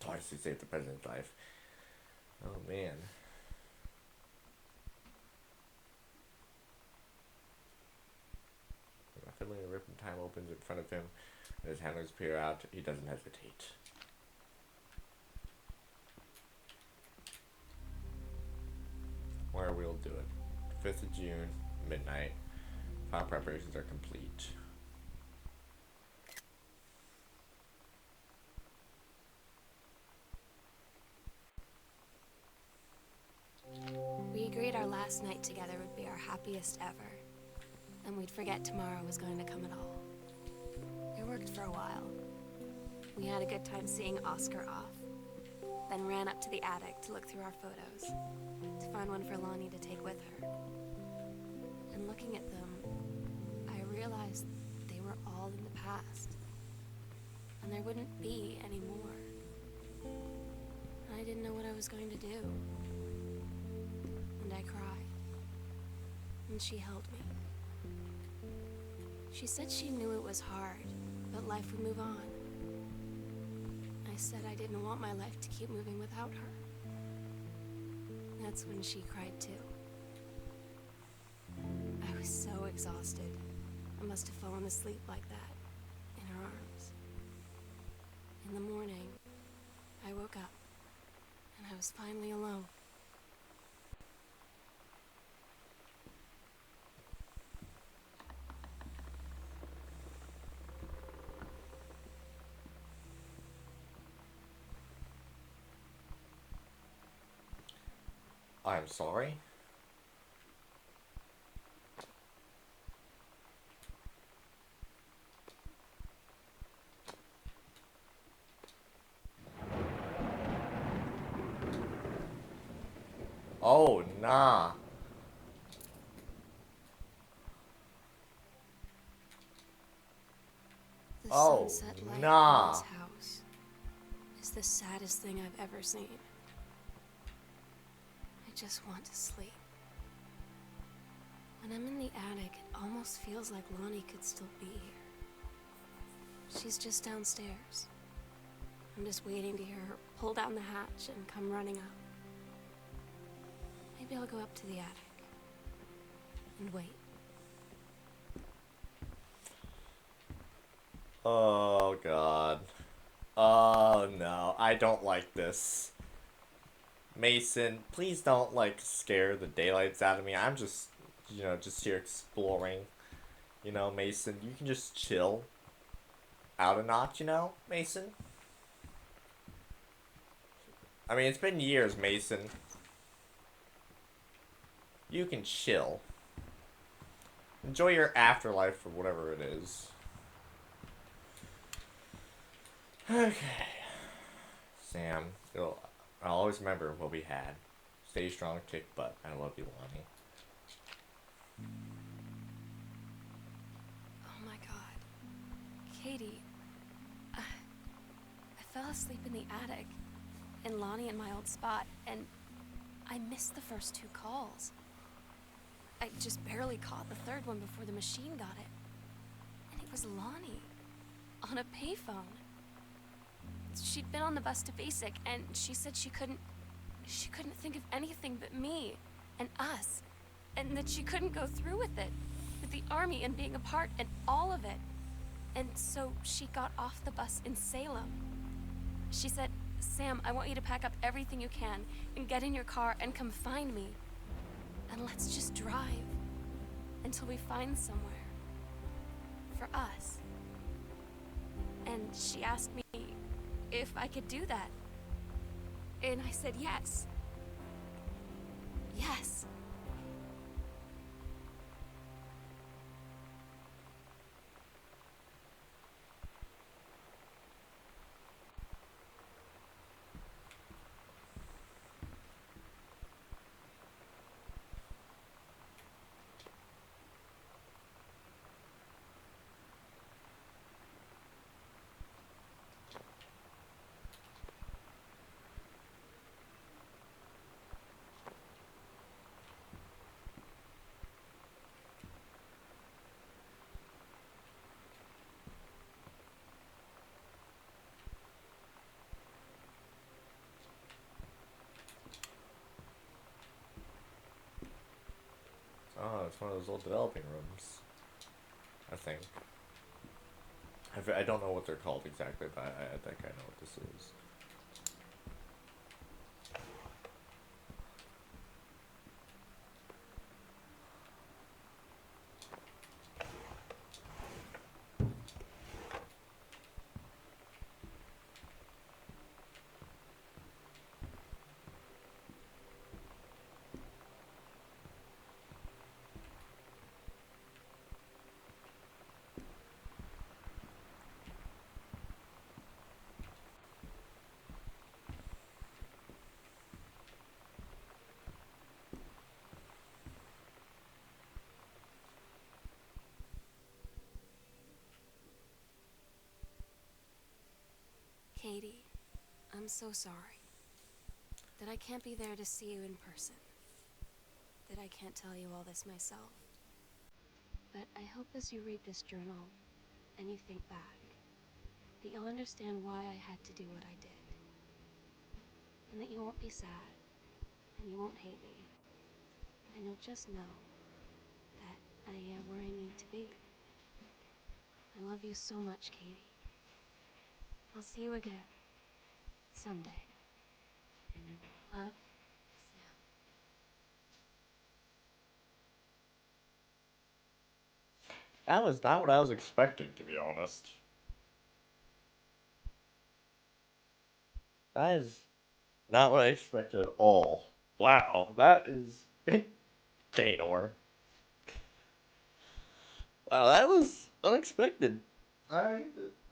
Twice he saved the president's life. Oh man. fiddling, the ripping time opens in front of him, and his handlers peer out. He doesn't hesitate. Where we'll do it. 5th of June, midnight. Final preparations are complete. We agreed our last night together would be our happiest ever, and we'd forget tomorrow was going to come at all. It worked for a while. We had a good time seeing Oscar off, then ran up to the attic to look through our photos, to find one for Lonnie to take with her. And looking at them, I realized they were all in the past, and there wouldn't be any more. I didn't know what I was going to do. And I cried. And she held me. She said she knew it was hard, but life would move on. I said I didn't want my life to keep moving without her. That's when she cried too. I was so exhausted. I must have fallen asleep like that, in her arms. In the morning, I woke up, and I was finally alone. I'm sorry. Oh, nah. The Oh, sunset light nah. in this house is the saddest thing I've ever seen. I just want to sleep. When I'm in the attic, it almost feels like Lonnie could still be here. She's just downstairs. I'm just waiting to hear her pull down the hatch and come running up. Maybe I'll go up to the attic and wait. Oh, God. Oh, no. I don't like this. Mason, please don't, like, scare the daylights out of me. I'm just, just here exploring. Mason, you can just chill out a notch, Mason? I mean, it's been years, Mason. You can chill. Enjoy your afterlife or whatever it is. Okay. Sam, I'll always remember what we had. Stay strong, kick butt. I love you, Lonnie. Oh my god. Katie, I fell asleep in the attic, in Lonnie in my old spot, and I missed the first 2 calls. I just barely caught the 3rd one before the machine got it. And it was Lonnie, on a payphone. She'd been on the bus to Basic, and she said she couldn't think of anything but me and us, and that she couldn't go through with it, with the army and being apart and all of it. And so she got off the bus in Salem. She said, "Sam, I want you to pack up everything you can and get in your car and come find me. And let's just drive until we find somewhere for us." And she asked me if I could do that. And I said yes. Yes. Oh, it's one of those old developing rooms. think. I don't know what they're called exactly, but I think I know what this is. Katie, I'm so sorry that I can't be there to see you in person, that I can't tell you all this myself. But I hope as you read this journal and you think back, that you'll understand why I had to do what I did. And that you won't be sad, and you won't hate me. And you'll just know that I am where I need to be. I love you so much, Katie. I'll see you again. Someday. Love, Sam. That was not what I was expecting, to be honest. That is not what I expected at all. Wow, that is Daynor. Wow, that was unexpected. I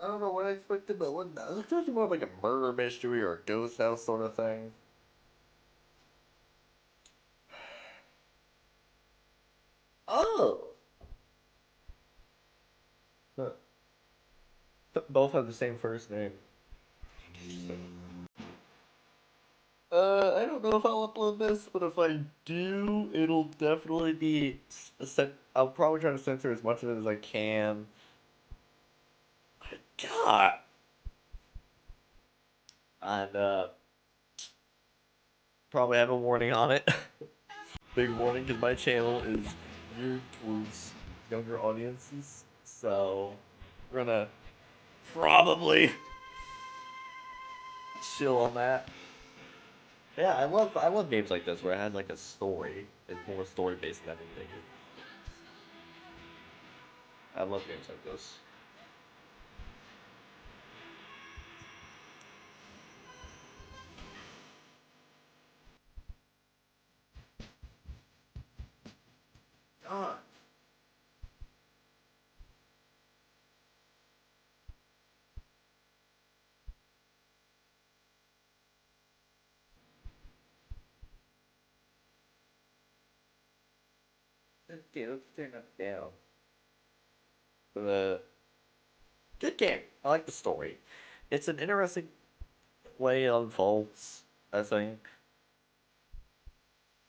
I don't know what I expected, but what I was expecting more of like a murder mystery or a ghost house sort of thing. Oh, Huh. Both have the same first name. I don't know if I'll upload this, but if I do, it'll definitely be. I'll probably try to censor as much of it as I can. God. And probably have a warning on it. Big warning because my channel is geared towards younger audiences, so we're gonna probably chill on that. Yeah, I love games like this where it has like a story. It's more story based than anything. I love games like this. Ah, okay, let's turn that down. The good game. I like the story. It's an interesting way it unfolds. I think.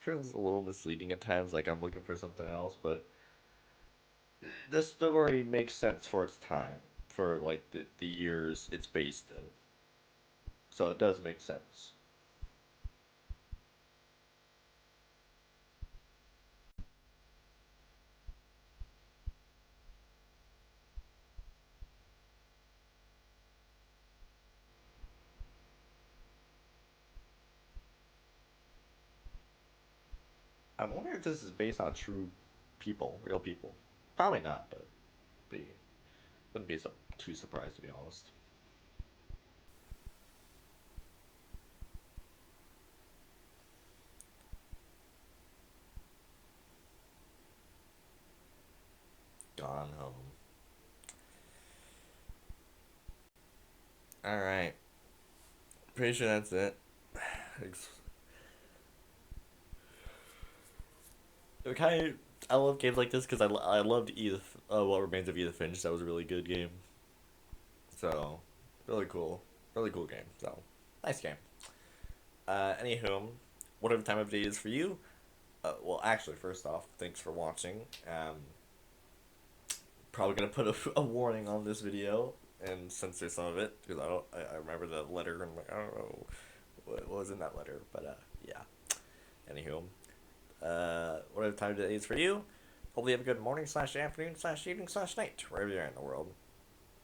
Sure, it's a little misleading at times. Like I'm looking for something else, but the story makes sense for its time, for like the years it's based in. So it does make sense. I wonder if this is based on true people, real people. Probably not, but be wouldn't be so too surprised to be honest. Gone home. All right, pretty sure that's it. Kind of, I love games like this because I loved Edith. What Remains of Edith Finch. That was a really good game. So, really cool game. So, nice game. Anywho, whatever time of day is for you. Well, actually, first off, thanks for watching. Probably gonna put a warning on this video and censor some of it because I remember the letter and like I don't know what was in that letter, but yeah. Anywho, whatever time of day is for you. Hopefully you have a good morning slash afternoon slash evening slash night, wherever you're in the world.